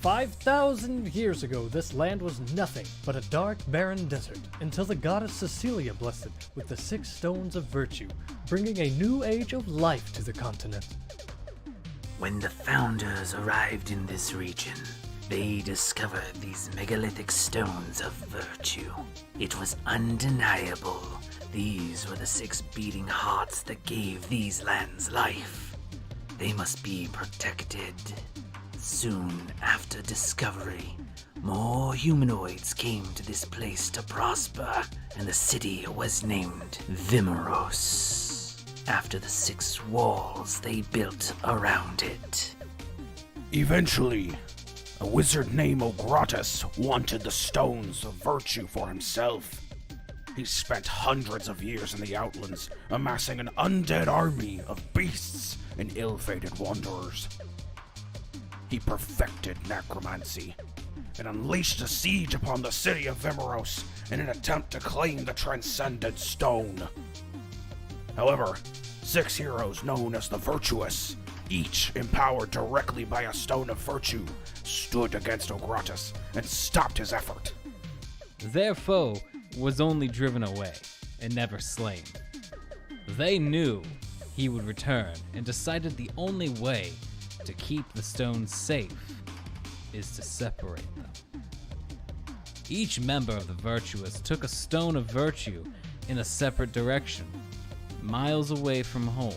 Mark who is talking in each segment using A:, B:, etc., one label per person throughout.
A: 5,000 years ago, this land was nothing but a dark, barren desert, until the goddess Xyleia blessed it with the 6 stones of virtue, bringing a new age of life to the continent.
B: When the founders arrived in this region, they discovered these megalithic stones of virtue. It was undeniable. These were the 6 beating hearts that gave these lands life. They must be protected. Soon after discovery, more humanoids came to this place to prosper, and the city was named Vimuros, after the 6 walls they built around it.
C: Eventually, a wizard named Ogratus wanted the stones of virtue for himself. He spent hundreds of years in the Outlands, amassing an undead army of beasts and ill-fated wanderers. He perfected necromancy and unleashed a siege upon the city of Vimuros in an attempt to claim the transcendent stone. However, 6 heroes known as the Virtuous, each empowered directly by a stone of virtue, stood against Ogratus and stopped his effort.
D: Their foe was only driven away and never slain. They knew he would return and decided the only way to keep the stones safe is to separate them. Each member of the Virtuous took a stone of virtue in a separate direction, miles away from home.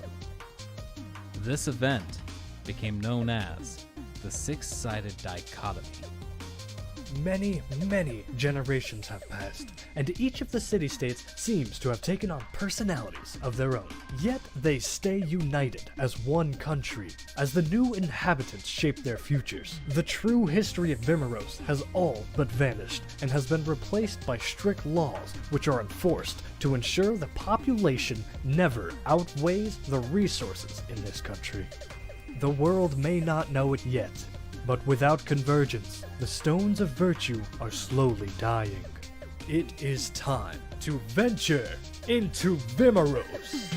D: This event became known as the 6-sided dichotomy.
A: Many, many generations have passed, and each of the city-states seems to have taken on personalities of their own. Yet they stay united as one country, as the new inhabitants shape their futures. The true history of Vimuros has all but vanished, and has been replaced by strict laws which are enforced to ensure the population never outweighs the resources in this country. The world may not know it yet, but without convergence, the stones of virtue are slowly dying. It is time to venture into Vimuros.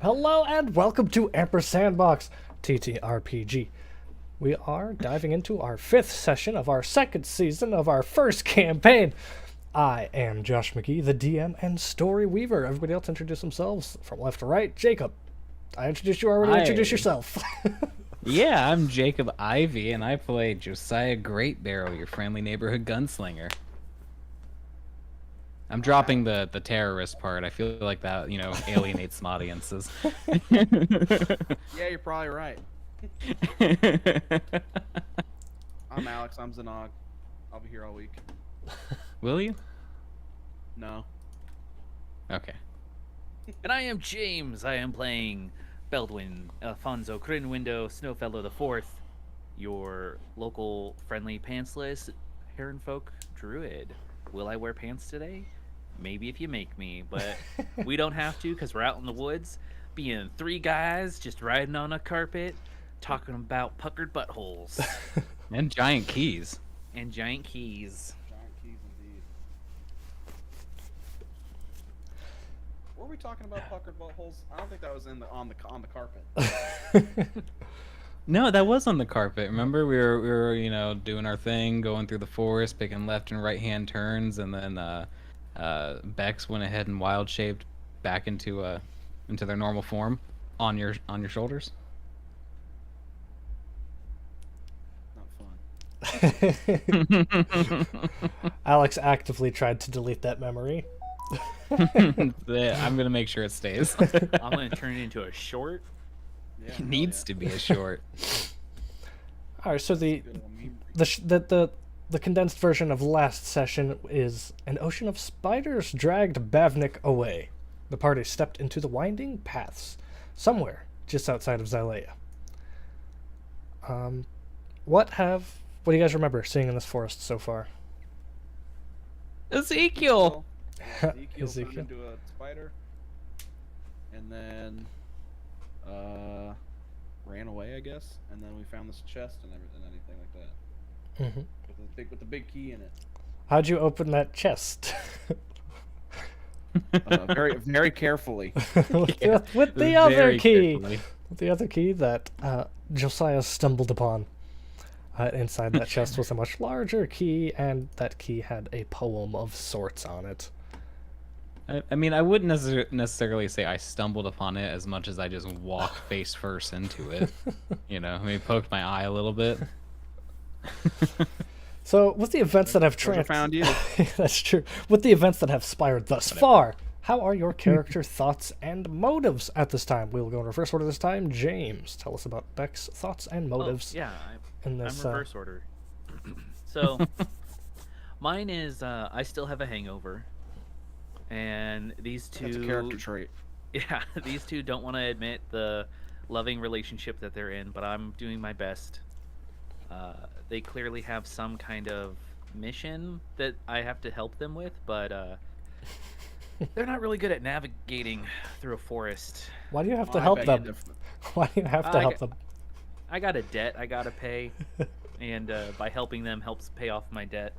A: Hello and welcome to Ampersandbox TTRPG. We are diving into our 5th session of our 2nd season of our 1st campaign. I am Josh McGee, the DM and story weaver. Everybody else introduce themselves from left to right. Jacob, I introduced you already. Introduce yourself.
D: Yeah, I'm Jacob Ivy, and I play Josiah Greatbarrow, your friendly neighborhood gunslinger. I'm dropping the terrorist part. I feel like that, alienates some audiences.
E: Yeah, you're probably right. I'm Alex. I'm Zanog. I'll be here all week.
D: Will you?
E: No.
D: Okay.
F: And I am James. I am playing Beldwin, Alfonso, Crinwindow, Snowfellow IV, your local friendly pantsless Heronfolk druid. Will I wear pants today? Maybe if you make me, but we don't have to because we're out in the woods being 3 guys just riding on a carpet talking about puckered buttholes.
D: And giant keys.
F: And giant keys.
E: Giant keys indeed. Were we talking about puckered buttholes? I don't think that was on the carpet.
D: No, that was on the carpet. Remember, we were doing our thing, going through the forest, picking left and right hand turns, and then Bex went ahead and wild shaped back into their normal form on your shoulders.
E: Not fun.
A: Alex actively tried to delete that memory.
D: Yeah, I'm gonna make sure it stays.
F: I'm gonna turn it into a short.
E: Yeah,
D: It needs to be a short.
A: All right, so the condensed version of last session is an ocean of spiders dragged Bavnik away. The party stepped into the winding paths somewhere just outside of Xyleia. What do you guys remember seeing in this forest so far?
D: Ezekiel.
E: Ezekiel
A: Ezekiel.
E: turned into a spider, and then ran away, I guess. And then we found this chest and anything like that.
A: Mm-hmm.
E: With the big key in it.
A: How'd you open that chest?
E: Very very carefully.
A: with the other
D: Very
A: key.
D: carefully.
A: With the other key that Josiah stumbled upon. Inside that chest was a much larger key, and that key had a poem of sorts on it.
D: I mean, I wouldn't necessarily say I stumbled upon it as much as I just walked face first into it. You know, I mean, poked my eye a little bit.
A: So, with the events that have
E: Found you.
A: That's true. With the events that have spired thus far, how are your character thoughts and motives at this time? We will go in reverse order this time. James, tell us about Beck's thoughts and motives.
F: Oh, yeah,
A: in this,
F: I'm reverse order. So, mine is I still have a hangover, and these two.
E: That's a character trait.
F: Yeah, these two don't want to admit the loving relationship that they're in, but I'm doing my best. They clearly have some kind of mission that I have to help them with, but they're not really good at navigating through a forest.
A: Why do you have to
E: I
A: help
E: beg
A: them?
E: to differ.
A: Why do you have to help them?
F: I got a debt I gotta pay, and by helping them helps pay off my debt.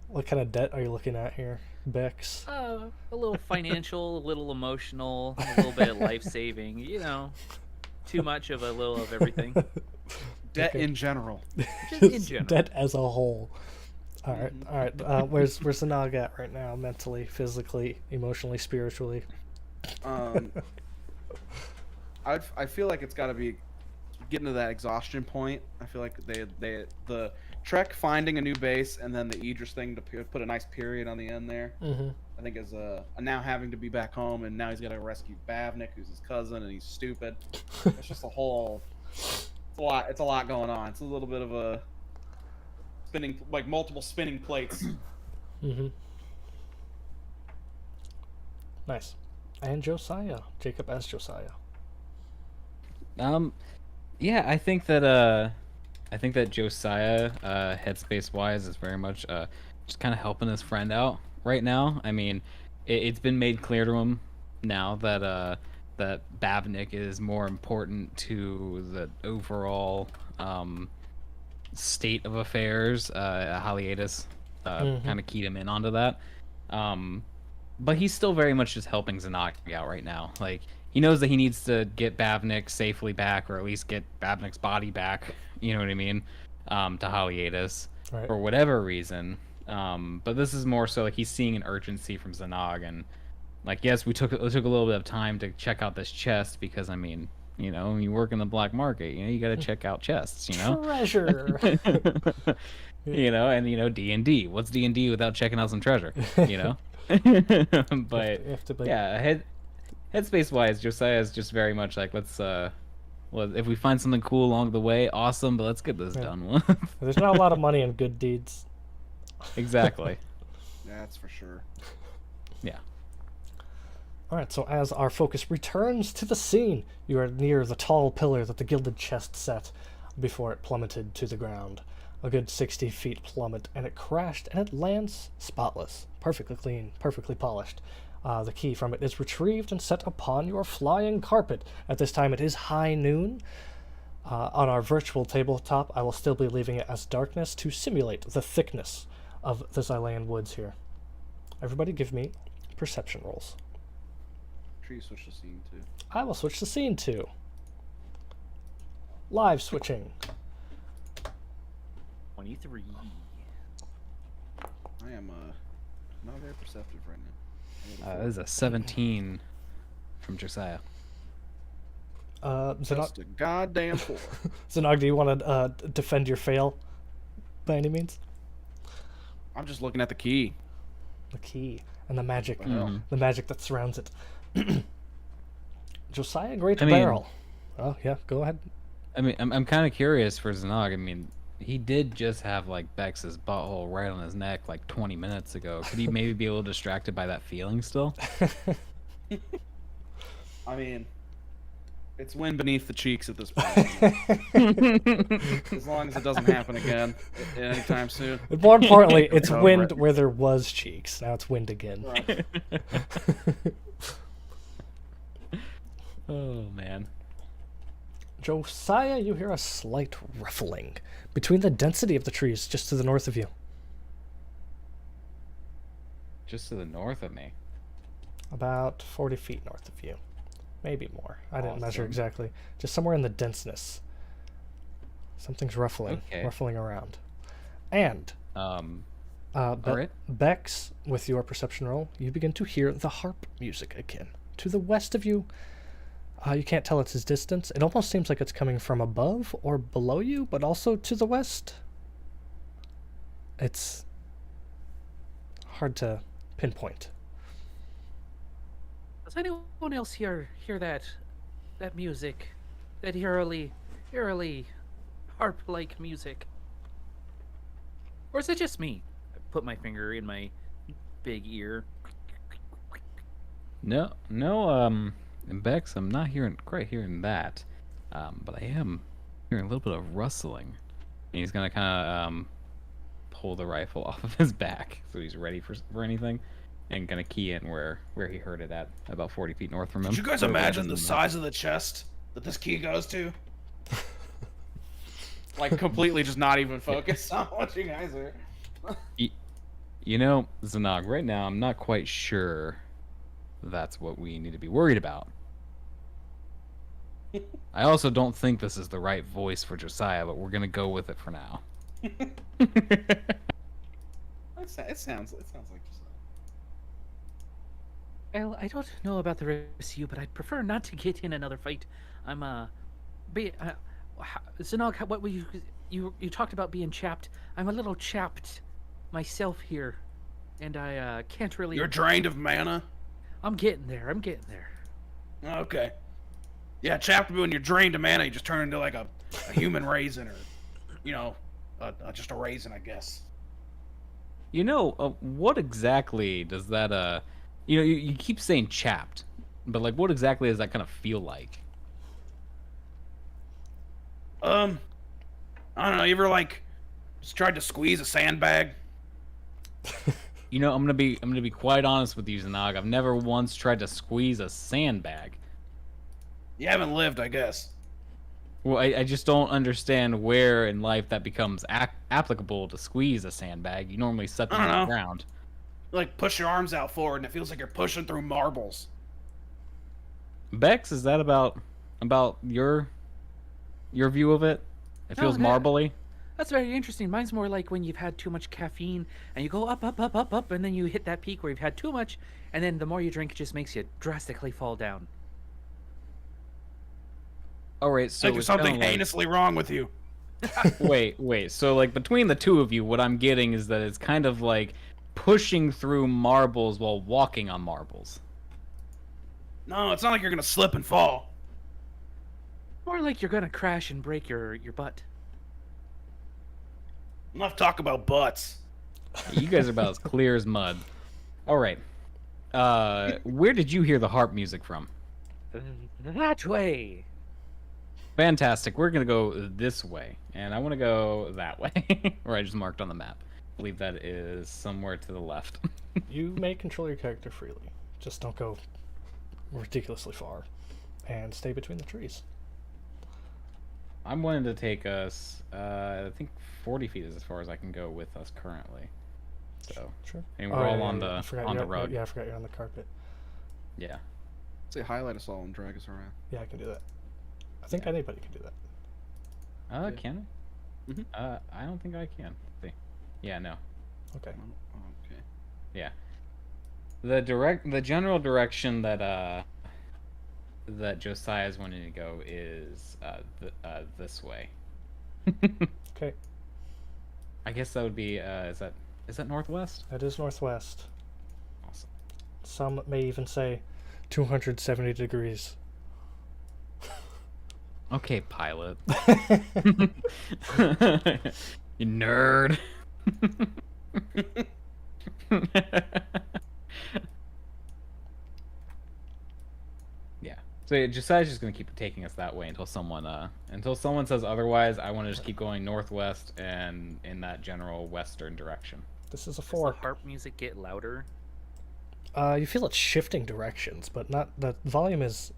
A: What kind of debt are you looking at here, Bex?
F: A little financial, a little emotional, a little bit of life-saving. You know, too much of a little of everything.
E: Debt
A: Okay.
E: in general.
F: Just in general.
A: Debt as a whole. All right. Where's the Nog at right now? Mentally, physically, emotionally, spiritually.
E: I feel like it's got to be getting to that exhaustion point. I feel like the Trek finding a new base and then the Idris thing to put a nice period on the end there.
A: Mm-hmm.
E: I think is now having to be back home, and now he's got to rescue Bavnik, who's his cousin, and he's stupid. It's just a whole. It's a lot going on. It's a little bit of a spinning, like multiple spinning plates.
A: Mm-hmm. Nice. And Josiah, Jacob as Josiah.
D: Yeah, I think that Josiah, headspace wise, is very much just kind of helping his friend out right now. I mean, it's been made clear to him now that that Bavnik is more important to the overall state of affairs. Haliatus kind of keyed him in onto that. But he's still very much just helping Zanog out right now. Like, he knows that he needs to get Bavnik safely back, or at least get Bavnik's body back, you know what I mean, to Haliatus,
A: Right.
D: for whatever reason. But this is more so like he's seeing an urgency from Zanog, and like, yes, it took a little bit of time to check out this chest, because I mean, you know, you work in the black market, you know, you got to check out chests, you know.
A: Treasure.
D: You know, and you know, D&D. What's D&D without checking out some treasure, you know? But
A: You have to be-
D: yeah, headspace wise, Josiah is just very much like, let's well, if we find something cool along the way, awesome, but let's get this done with.
A: There's not a lot of money in good deeds.
D: Exactly.
E: That's for sure.
D: Yeah.
A: All right, so as our focus returns to the scene, you are near the tall pillar that the gilded chest set before it plummeted to the ground. A good 60 feet plummet, and it crashed, and it lands spotless, perfectly clean, perfectly polished. The key from it is retrieved and set upon your flying carpet. At this time, it is high noon. On our virtual tabletop, I will still be leaving it as darkness to simulate the thickness of the Xylean woods here. Everybody give me perception rolls.
E: Sure you switch the scene too.
A: I will switch the scene to live switching.
F: 23.
E: I am not very perceptive right now.
D: That is a 17 from Josiah.
A: Zanog,
E: Just a goddamn 4.
A: Zanog, do you want to defend your fail by any means?
E: I'm just looking at the key.
A: The key and the magic,
E: Mhm.
A: the magic that surrounds it. Josiah Great
D: I mean-
A: Barrel. Oh yeah, go ahead.
D: I mean, I'm kind of curious for Zanog. I mean, he did just have like Bex's butthole right on his neck like 20 minutes ago. Could he maybe be a little distracted by that feeling still?
E: I mean, It's wind beneath the cheeks at this point. As long as it doesn't happen again anytime soon.
A: And more importantly, it's
E: Over
A: wind
E: it.
A: where there was cheeks. Now it's wind again.
E: Right.
D: Oh man.
A: Josiah, you hear a slight ruffling between the density of the trees just to the north of you.
D: Just to the north of me.
A: About 40 feet north of you. Maybe more. I didn't measure
D: Awesome.
A: exactly. Just somewhere in the denseness. Something's ruffling.
D: Okay.
A: Ruffling around. And,
D: Alright.
A: Bex, with your perception roll, you begin to hear the harp music again. To the west of you, you can't tell its distance. It almost seems like it's coming from above or below you, but also to the west. It's hard to pinpoint.
F: Does anyone else hear that music, that eerily harp-like music, or is it just me? I put my finger in my big ear.
D: No, and Bex, I'm not quite hearing that, but I am hearing a little bit of rustling. And he's gonna kind of pull the rifle off of his back, so he's ready for anything, and gonna key in where he heard it at, about 40 feet north from him.
C: Did you guys
D: Whatever that
C: imagine
D: is
C: the
D: in the
C: size of the chest that this key goes to?
E: Like completely just not even focused on what you guys are.
D: You know, Zanog, right now I'm not quite sure that's what we need to be worried about. I also don't think this is the right voice for Josiah, but we're gonna go with it for now.
E: It sounds like just.
F: Well, I don't know about the rest of you, but I'd prefer not to get in another fight. Zanog, what were you talked about being chapped? I'm a little chapped myself here, and I can't really.
C: You're drained of mana?
F: I'm getting there.
C: Okay. Yeah, chapped when you're drained of mana, you just turn into like a human raisin or, you know, just a raisin, I guess.
D: You know, what exactly does that, you keep saying chapped, but like what exactly does that kind of feel like?
C: I don't know, you ever like just tried to squeeze a sandbag?
D: You know, I'm gonna be quite honest with you, Zanog. I've never once tried to squeeze a sandbag.
C: You haven't lived, I guess.
D: Well, I just don't understand where in life that becomes applicable to squeeze a sandbag. You normally set them
C: I don't
D: on the
C: know.
D: ground.
C: Like push your arms out forward and it feels like you're pushing through marbles.
D: Bex, is that about your view of it? It
F: No,
D: feels
F: no.
D: marbly.
F: That's very interesting. Mine's more like when you've had too much caffeine and you go up, up, up, up, up, and then you hit that peak where you've had too much, and then the more you drink, it just makes you drastically fall down.
D: All right, so
C: Like there's
D: it's kinda
C: something
D: like-
C: heinously wrong with you.
D: Wait. So like between the two of you, what I'm getting is that it's kind of like pushing through marbles while walking on marbles.
C: No, it's not like you're gonna slip and fall.
F: More like you're gonna crash and break your butt.
C: Enough talk about butts.
D: You guys are about as clear as mud. All right. Where did you hear the harp music from?
F: That way.
D: Fantastic. We're gonna go this way, and I want to go that way, where I just marked on the map. I believe that is somewhere to the left.
A: You may control your character freely. Just don't go ridiculously far. And stay between the trees.
D: I'm wanting to take us. I think 40 feet is as far as I can go with us currently. So,
A: Sure.
D: and we're all on
A: I
D: the
A: forgot
D: on the
A: you're-
D: road.
A: Yeah, I forgot you're on the carpet.
D: Yeah.
E: Say highlight us all and drag us around.
A: Yeah, I can do that. I think anybody can do that.
D: Can I?
E: Mhm.
D: I don't think I can. See. Yeah, no.
A: Okay.
E: Okay.
D: Yeah. The general direction that that Josiah's wanting to go is this way.
A: Okay.
D: I guess that would be is that northwest?
A: That is northwest.
D: Awesome.
A: Some may even say 270 degrees.
D: Okay, pilot. You nerd. Yeah. So Josiah's just gonna keep taking us that way until someone says otherwise. I want to just keep going northwest and in that general western direction.
A: This is a
F: Does the
A: fork.
F: harp music get louder?
A: You feel it shifting directions, but not the volume is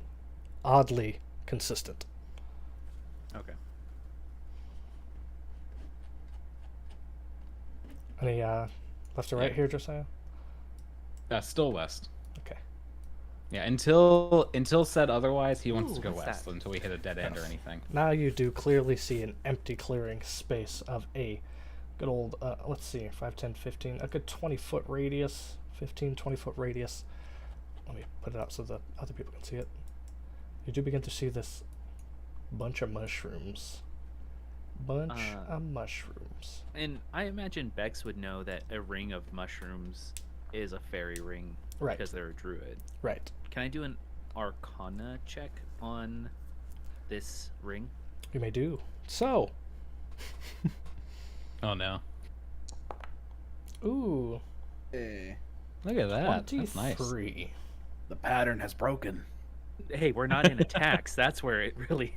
A: oddly consistent.
F: Okay.
A: Any left or right
D: Yeah.
A: here, Josiah?
D: Still west.
A: Okay.
D: Yeah, until said otherwise, he wants to
F: Ooh,
D: go
F: what's
D: west
F: that?
D: until we hit a dead end or
A: Yes.
D: anything.
A: Now you do clearly see an empty clearing space of a good old, let's see, 5, 10, 15, a good 20-foot radius, 15, 20-foot radius. Let me put it up so that other people can see it. You do begin to see this bunch of mushrooms. Bunch of mushrooms.
F: And I imagine Bex would know that a ring of mushrooms is a fairy ring
A: Right.
F: because they're a druid.
A: Right.
F: Can I do an Arcana check on this ring?
A: You may do. So,
D: Oh no!
A: ooh,
E: Hey,
D: Look at that. That's nice.
A: 23.
C: The pattern has broken.
F: Hey, we're not in attacks. That's where it really.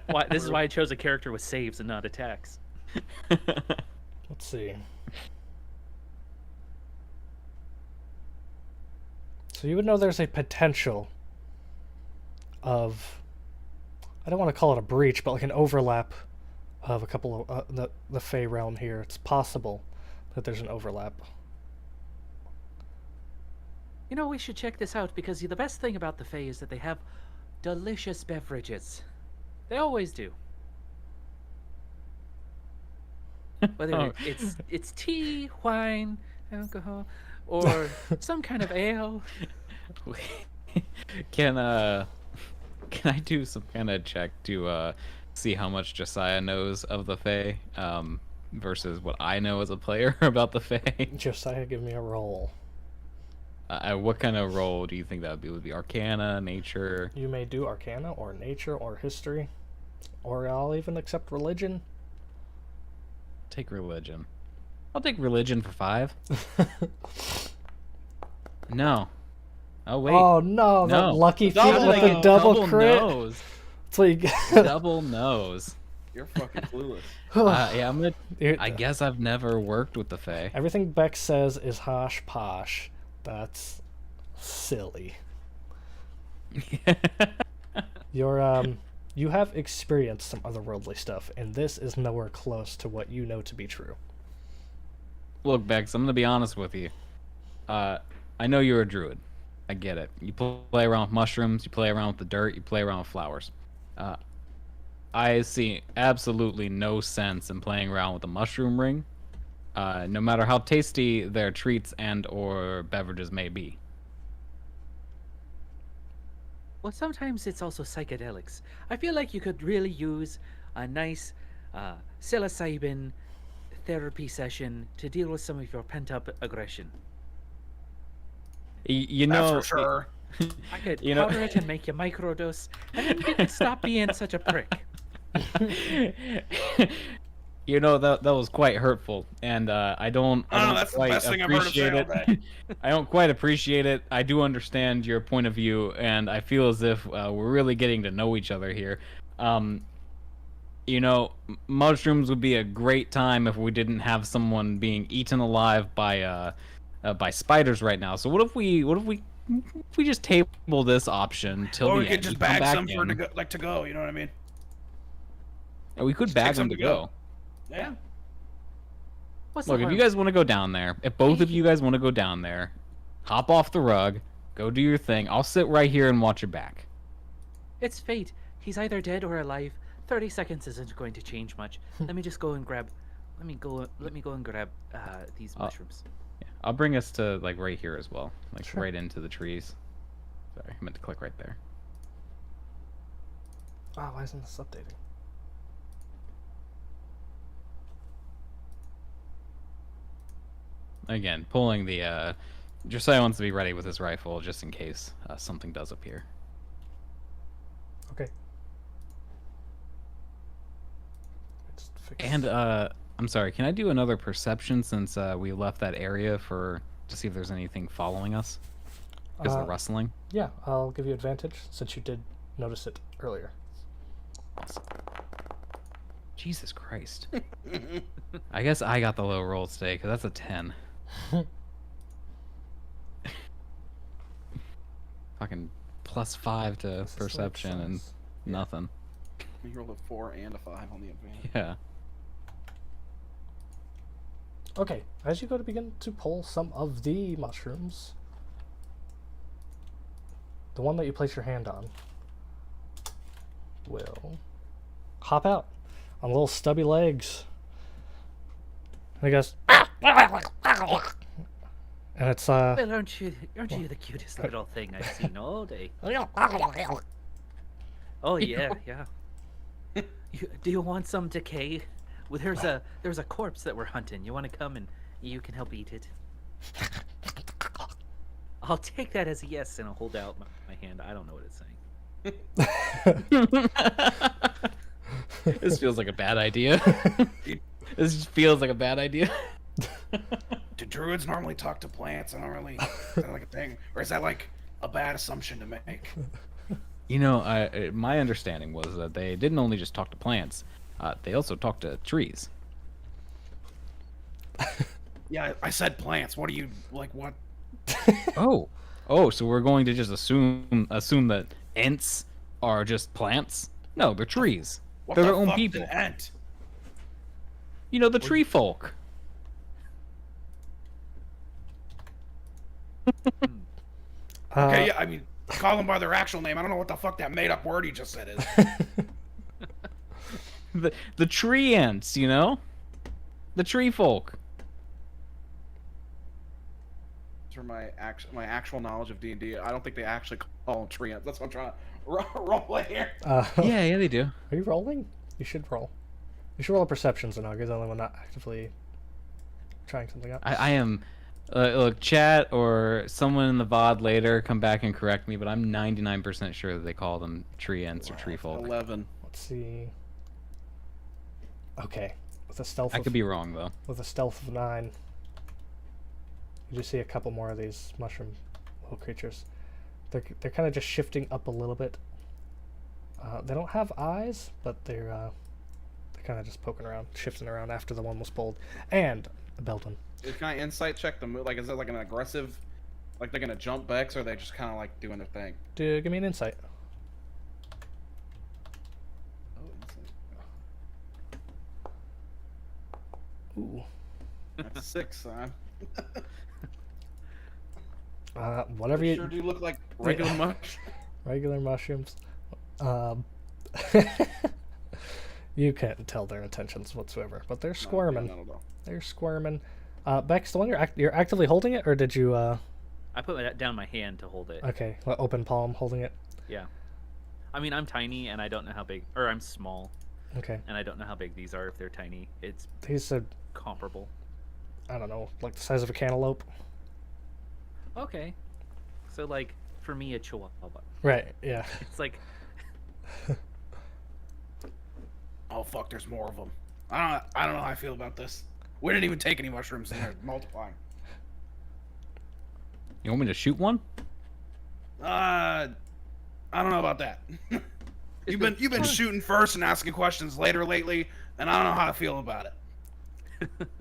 F: Why, this is why I chose a character with saves and not attacks.
A: Let's see. So you would know there's a potential of, I don't want to call it a breach, but like an overlap of a couple of the Fey realm here. It's possible that there's an overlap.
F: You know, we should check this out because the best thing about the Fae is that they have delicious beverages. They always do. Whether it's tea, wine, alcohol, or some kind of ale.
D: Can I do some kind of check to see how much Josiah knows of the Fae versus what I know as a player about the Fae?
A: Josiah, give me a roll.
D: What kind of role do you think that would be? Would it be Arcana, Nature?
A: You may do Arcana or Nature or History, or I'll even accept Religion.
D: Take Religion. I'll take Religion for 5. No. Oh wait.
A: Oh no, that
D: No.
A: lucky feat
D: Double,
A: with the double crit.
D: nose.
A: That's what you get.
D: Double nose.
E: you're fucking clueless.
D: Yeah, I'm gonna.
A: Here-
D: I guess I've never worked with the Fae.
A: Everything Beck says is hosh posh. That's silly. You have experienced some otherworldly stuff, and this is nowhere close to what you know to be true.
D: Look, Bex, I'm gonna be honest with you. I know you're a druid. I get it. You play around with mushrooms, you play around with the dirt, you play around with flowers. I see absolutely no sense in playing around with a mushroom ring, no matter how tasty their treats and or beverages may be.
F: Well, sometimes it's also psychedelics. I feel like you could really use a nice psilocybin therapy session to deal with some of your pent-up aggression.
D: You
C: That's
D: know,
C: for sure.
F: I could
D: You know-
F: powder it and make you microdose, and then you could stop being such a prick.
D: you know that was quite hurtful, and I don't
C: That's the
D: quite
C: best thing I've heard him say
D: appreciate
C: all
D: it.
C: day.
D: I don't quite appreciate it. I do understand your point of view, and I feel as if we're really getting to know each other here. You know, mushrooms would be a great time if we didn't have someone being eaten alive by spiders right now. So what if we just table this option till
C: Or
D: the
C: we
D: end?
C: could just
D: come
C: bag
D: back
C: some for
D: in.
C: to go. You know what I mean?
D: And we could
C: Just
D: bag
C: take
D: them
C: some
D: to
C: to
D: go.
C: go. Yeah.
F: What's
D: Look,
F: the
D: if
F: harm?
D: you guys want to go down there, if both of you guys want to go down there, hop off the rug, go do your thing. I'll sit right here and watch your back.
F: It's fate. He's either dead or alive. 30 seconds isn't going to change much. Let me just go and grab. Let me go and grab these mushrooms.
D: Yeah, I'll bring us to like right here as well, like
A: Sure.
D: right into the trees. Sorry, I meant to click right there.
A: Oh, why isn't this updating?
D: Again, pulling the. Josiah wants to be ready with his rifle just in case something does appear.
A: Okay. Just fix-
D: And I'm sorry, can I do another perception since we left that area to see if there's anything following us? Because of the rustling.
A: Yeah, I'll give you advantage since you did notice it earlier.
D: Awesome. Jesus Christ. I guess I got the low roll today because that's a 10. Fucking +5 to
A: This is
D: perception
A: like
D: and
A: size.
D: nothing.
E: You rolled a 4 and a 5 on the advantage.
D: Yeah.
A: Okay, as you go to begin to pull some of the mushrooms, the one that you place your hand on will hop out on little stubby legs. And it goes, and it's
F: Well, aren't you the cutest little thing I've seen all day? Oh yeah, yeah. Do you want some decay? Well, there's a corpse that we're hunting. You want to come and you can help eat it? I'll take that as a yes, and I'll hold out my hand. I don't know what it's saying.
D: This feels like a bad idea. This just feels like a bad idea.
C: Do druids normally talk to plants? I don't really. Is that like a thing, or is that like a bad assumption to make?
D: You know, my understanding was that they didn't only just talk to plants, they also talk to trees.
C: Yeah, I said plants. What do you like? What?
D: Oh, so we're going to just assume that Ents are just plants? No, they're trees.
C: What
D: They're
C: the
D: their own
C: fuck
D: people.
C: did Ent?
D: You know, the tree folk.
C: Okay, yeah, I mean, call them by their actual name. I don't know what the fuck that made-up word he just said is.
D: The tree ants, you know? The tree folk.
E: For my actual knowledge of D&D, I don't think they actually call them tree ants. That's what I'm trying to roll play here.
D: Yeah, they do.
A: Are you rolling? You should roll. You should roll a perception, Zanog. Is the only one not actively trying something out.
D: I am. Look, chat or someone in the VOD later come back and correct me, but I'm 99% sure that they call them tree ents or tree folk.
E: 11.
A: Let's see. Okay, with a stealth.
D: I could be wrong though.
A: With a stealth of 9. You just see a couple more of these mushroom little creatures. They're kind of just shifting up a little bit. They don't have eyes, but they're kind of just poking around, shifting around after the one was pulled. And a Belton.
E: Can I insight check the move? Like, is it like an aggressive, like they're gonna jump Bex, or are they just kind of like doing their thing?
A: Give me an insight.
E: Oh, insight.
A: Ooh.
E: That's a 6, son.
A: Whatever
E: They
A: you
E: sure do look like regular mush.
A: regular mushrooms. You can't tell their intentions whatsoever, but they're squirming.
E: No.
A: They're squirming. Bex, the one you're actively holding it, or did you?
F: I put down my hand to hold it.
A: Okay, open palm holding it.
F: Yeah. I mean, I'm tiny and I don't know how big, or I'm small
A: Okay,
F: and I don't know how big these are. If they're tiny, it's
A: these are,
F: comparable.
A: I don't know, like the size of a cantaloupe.
F: Okay. So like for me, a chihuahua.
A: Right. Yeah.
F: It's like
C: Oh fuck, there's more of them. I don't know how I feel about this. We didn't even take any mushrooms and they're multiplying.
D: You want me to shoot one?
C: I don't know about that. you've been shooting first and asking questions later lately, and I don't know how I feel about it.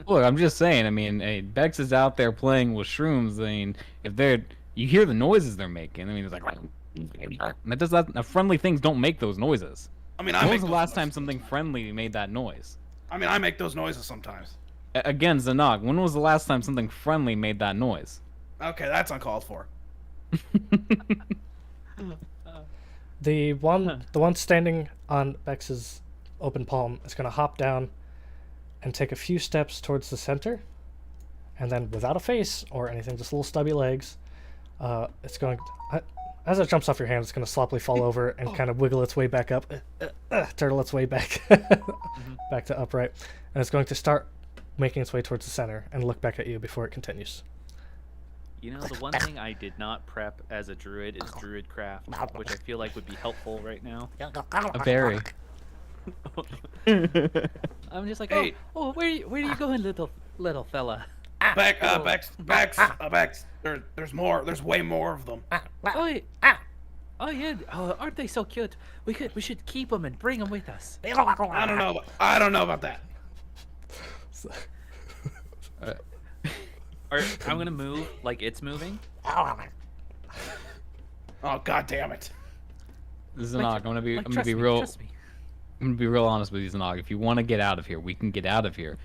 D: Look, I'm just saying. I mean, hey, Bex is out there playing with shrooms. I mean, you hear the noises they're making. I mean, it's like, that does that. Friendly things don't make those noises.
C: I mean,
D: When was the last time something friendly made that noise?
C: I mean, I make those noises sometimes.
D: Again, Zanog, when was the last time something friendly made that noise?
C: Okay, that's uncalled for.
A: The one standing on Bex's open palm is going to hop down and take a few steps towards the center, and then without a face or anything, just little stubby legs, it's going. As it jumps off your hand, it's going to sloppily fall over and kind of wiggle its way back up, turtle its way back, back to upright, and it's going to start making its way towards the center and look back at you before it continues.
F: You know, the one thing I did not prep as a druid is druid craft, which I feel like would be helpful right now.
D: A berry.
F: I'm just like,
C: Hey.
F: oh, where are you going, little fella?
C: Bex. There's more. There's way more of them.
F: Oh yeah, aren't they so cute? We should keep them and bring them with us.
C: I don't know about that.
F: I'm gonna move like it's moving.
C: Oh, god damn it.
D: Zanog, I'm gonna be
F: Trust me,
D: real.
F: Trust me.
D: I'm gonna be real honest with you, Zanog. If you want to get out of here, we can get out of here.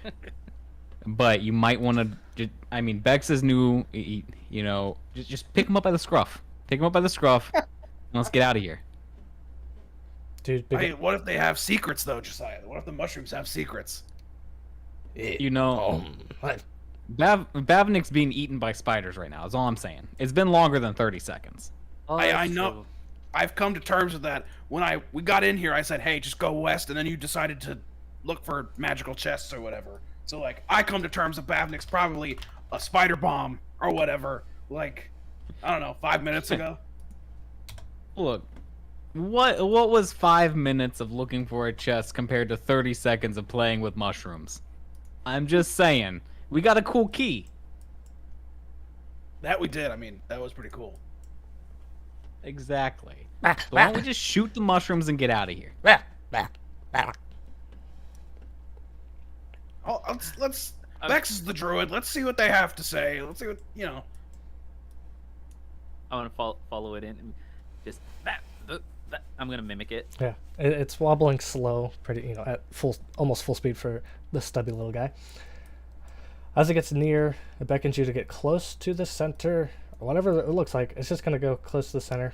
D: But you might want to. I mean, Bex is new. You know, just pick him up by the scruff. Pick him up by the scruff. And let's get out of here.
A: Dude,
C: Hey, what if they have secrets though, Josiah? What if the mushrooms have secrets?
D: You know,
A: what?
D: Bavnik's being eaten by spiders right now. Is all I'm saying. It's been longer than 30 seconds.
F: Oh,
C: I
F: that's
C: know.
F: true.
C: I've come to terms with that. When we got in here, I said, "Hey, just go west," and then you decided to look for magical chests or whatever. So like, I come to terms with Bavnik's probably a spider bomb or whatever. Like, I don't know, 5 minutes ago.
D: Look, what was 5 minutes of looking for a chest compared to 30 seconds of playing with mushrooms? I'm just saying, we got a cool key.
C: That we did. I mean, that was pretty cool.
D: Exactly. So why don't we just shoot the mushrooms and get out of here?
C: Oh, let's Bex is the druid. Let's see what they have to say. Let's see what
F: I want to follow it in. And just I'm gonna mimic it.
A: Yeah, it's wobbling slow, pretty, at almost full speed for the stubby little guy. As it gets near, it beckons you to get close to the center, or whatever it looks like. It's just gonna go close to the center.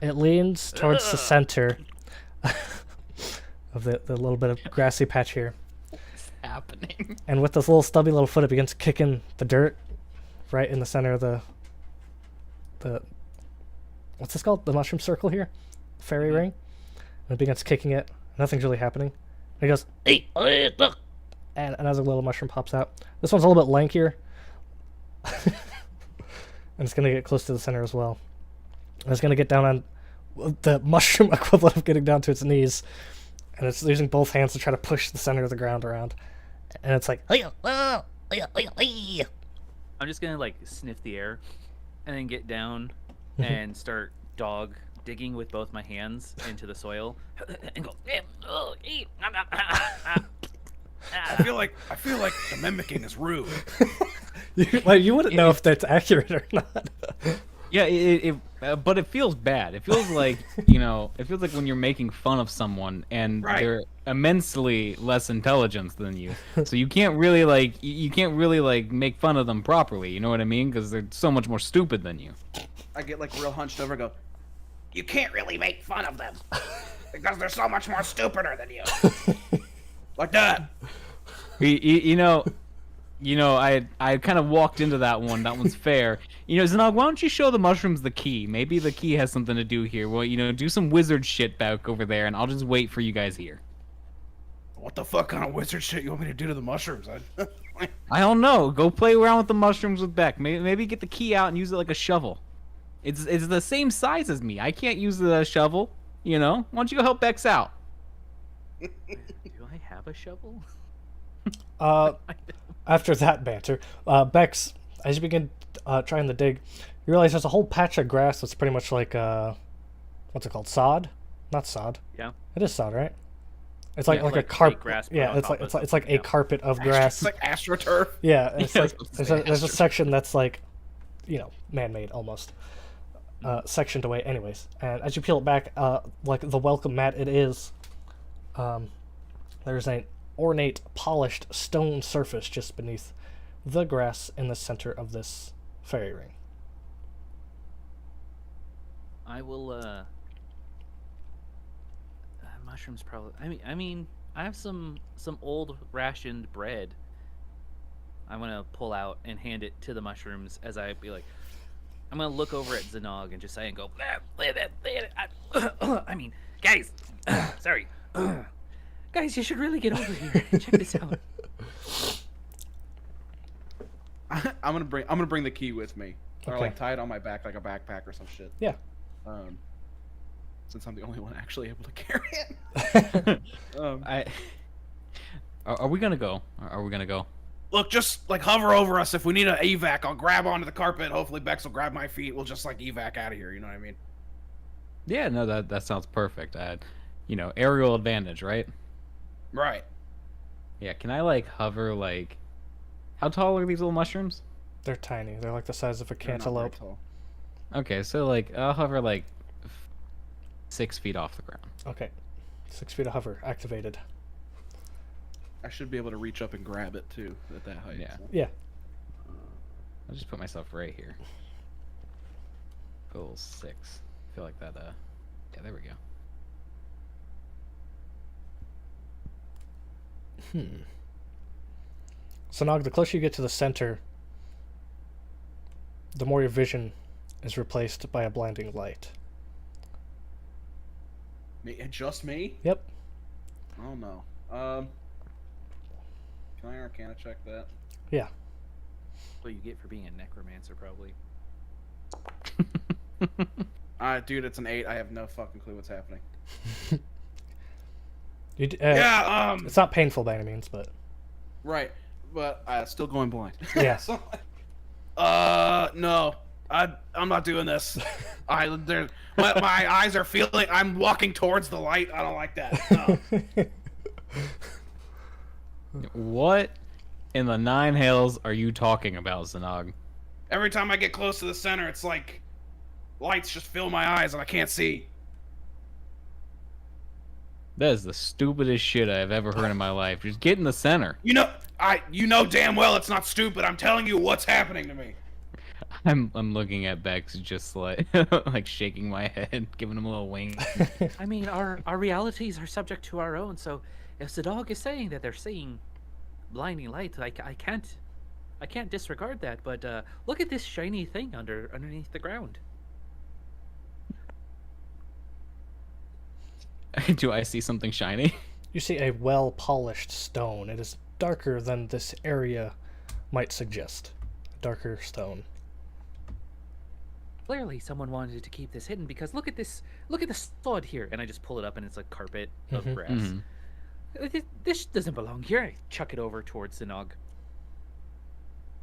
A: It leans towards the center of the little bit of grassy patch here.
D: What's happening?
A: And with this little stubby little foot, it begins kicking the dirt right in the center of the what's this called? The mushroom circle here? Fairy ring? And it begins kicking it. Nothing's really happening. And it goes, "Hey, look!" And another little mushroom pops out. This one's a little bit lankier. And it's going to get close to the center as well. And it's going to get down on the mushroom equivalent of getting down to its knees. And it's using both hands to try to push the center of the ground around. And it's like,
F: I'm just gonna like sniff the air, and then get down and start dog digging with both my hands into the soil, and go.
C: I feel like the mimicking is rude.
A: you wouldn't know if that's accurate or not.
D: Yeah, but it feels bad. It feels like, it feels like when you're making fun of someone and
C: Right.
D: they're immensely less intelligent than you. So you can't really make fun of them properly, you know what I mean? Because they're so much more stupid than you.
E: I get like real hunched over and go, you can't really make fun of them because they're so much more stupider than you. Like that.
D: I kind of walked into that one. That one's fair. Zanog, why don't you show the mushrooms the key? Maybe the key has something to do here. Well, do some wizard shit back over there, and I'll just wait for you guys here.
C: What the fuck kind of wizard shit you want me to do to the mushrooms?
D: I don't know. Go play around with the mushrooms with Beck. Maybe get the key out and use it like a shovel. It's the same size as me. I can't use the shovel. Why don't you go help Bex out?
F: Do I have a shovel?
A: After that banter, Bex, as you begin trying to dig, you realize there's a whole patch of grass that's pretty much like, what's it called? Sod? Not sod.
F: Yeah.
A: It is sod, right? It's like
F: like
A: a carpet.
F: grass put
A: Yeah,
F: on
A: it's
F: top
A: like
F: of
A: it's like a carpet of grass.
C: It's like AstroTurf.
A: Yeah, it's
D: Yeah,
A: like
D: I was about to say
A: there's a section that's like, man-made almost, sectioned away. Anyways, and as you peel it back, like the welcome mat it is, there's an ornate, polished stone surface just beneath the grass in the center of this fairy ring.
F: I will. Mushrooms probably. I mean, I have some old rationed bread. I'm gonna pull out and hand it to the mushrooms as I be like, I'm gonna look over at Zanog and just say and go, I mean, guys, sorry, guys, you should really get over here and check this out.
E: I'm gonna bring the key with me, or
A: Okay.
E: like tie it on my back like a backpack or some shit.
A: Yeah.
E: Since I'm the only one actually able to carry it.
D: Are we gonna go? Are we gonna go?
C: Look, just like hover over us. If we need an evac, I'll grab onto the carpet. Hopefully Bex will grab my feet. We'll just like evac out of here. You know what I mean?
D: Yeah, no, that sounds perfect. Aerial advantage, right?
C: Right.
D: Yeah, can I like hover like? How tall are these little mushrooms?
A: They're tiny. They're like the size of a
E: They're not very
A: cantaloupe.
E: tall.
D: Okay, so like I'll hover like 6 feet off the ground.
A: Okay. 6 feet of hover activated.
E: I should be able to reach up and grab it too at that height.
D: Yeah.
E: so.
A: Yeah.
D: I'll just put myself right here. Goal 6. I feel like that. Yeah, there we go.
A: So Nog, the closer you get to the center, the more your vision is replaced by a blinding light.
E: Just me?
A: Yep.
E: Oh no. Can I Arcana check that?
A: Yeah.
F: What you get for being a necromancer, probably.
E: Dude, it's an 8. I have no fucking clue what's happening.
C: Yeah.
A: It's not painful by any means, but
E: Right, but still going blind.
A: yeah.
E: So,
C: No. I'm not doing this. My eyes are feeling. I'm walking towards the light. I don't like that. No.
D: What in the 9 hells are you talking about, Zanog?
C: Every time I get close to the center, it's like lights just fill my eyes and I can't see.
D: That is the stupidest shit I've ever heard in my life. Just get in the center.
C: You know damn well it's not stupid. I'm telling you what's happening to me.
D: I'm looking at Bex just like like shaking my head, giving him a little wink.
F: I mean, our realities are subject to our own. So, if the dog is saying that they're seeing blinding light, I can't disregard that. But look at this shiny thing underneath the ground.
D: Do I see something shiny?
A: You see a well-polished stone. It is darker than this area might suggest. Darker stone.
F: Clearly, someone wanted to keep this hidden because look at this sod here, and I just pull it up, and it's a carpet of grass. This doesn't belong here. I chuck it over towards Zanog.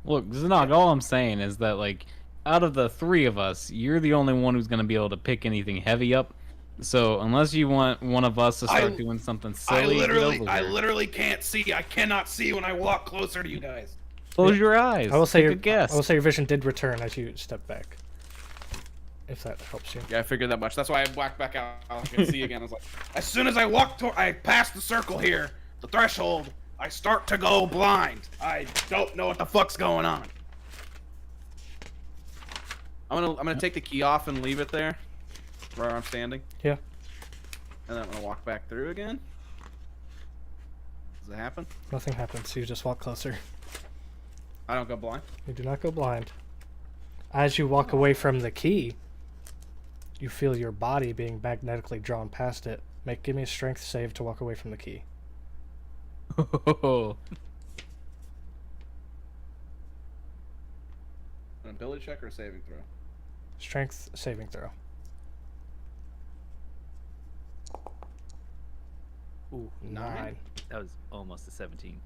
D: Look, Zanog, all I'm saying is that, like, out of the 3 of us, you're the only one who's going to be able to pick anything heavy up. So, unless you want one of us to start doing something silly,
C: I
D: get over here.
C: literally can't see. I cannot see when I walk closer to you guys.
D: Close your eyes.
A: I will say
D: Take a guess.
A: I will say your vision did return as you step back. If that helps you.
E: Yeah, I figured that much. That's why I whacked back out. I can see again. I was like,
C: As soon as I pass the circle here, the threshold, I start to go blind. I don't know what the fuck's going on.
E: I'm gonna take the key off and leave it there, where I'm standing,
A: Yeah.
E: and then I'm gonna walk back through again. Does it happen?
A: Nothing happens. You just walk closer.
E: I don't go blind.
A: You do not go blind. As you walk away from the key, you feel your body being magnetically drawn past it. Give me a strength save to walk away from the key.
E: An ability check or a saving throw?
A: Strength saving throw.
F: Ooh,
A: 9.
F: that was almost a 17.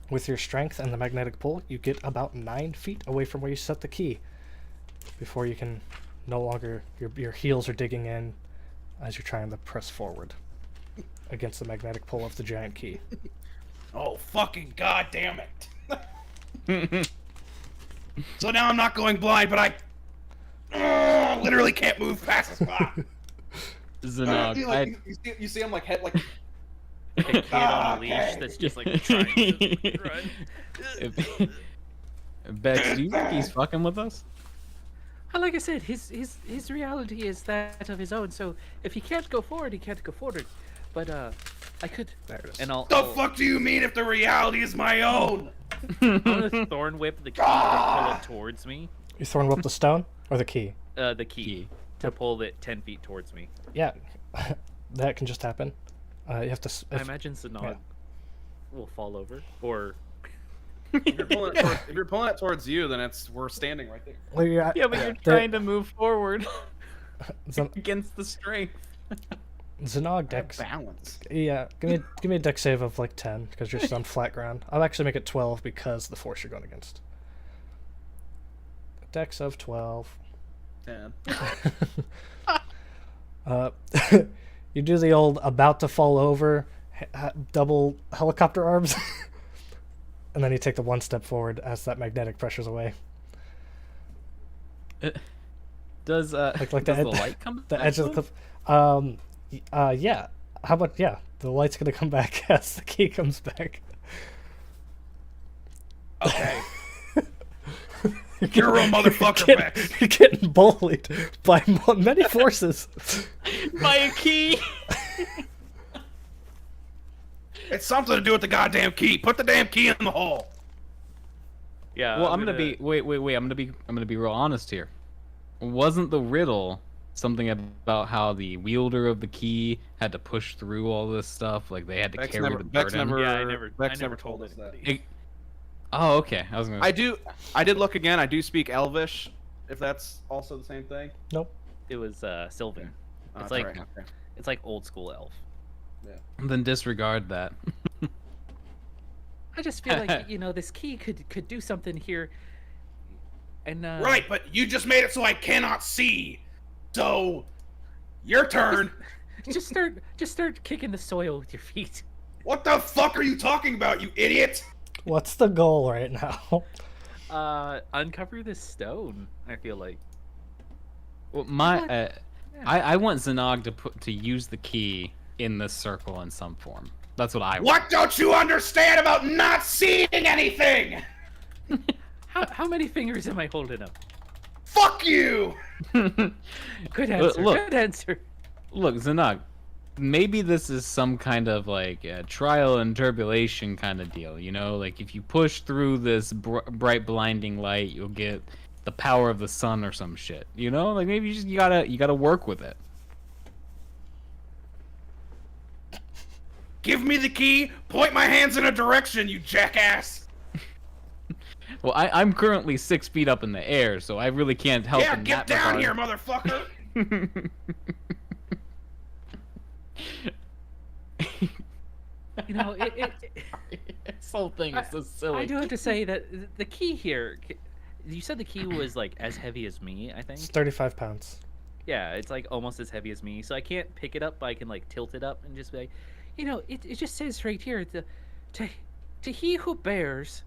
A: With your strength and the magnetic pull, you get about 9 feet away from where you set the key before you can no longer, your heels are digging in as you're trying to press forward against the magnetic pull of the giant key.
C: Oh, fucking goddamn it. So now I'm not going blind, but I literally can't move past the spot.
D: Zanog,
E: You see him like head like.
F: Like a kid on a leash that's just like trying to run.
D: Bex, do you think he's fucking with us?
F: Like I said, his reality is that of his own. So if he can't go forward, he can't go forward. But I could.
A: There it is.
F: And I'll
C: The fuck do you mean if the reality is my own?
F: I'm gonna thorn whip the key to pull it towards me.
A: You thorn whip the stone or the key?
F: The key to pull it 10 feet towards me.
A: Yeah, that can just happen. You have to.
F: I imagine Sanad will fall over, or
E: If you're pulling it towards you, then we're standing right there.
A: Well,
D: Yeah, but you're trying to move forward against the strength.
A: Zanog dex.
E: Balance.
A: Yeah, give me a dex save of like 10 because you're still on flat ground. I'll actually make it 12 because of the force you're going against. Dex of 12.
E: 10.
A: You do the old about to fall over, double helicopter arms, and then you take the one step forward as that magnetic pressure's away.
D: Does
A: Like
D: does
A: the
D: the light come?
A: The
D: back
A: edge
D: to
A: of the
D: him?
A: cliff. Yeah. How about the light's gonna come back as the key comes back.
C: Okay. You're a motherfucker, Bex.
A: You're getting bullied by many forces.
D: By a key.
C: It's something to do with the goddamn key. Put the damn key in the hole.
F: Yeah.
D: Well, I'm gonna be wait. I'm gonna be real honest here. Wasn't the riddle something about how the wielder of the key had to push through all this stuff? Like they had to carry the burden.
E: Bex never told us that.
D: Oh, okay. I was gonna.
E: I did look again. I do speak Elvish, if that's also the same thing.
A: Nope.
F: It was Sylvan.
E: Oh,
F: It's like
E: right. Okay.
F: it's like old school elf.
D: Then disregard that.
F: I just feel like this key could do something here. And
C: Right, but you just made it so I cannot see. So, your turn.
F: just start kicking the soil with your feet.
C: What the fuck are you talking about, you idiot?
A: What's the goal right now?
F: Uncover this stone. I feel like.
D: Well, I want Zanog to use the key in this circle in some form. That's what I want.
C: What don't you understand about not seeing anything?
F: How many fingers am I holding up?
C: Fuck you!
F: Good answer.
D: Look.
F: Good answer.
D: Look, Zanog, maybe this is some kind of like trial and tribulation kind of deal. Like if you push through this bright blinding light, you'll get the power of the sun or some shit. Like maybe you gotta work with it.
C: Give me the key, point my hands in a direction, you jackass!
D: Well, I'm currently 6 feet up in the air, so I really can't help.
C: Yeah,
D: in
C: get
D: that
C: down
D: regard.
C: here, motherfucker!
D: This whole thing is so silly.
F: I do have to say that the key here. You said the key was like as heavy as me. I think.
A: It's 35 pounds.
F: Yeah, it's like almost as heavy as me. So I can't pick it up, but I can like tilt it up and just be like, it just says right here, to he who bears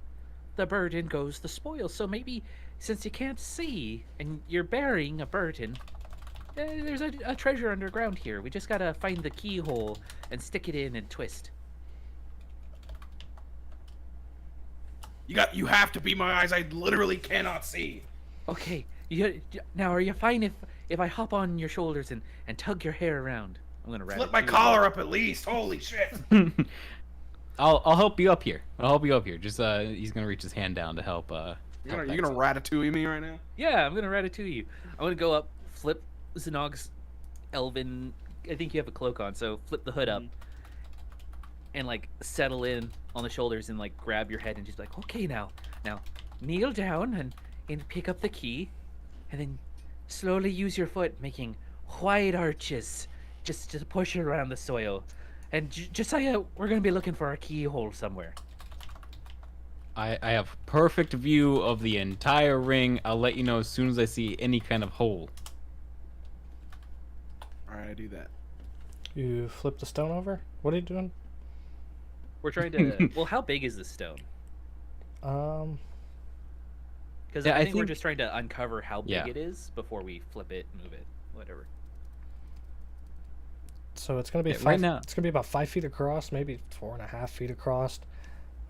F: the burden goes the spoil. So maybe since you can't see and you're bearing a burden, there's a treasure underground here. We just gotta find the keyhole and stick it in and twist.
C: You have to be my eyes, I literally cannot see.
F: Okay, now are you fine if I hop on your shoulders and tug your hair around? I'm gonna
C: Flip my collar up at least, holy shit!
D: I'll help you up here. Just he's gonna reach his hand down to help.
E: You're gonna ratatouille me right now?
F: Yeah, I'm gonna ratatouille you. I'm gonna go up, flip Zanog's elven. I think you have a cloak on, so flip the hood up, and like settle in on the shoulders and like grab your head and just like, okay, now kneel down and pick up the key, and then slowly use your foot, making wide arches, just to push it around the soil. And Josiah, we're gonna be looking for a keyhole somewhere.
D: I have perfect view of the entire ring. I'll let you know as soon as I see any kind of hole.
E: Alright, I do that.
A: You flip the stone over? What are you doing?
F: We're trying to. Well, how big is this stone? Because
D: Yeah,
F: I
D: I
F: think we're
D: think-
F: just trying to uncover how big
D: Yeah.
F: it is before we flip it, move it, whatever.
A: So it's gonna be
D: Yeah, right now-
A: It's gonna be about 5 feet across, maybe 4.5 feet across,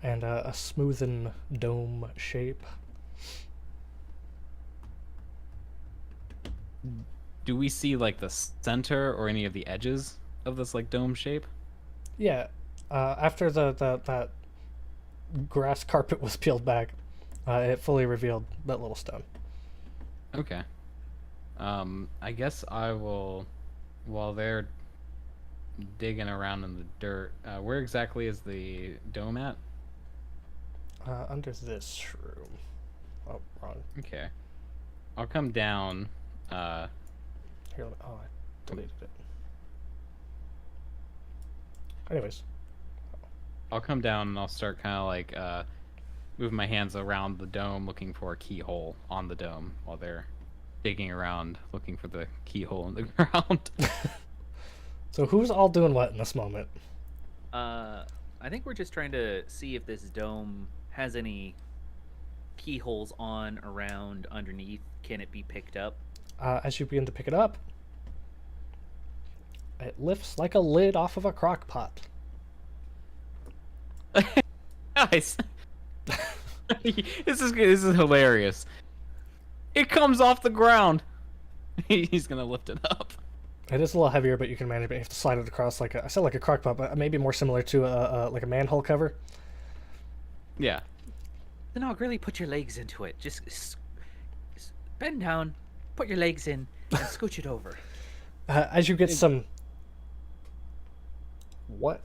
A: and a smoothen dome shape.
D: Do we see like the center or any of the edges of this like dome shape?
A: Yeah. After that grass carpet was peeled back, it fully revealed that little stone.
D: Okay. I guess I will, while they're digging around in the dirt, where exactly is the dome at?
A: Under this room. Oh, wrong.
D: Okay. I'll come down.
A: Here, I deleted it. Anyways.
D: I'll come down and I'll start kind of like moving my hands around the dome, looking for a keyhole on the dome while they're digging around, looking for the keyhole in the ground.
A: So who's all doing what in this moment?
F: I think we're just trying to see if this dome has any keyholes on, around, underneath. Can it be picked up?
A: As you begin to pick it up, it lifts like a lid off of a crock pot.
D: Nice. This is hilarious. It comes off the ground. He's gonna lift it up.
A: It is a little heavier, but you can manage it. You have to slide it across like I said, like a crock pot, but maybe more similar to like a manhole cover.
D: Yeah.
F: No, really put your legs into it. Just bend down, put your legs in, and scooch it over.
A: As you get some... What?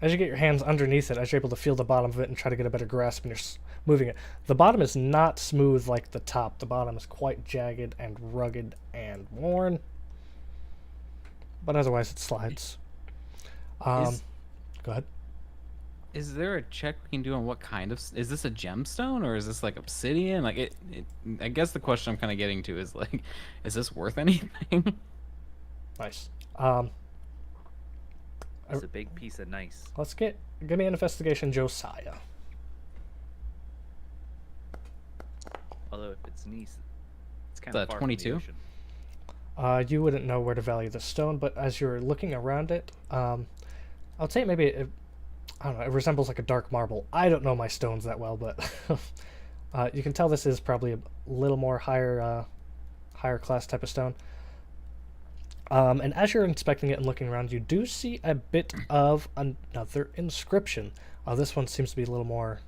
A: As you get your hands underneath it, as you're able to feel the bottom of it and try to get a better grasp, and you're moving it. The bottom is not smooth like the top. The bottom is quite jagged and rugged and worn. But otherwise, it slides. Go ahead.
D: Is there a check we can do on what kind of... Is this a gemstone or is this like obsidian? Like I guess the question I'm kind of getting to is like, is this worth anything?
A: Nice.
F: It's a big piece of nice.
A: Give me an investigation, Josiah.
F: Although if it's nice, it's kind
D: Is
F: of
D: that
F: far
D: 22?
F: from the ocean.
A: You wouldn't know where to value the stone, but as you're looking around it, I would say maybe I don't know. It resembles like a dark marble. I don't know my stones that well, but you can tell this is probably a little more higher class type of stone. And as you're inspecting it and looking around, you do see a bit of another inscription. This one seems to be a little more.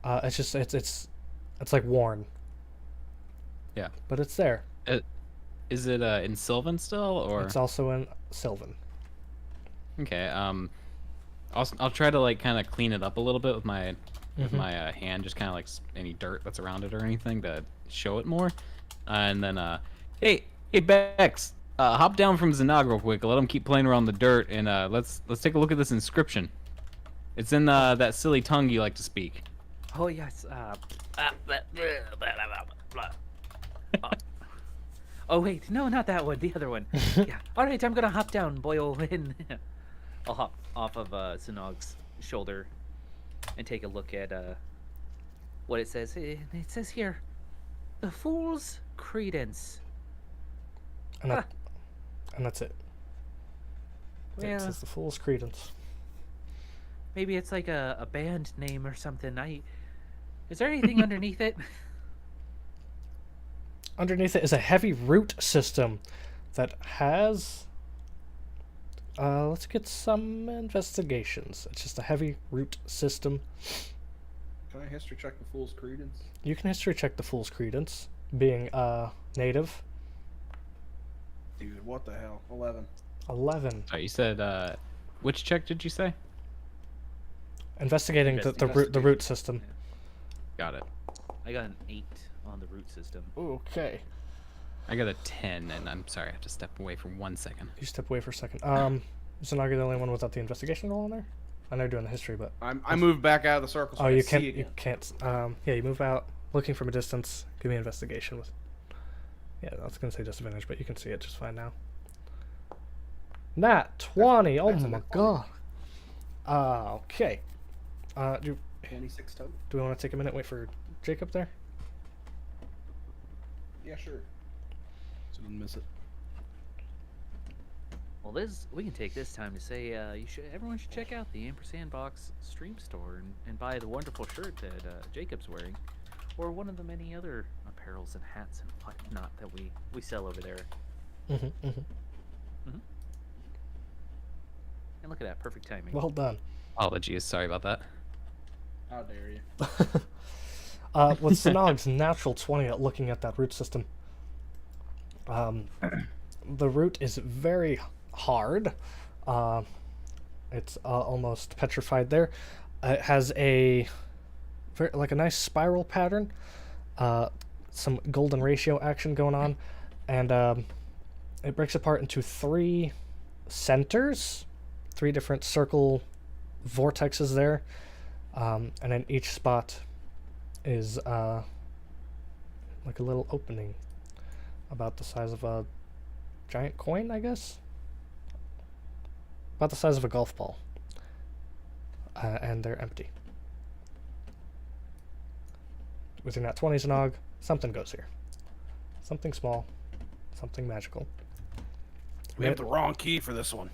A: It's like worn.
D: Yeah.
A: But it's there.
D: Is it in Sylvan still, or?
A: It's also in Sylvan.
D: Okay. I'll try to like kind of clean it up a little bit with my hand, just kind of like any dirt that's around it or anything to show it more. And then hey Bex, hop down from Zanag real quick. Let him keep playing around the dirt, and let's take a look at this inscription. It's in that silly tongue you like to speak.
F: Oh yes. Oh wait, no, not that one. The other one. Yeah. All right, I'm gonna hop down, boyo. I'll hop off of Sunog's shoulder and take a look at what it says. It says here, the fool's credence.
A: And that's it. It
F: Well,
A: says the fool's credence.
F: maybe it's like a band name or something. Is there anything underneath it?
A: Underneath it is a heavy root system that has... let's get some investigations. It's just a heavy root system.
E: Can I history check the fool's credence?
A: You can history check the fool's credence, being native.
E: Dude, what the hell? 11.
A: 11.
D: Oh, you said which check did you say?
A: Investigating the root system.
D: Got it.
F: I got an 8 on the root system.
A: Okay.
D: I got a 10, and I'm sorry, I have to step away for 1 second.
A: You step away for a second. Is Naga the only one without the investigation roll on there? I know you're doing the history, but...
E: I moved back out of the circle. So
A: oh,
E: I
A: you
E: see
A: can't.
E: again.
A: You can't. Yeah, you move out, looking from a distance. Give me investigation with. Yeah, I was gonna say disadvantage, but you can see it just fine now. Nat 20. Oh
E: That's a
A: my
E: nat
A: god. Okay. Do
E: 26 total.
A: we want to take a minute? Wait for Jacob there.
E: Yeah, sure. So didn't miss it.
F: Well, we can take this time to say everyone should check out the Ampersandbox stream store and buy the wonderful shirt that Jacob's wearing, or one of the many other apparels and hats and whatnot that we sell over there.
A: Mm-hmm.
F: And look at that, perfect timing.
A: Well done.
D: Apologies, sorry about that.
E: How dare you?
A: With Sanog's natural 20 at looking at that root system, the root is very hard. It's almost petrified there. It has a like a nice spiral pattern, some golden ratio action going on, and it breaks apart into 3 centers, 3 different circle vortexes there, and then each spot is like a little opening about the size of a giant coin, I guess. About the size of a golf ball. And they're empty. With your nat 20s, Nog, something goes here. Something small, something magical.
C: We have the wrong key for this one.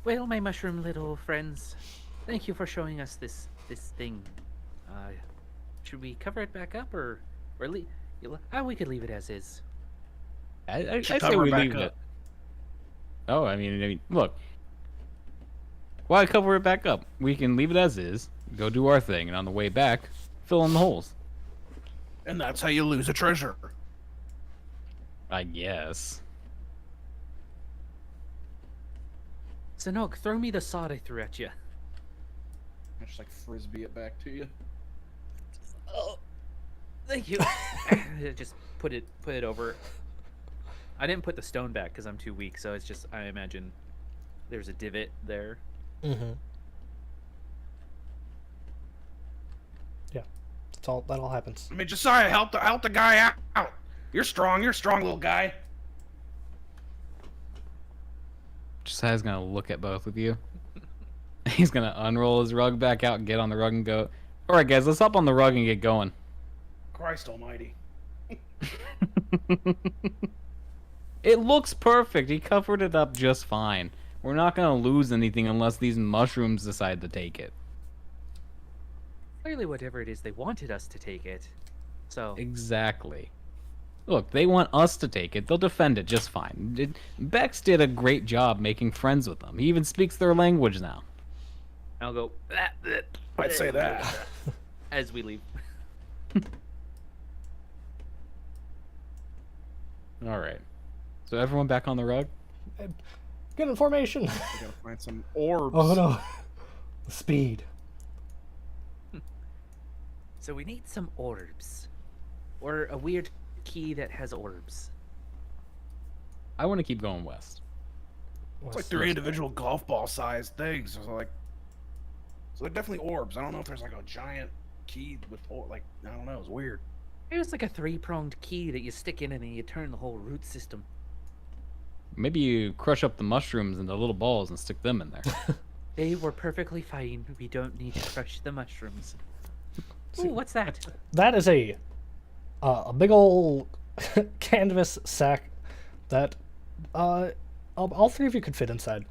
F: Well, my mushroom little friends, thank you for showing us this thing. Should we cover it back up, or we could leave it as is.
D: I say
C: cover
D: we
C: it back
D: leave
C: up.
D: it. Oh, I mean, look. Why cover it back up? We can leave it as is, go do our thing, and on the way back, fill in the holes.
C: And that's how you lose a treasure.
D: I guess.
F: Zanog, throw me the sod I threw at you.
E: I just like frisbee it back to you.
F: Oh, thank you. Just put it over. I didn't put the stone back because I'm too weak, so it's just, I imagine there's a divot there.
A: Mm-hmm. Yeah, that all happens.
C: I mean, Josiah, help the guy out. You're strong, little guy.
D: Josiah's gonna look at both of you. He's gonna unroll his rug back out and get on the rug and go, alright guys, let's hop on the rug and get going.
C: Christ almighty.
D: It looks perfect. He covered it up just fine. We're not gonna lose anything unless these mushrooms decide to take it.
F: Clearly, whatever it is, they wanted us to take it. So
D: Exactly. Look, they want us to take it. They'll defend it just fine. Bex did a great job making friends with them. He even speaks their language now.
F: I'll go
C: I'd say that.
F: as we leave.
D: Alright. So everyone back on the rug?
A: Get in formation!
E: We gotta find some orbs.
A: Oh no. Speed.
F: So we need some orbs, or a weird key that has orbs.
D: I want to keep going west.
C: It's like 3 individual golf ball sized things. So they're definitely orbs. I don't know if there's like a giant key with like, I don't know. It's weird.
F: It was like a 3-pronged key that you stick in and then you turn the whole root system.
D: Maybe you crush up the mushrooms into little balls and stick them in there.
F: They were perfectly fine. We don't need to crush the mushrooms. Ooh, what's that?
A: That is a big old canvas sack that all 3 of you could fit inside.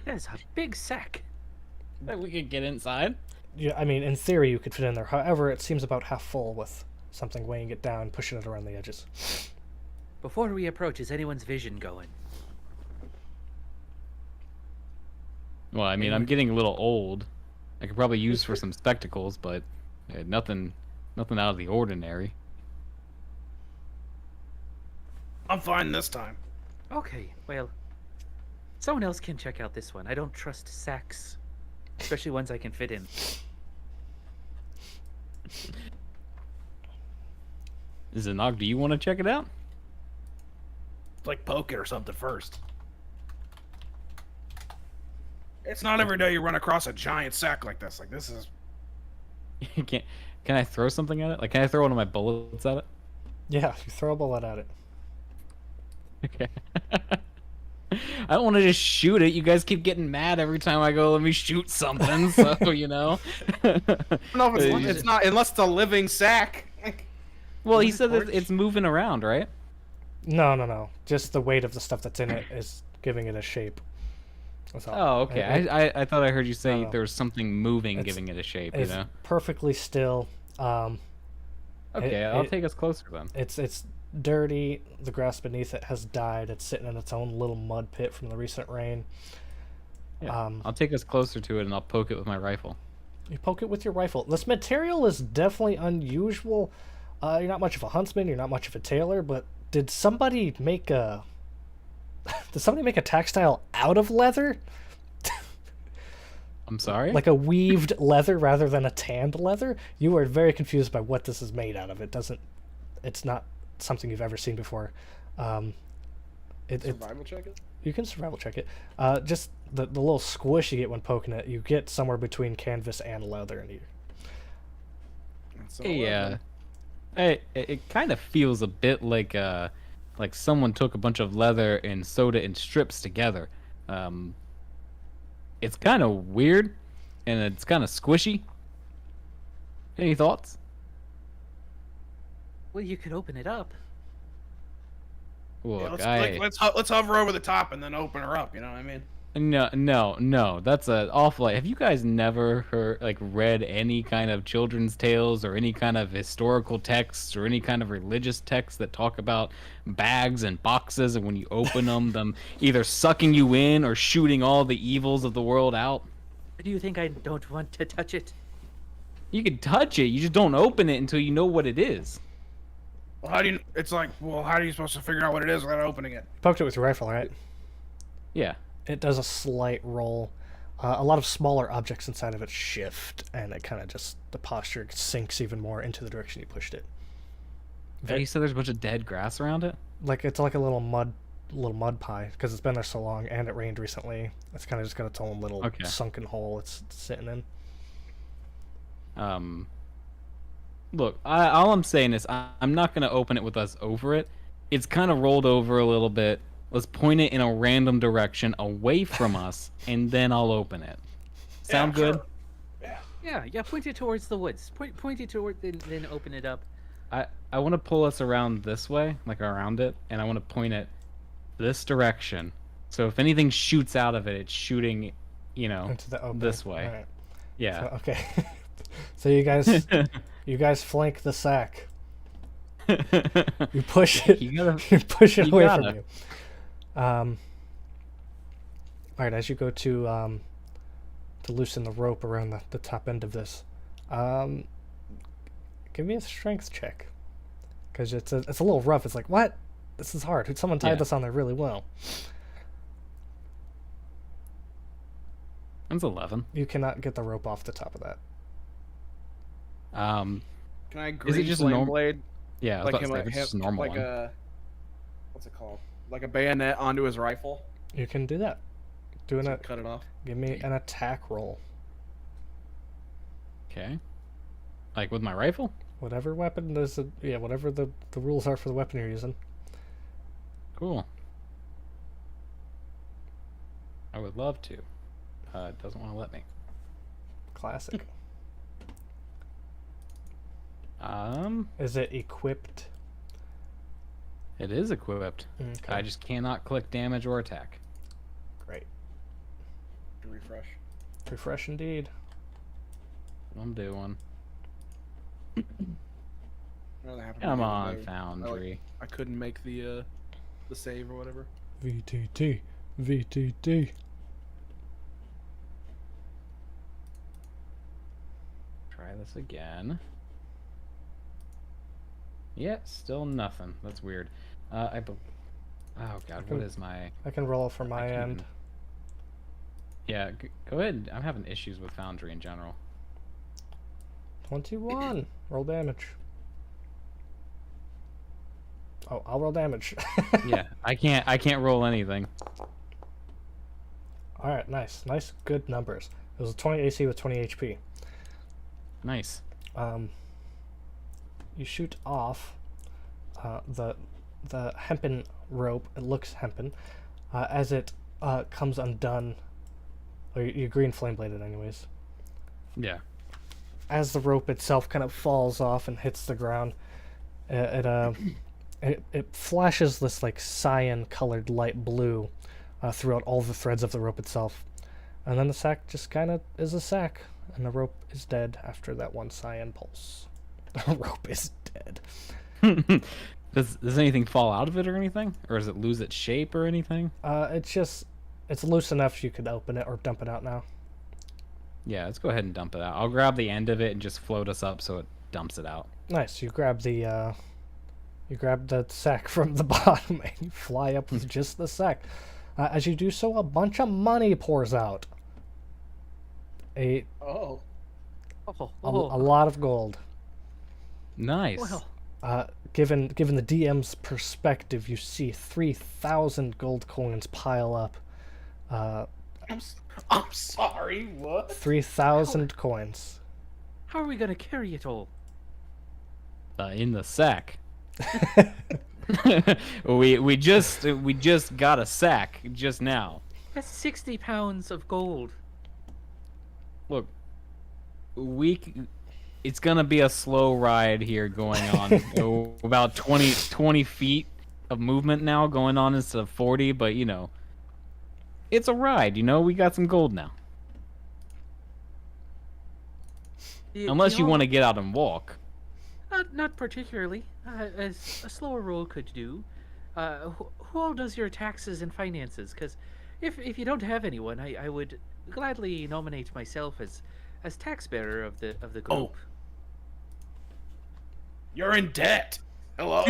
F: That's a big sack.
D: That we could get inside?
A: Yeah, I mean, in theory, you could fit in there. However, it seems about half full with something weighing it down, pushing it around the edges.
F: Before we approach, is anyone's vision going?
D: Well, I mean, I'm getting a little old. I could probably use for some spectacles, but nothing out of the ordinary.
C: I'm fine this time.
F: Okay, well, someone else can check out this one. I don't trust sacks, especially ones I can fit in.
D: Zanog, do you want to check it out?
C: Like poke it or something first. It's not every day you run across a giant sack like this. Like, this is...
D: Can I throw something at it? Like, can I throw one of my bullets at it?
A: Yeah, you throw a bullet at it.
D: Okay. I don't want to just shoot it. You guys keep getting mad every time I go, let me shoot something, so, you know.
E: No, it's not, unless it's a living sack.
D: Well, he said that it's moving around, right?
A: No. Just the weight of the stuff that's in it is giving it a shape. That's all.
D: Oh, okay. I thought I heard you say
A: No.
D: there was something moving,
A: It's-
D: giving it a shape, you
A: It's
D: know?
A: perfectly still.
D: Okay, I'll take us closer then.
A: It's dirty. The grass beneath it has died. It's sitting in its own little mud pit from the recent rain.
D: Yeah, I'll take us closer to it and I'll poke it with my rifle.
A: You poke it with your rifle. This material is definitely unusual. You're not much of a huntsman. You're not much of a tailor. But did somebody make a Did somebody make a textile out of leather?
D: I'm sorry?
A: Like a weaved leather rather than a tanned leather? You are very confused by what this is made out of. It's not something you've ever seen before.
E: Survival check it.
A: You can survival check it. Just the little squish you get when poking it, you get somewhere between canvas and leather. And
E: That's
D: It kind of feels a bit like someone took a bunch of leather and sewed it in strips together. It's kind of weird, and it's kind of squishy. Any thoughts?
F: Well, you could open it up.
D: Look,
C: let's hover over the top and then open her up. You know what I mean?
D: No. That's an awful. Have you guys never read any kind of children's tales or any kind of historical texts or any kind of religious texts that talk about bags and boxes, and when you open them either sucking you in or shooting all the evils of the world out?
F: Do you think I don't want to touch it?
D: You can touch it. You just don't open it until you know what it is.
C: Well, how do you? It's like, well, how are you supposed to figure out what it is without opening it?
A: poked it with your rifle, right?
D: Yeah.
A: It does a slight roll. A lot of smaller objects inside of it shift, and it kind of the posture sinks even more into the direction you pushed it.
D: You said there's a bunch of dead grass around it?
A: Like it's like a little mud pie because it's been there so long and it rained recently. It's kind of just got its own little sunken hole it's sitting in.
D: Look, all I'm saying is I'm not going to open it with us over it. It's kind of rolled over a little bit. Let's point it in a random direction away from us, and then I'll open it. Sound good?
F: Sure. Yeah. Point it towards the woods. Point it toward, then open it up.
D: I want to pull us around this way, like around it, and I want to point it this direction. So if anything shoots out of it, it's shooting,
A: into the open.
D: this way.
A: Right.
D: Yeah.
A: So, okay. So you guys flank the sack. You push it. You push it away from you. All right. As you go to loosen the rope around the top end of this, give me a strength check, because it's a little rough. It's like, what? This is hard. Someone tied this on there really well.
D: That's 11.
A: You cannot get the rope off the top of that.
E: Can I green
D: is it just
E: flame blade?
D: Yeah,
E: Like
D: just a normal
E: like
D: one.
E: what's it called? Like a bayonet onto his rifle.
A: You can do that.
E: Cut it off.
A: Give me an attack roll.
D: Okay. Like with my rifle?
A: Whatever weapon whatever the rules are for the weapon you're using.
D: Cool. I would love to. It doesn't want to let me.
A: Classic.
D: Is
A: it equipped?
D: It is equipped.
A: Okay.
D: I just cannot click damage or attack.
A: Great.
E: Refresh.
A: Refresh indeed.
D: I'm doing.
E: Come
D: Come on, Foundry.
E: I couldn't make the save or whatever.
A: VTT.
D: Try this again. Yeah, still nothing. That's weird. Oh god, what is my...
A: I can roll from my end.
D: Yeah, go ahead. I'm having issues with Foundry in general.
A: 21. Roll damage. Oh, I'll roll damage.
D: Yeah, I can't roll anything.
A: Alright, nice. Nice, good numbers. It was a 20 AC with 20 HP.
D: Nice.
A: You shoot off the hempen rope. It looks hempen. As it comes undone, or you green flame bladed anyways.
D: Yeah.
A: As the rope itself kind of falls off and hits the ground, it flashes this like cyan colored light blue throughout all the threads of the rope itself, and then the sack just kind of is a sack, and the rope is dead after that one cyan pulse. The rope is dead.
D: Does anything fall out of it or anything, or does it lose its shape or anything?
A: It's loose enough you could open it or dump it out now.
D: Yeah, let's go ahead and dump it out. I'll grab the end of it and just float us up so it dumps it out.
A: Nice. You grab the You grab the sack from the bottom and you fly up with just the sack. As you do so, a bunch of money pours out. A
E: Oh.
A: lot of gold.
D: Nice.
F: Well,
A: Given the DM's perspective, you see 3,000 gold coins pile up.
E: I'm sorry. What?
A: 3,000 coins.
F: how are we gonna carry it all?
D: In the sack. we just got a sack just now.
F: That's 60 pounds of gold.
D: Look, it's gonna be a slow ride here going on. About 20 feet of movement now going on instead of 40, but you know, it's a ride. You know, we got some gold now. Unless you want to get out and walk.
F: Not particularly. As a slower roll could do. Who all does your taxes and finances? Because if you don't have anyone, I would gladly nominate myself as tax bearer of the group.
E: Oh. You're in debt. Hello.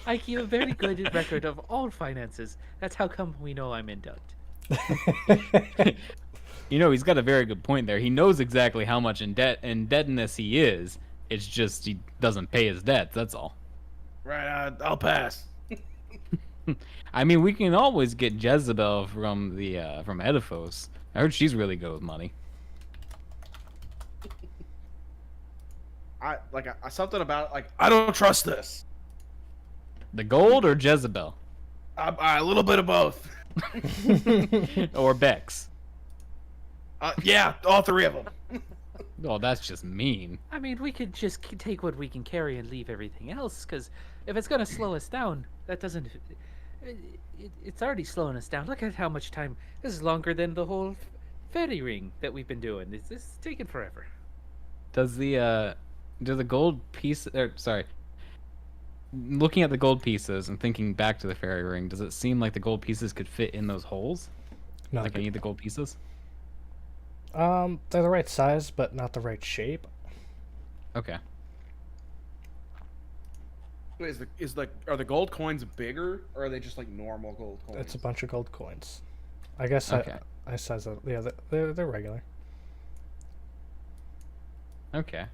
F: I keep a very good record of all finances. That's how come we know I'm in debt.
D: You know, he's got a very good point there. He knows exactly how much indebtedness he is. It's just he doesn't pay his debts. That's all.
E: Right. I'll pass.
D: I mean, we can always get Jezebel from Edifos. I heard she's really good with money.
E: Something about it, like I don't trust this.
D: The gold or Jezebel?
E: A little bit of both.
D: Or Bex?
E: Yeah, all three of them.
D: Oh, that's just mean.
F: I mean, we could just take what we can carry and leave everything else. Because if it's gonna slow us down, that doesn't. It's already slowing us down. Look at how much time. This is longer than the whole ferry ring that we've been doing. It's taking forever.
D: Does the gold piece? Sorry. Looking at the gold pieces and thinking back to the fairy ring, does it seem like the gold pieces could fit in those holes?
A: No,
D: Like any of the gold pieces?
A: they're the right size, but not the right shape.
D: Okay.
E: Wait, are the gold coins bigger, or are they just like normal gold coins?
A: It's a bunch of gold coins. I guess
D: Okay.
A: I size it. Yeah, they're regular.
D: Okay.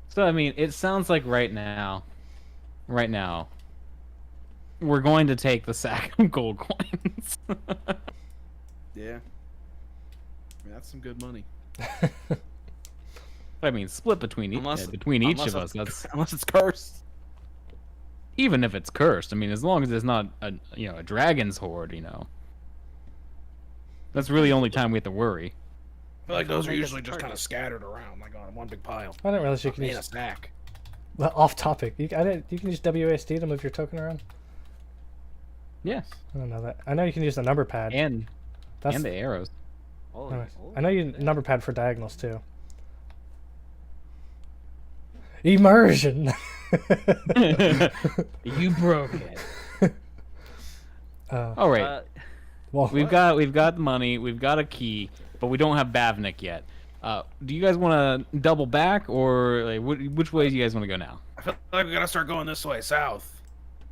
D: So I mean, it sounds like right now, we're going to take the sack of gold coins.
E: Yeah. I mean, that's some good money.
D: I mean, split between each of us. That's
E: Unless it's cursed.
D: even if it's cursed. I mean, as long as it's not a dragon's horde, you know. That's really the only time we have to worry.
C: I feel like those are usually just kind of scattered around, like on one big pile.
A: I didn't realize you can
C: In a
A: use.
C: stack.
A: Well, off topic. You can use WASD to move your token around.
D: Yes.
A: I don't know that. I know you can use the number pad.
D: And
A: That's
D: the arrows.
A: I know you number pad for diagonals too. Immersion.
D: You broke it. All right.
A: Well,
D: We've got the money. We've got a key, but we don't have Bavnik yet. Do you guys want to double back, or like, which way do you guys want to go now?
C: I feel like we gotta start going this way, south.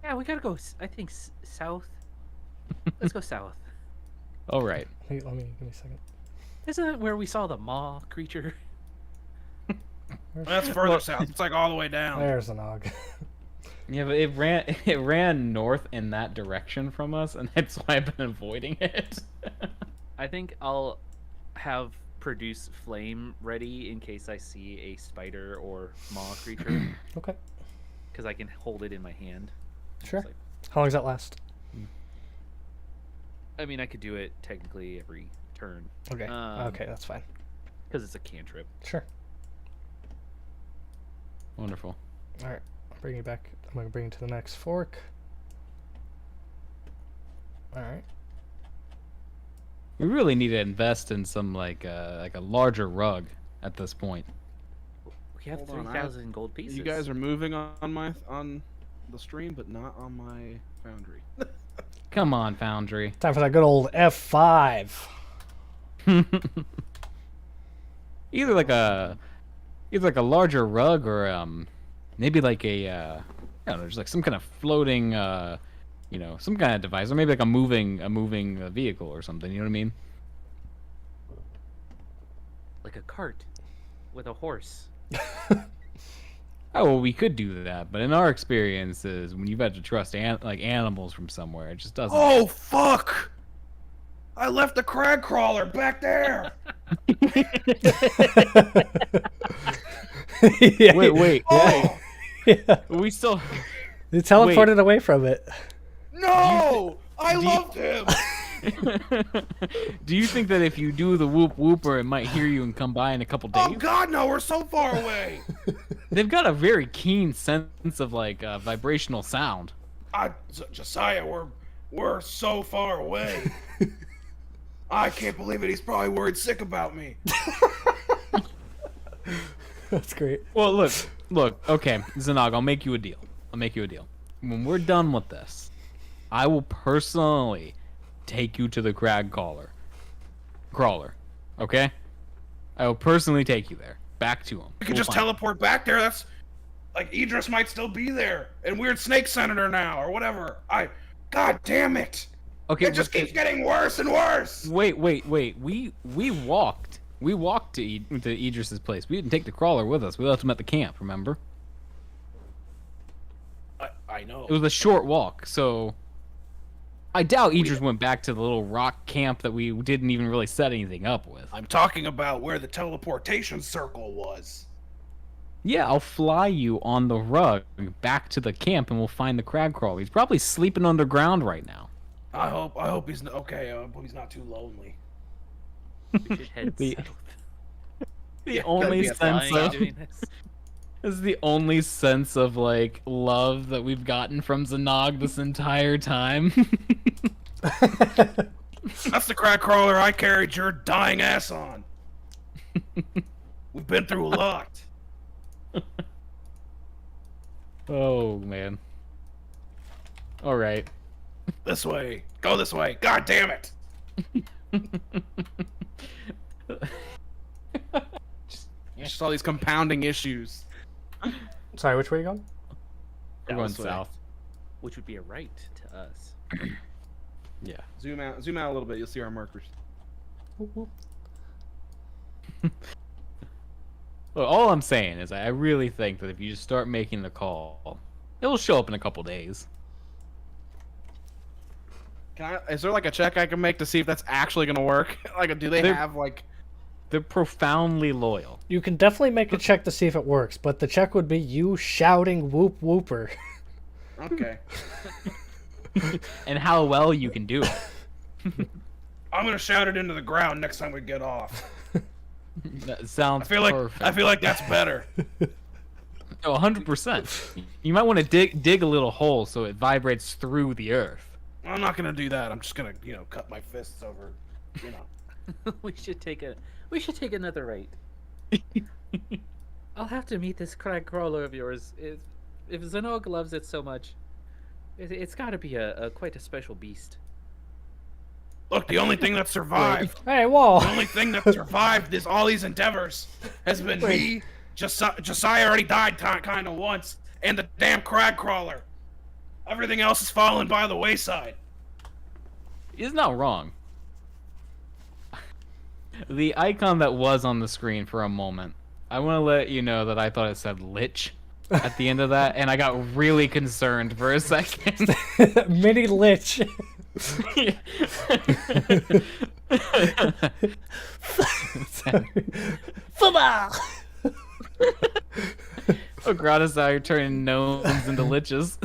F: Yeah, we gotta go. I think south. Let's go south.
D: All right.
A: let me give me a second.
F: Isn't that where we saw the maw creature?
C: That's further south. It's like all the way down.
A: There's an og.
D: Yeah, but it ran north in that direction from us, and that's why I've been avoiding it.
F: I think I'll have produce flame ready in case I see a spider or maw creature,
A: Okay,
F: because I can hold it in my hand.
A: sure.
F: It's like-
A: How long does that last?
F: I mean, I could do it technically every turn.
A: Okay. Okay, that's fine.
F: Because it's a cantrip.
A: Sure.
D: Wonderful.
A: All right. I'll bring you back. I'm gonna bring you to the next fork. All right.
D: We really need to invest in some like a larger rug at this point.
F: We have
E: Hold on,
F: 3,000 gold pieces.
E: You guys are moving on the stream, but not on my foundry.
D: Come on, Foundry.
A: Time for that good old F5.
D: Either like a larger rug or maybe like a I don't know, just like some kind of floating, some kind of device, or maybe like a moving vehicle or something. You know what I mean?
F: Like a cart with a horse.
D: Oh, well, we could do that, but in our experiences, when you've had to trust animals from somewhere, it just doesn't.
C: Oh, fuck! I left the crag crawler back there!
A: Yeah,
D: Wait.
C: Oh!
A: Yeah.
D: We still.
A: You teleported away from it.
C: No! I loved him!
D: Do you think that if you do the whoop whooper, it might hear you and come by in a couple days?
C: Oh god, no, we're so far away!
D: They've got a very keen sense of like vibrational sound.
C: Josiah, we're so far away. I can't believe it, he's probably worried sick about me.
A: That's great.
D: Well, look. Okay, Zanog, I'll make you a deal. When we're done with this, I will personally take you to the crag crawler. Okay? I will personally take you there. Back to him.
C: We could just teleport back there, that's... Like, Idris might still be there, and Weird Snake Senator now, or whatever. God damn it!
D: Okay,
C: It just keeps getting worse and worse!
D: Wait. We walked. We walked to Idris's place. We didn't take the crawler with us. We left him at the camp, remember?
C: I know.
D: It was a short walk, so I doubt Idris went back to the little rock camp that we didn't even really set anything up with.
C: I'm talking about where the teleportation circle was.
D: Yeah, I'll fly you on the rug back to the camp, and we'll find the crag crawler. He's probably sleeping underground right now.
C: I hope he's okay. I hope he's not too lonely.
F: We should head
D: The-
F: south.
D: The only
E: be a
D: sense
F: Flying,
D: of
F: doing this.
D: this is the only sense of like love that we've gotten from Zanog this entire time.
C: That's the crag crawler I carried your dying ass on. We've been through a lot.
D: Oh man. All right.
C: This way. Go this way. God damn it. Just all these compounding issues.
A: Sorry, which way are you going?
D: We're going
E: This way.
D: south.
F: Which would be a right to us.
D: Yeah.
E: Zoom out a little bit. You'll see our markers.
D: Well, all I'm saying is I really think that if you just start making the call, it'll show up in a couple days.
E: Is there like a check I can make to see if that's actually gonna work? Like, do they
D: They're-
E: have like?
D: They're profoundly loyal.
A: You can definitely make a check to see if it works, but the check would be you shouting whoop whooper.
E: Okay.
D: And how well you can do it.
C: I'm gonna shout it into the ground next time we get off.
D: That sounds perfect.
C: I feel like that's better.
D: Oh, 100%. You might want to dig a little hole so it vibrates through the earth.
C: I'm not gonna do that. I'm just gonna, cut my fists over,
F: we should take another right. I'll have to meet this crag crawler of yours. If Zanog loves it so much, it's got to be a quite a special beast.
C: Look, the only thing that survived,
A: Hey, whoa!
C: the only thing that survived all these endeavors has been me. Josiah already died kind of once, and the damn crag crawler. Everything else has fallen by the wayside.
D: He's not wrong. The icon that was on the screen for a moment, I want to let you know that I thought it said Lich at the end of that, and I got really concerned for a second.
A: Mini lich. Football.
D: Oh, Gratis out here turning gnomes into liches.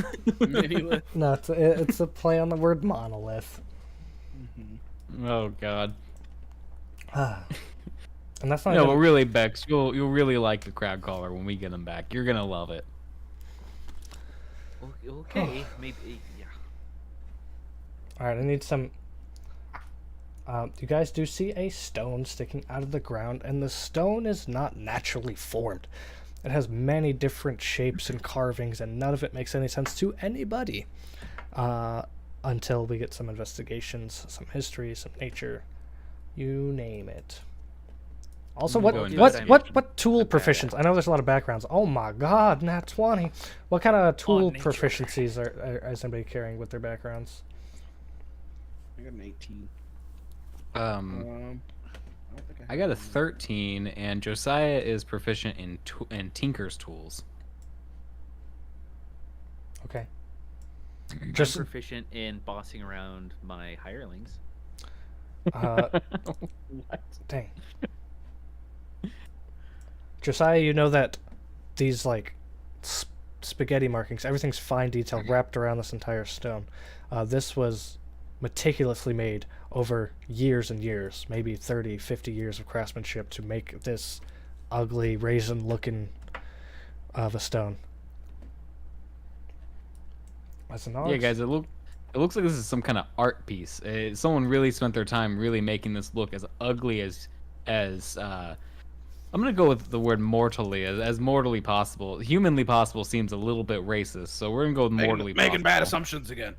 A: No, it's a play on the word monolith.
D: Oh God.
A: And that's not
D: No,
A: even-
D: but really, Bex, you'll really like the crowd caller when we get him back. You're gonna love it.
F: Okay, maybe. Yeah.
A: All right, I need some. You guys do see a stone sticking out of the ground, and the stone is not naturally formed. It has many different shapes and carvings, and none of it makes any sense to anybody until we get some investigations, some history, some nature, you name it. Also,
D: I'm
A: what
D: gonna go
A: what
D: investigation.
A: what tool proficiency? I know there's a lot of backgrounds. Oh my god, nat 20. What kind of tool
F: nature.
A: proficiencies is anybody carrying with their backgrounds?
E: I got an 18.
D: Um,
E: I don't think
D: I got a 13, and Josiah is proficient in Tinker's tools.
A: Okay.
F: I'm
A: Just
F: proficient in bossing around my hirelings.
A: dang. Josiah, you know that these like spaghetti markings, everything's fine detail wrapped around this entire stone. This was meticulously made over years and years, maybe 30, 50 years of craftsmanship to make this ugly raisin looking of a stone. As an
D: Yeah, guys, it looks like this is some kind of art piece. Someone really spent their time really making this look as ugly as I'm gonna go with the word mortally, as mortally possible. Humanly possible seems a little bit racist, so we're gonna go with mortally
C: Making bad
D: possible.
C: assumptions again.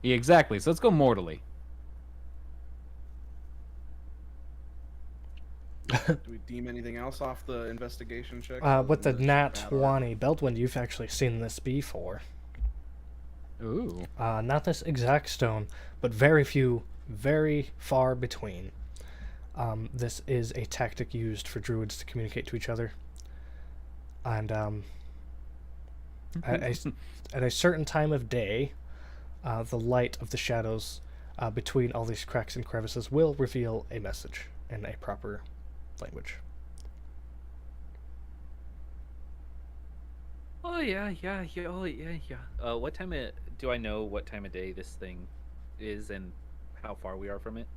D: Yeah, exactly. So let's go mortally.
E: Do we deem anything else off the investigation check?
A: With the nat 20, Beldwin, you've actually seen this before.
D: Ooh.
A: Not this exact stone, but very far between. This is a tactic used for druids to communicate to each other. And at a certain time of day, the light of the shadows between all these cracks and crevices will reveal a message in a proper language.
F: Oh yeah. Oh yeah. What time do I know what time of day this thing is and how far we are from it?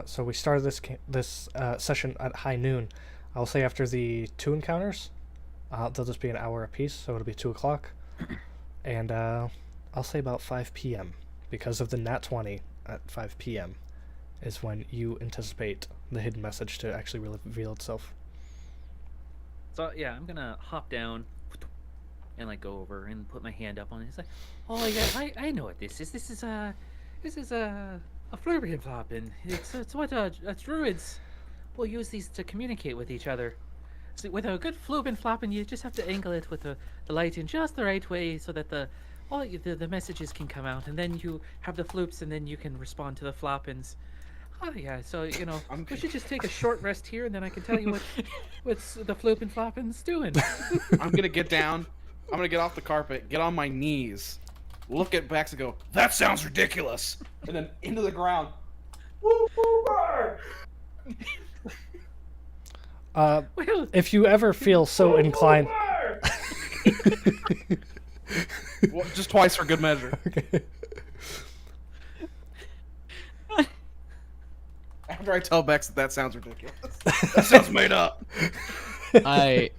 A: So we started this session at high noon. I'll say after the 2 encounters, they'll just be an hour apiece, so it'll be 2 o'clock. And I'll say about 5 p.m. because of the nat 20 at 5 p.m. is when you anticipate the hidden message to actually reveal itself.
F: So yeah, I'm gonna hop down and like go over and put my hand up on it. It's like, oh yeah, I know what this is. This is a flurry flop, and it's what druids will use these to communicate with each other. So with a good floop flopping, you just have to angle it with the light in just the right way so that the messages can come out, and then you have the floops, and then you can respond to the floppins. Oh yeah, so we should just take a short rest here, and then I can tell you what's the floop and floppins doing.
E: I'm gonna get down. I'm gonna get off the carpet, get on my knees, look at Bex and go, "That sounds ridiculous," and then into the ground.
F: Well,
A: If you ever feel so inclined,
E: Well, just twice for good measure.
A: okay.
E: After I tell Bex that sounds ridiculous. That sounds made up.
D: I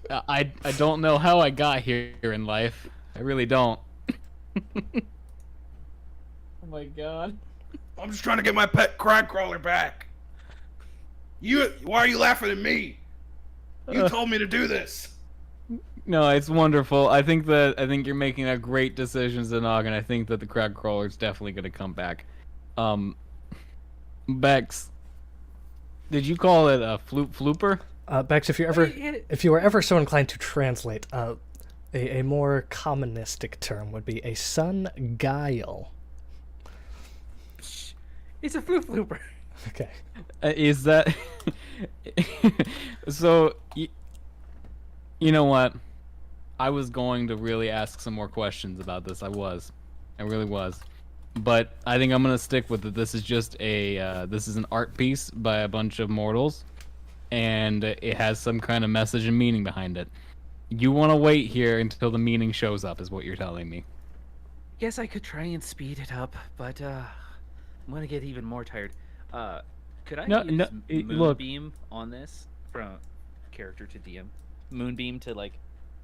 D: don't know how I got here in life. I really don't. Oh my god.
C: I'm just trying to get my pet crag crawler back. Why are you laughing at me? You told me to do this.
D: No, it's wonderful. I think you're making a great decision, Zanog, and I think that the crag crawler is definitely going to come back. Bex, did you call it a flooper?
A: Bex, if you were ever so inclined to translate, a more commonistic term would be a sun guile.
F: it's a floop flooper.
A: Okay.
D: Is that so? You know what? I was going to really ask some more questions about this. I really was, but I think I'm gonna stick with it. This is just this is an art piece by a bunch of mortals, and it has some kind of message and meaning behind it. You want to wait here until the meaning shows up, is what you're telling me.
F: Yes, I could try and speed it up, but I'm gonna get even more tired. Could I use
D: look.
F: Moonbeam on this from character to DM? Moonbeam to like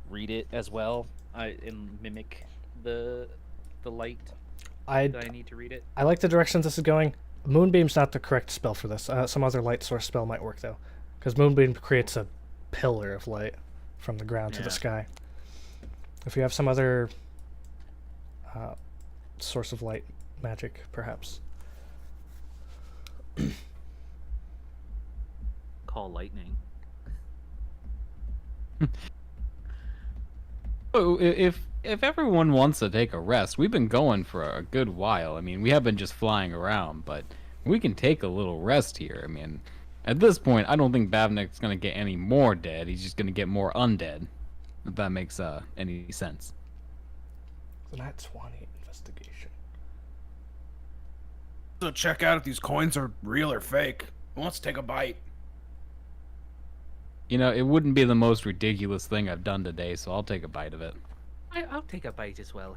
F: read it as well, and mimic the light that I need to read it.
A: I like the direction this is going. Moonbeam's not the correct spell for this. Some other light source spell might work though, because Moonbeam creates a pillar of light from the ground to the sky. If you have some other source of light magic, perhaps.
F: call lightning.
D: Oh, if everyone wants to take a rest, we've been going for a good while. I mean, we have been just flying around, but we can take a little rest here. I mean, at this point, I don't think Bavnik's gonna get any more dead. He's just gonna get more undead. If that makes any sense.
A: So that's 20 investigation.
C: So check out if these coins are real or fake. Who wants to take a bite?
D: You know, it wouldn't be the most ridiculous thing I've done today, so I'll take a bite of it.
F: I'll take a bite as well.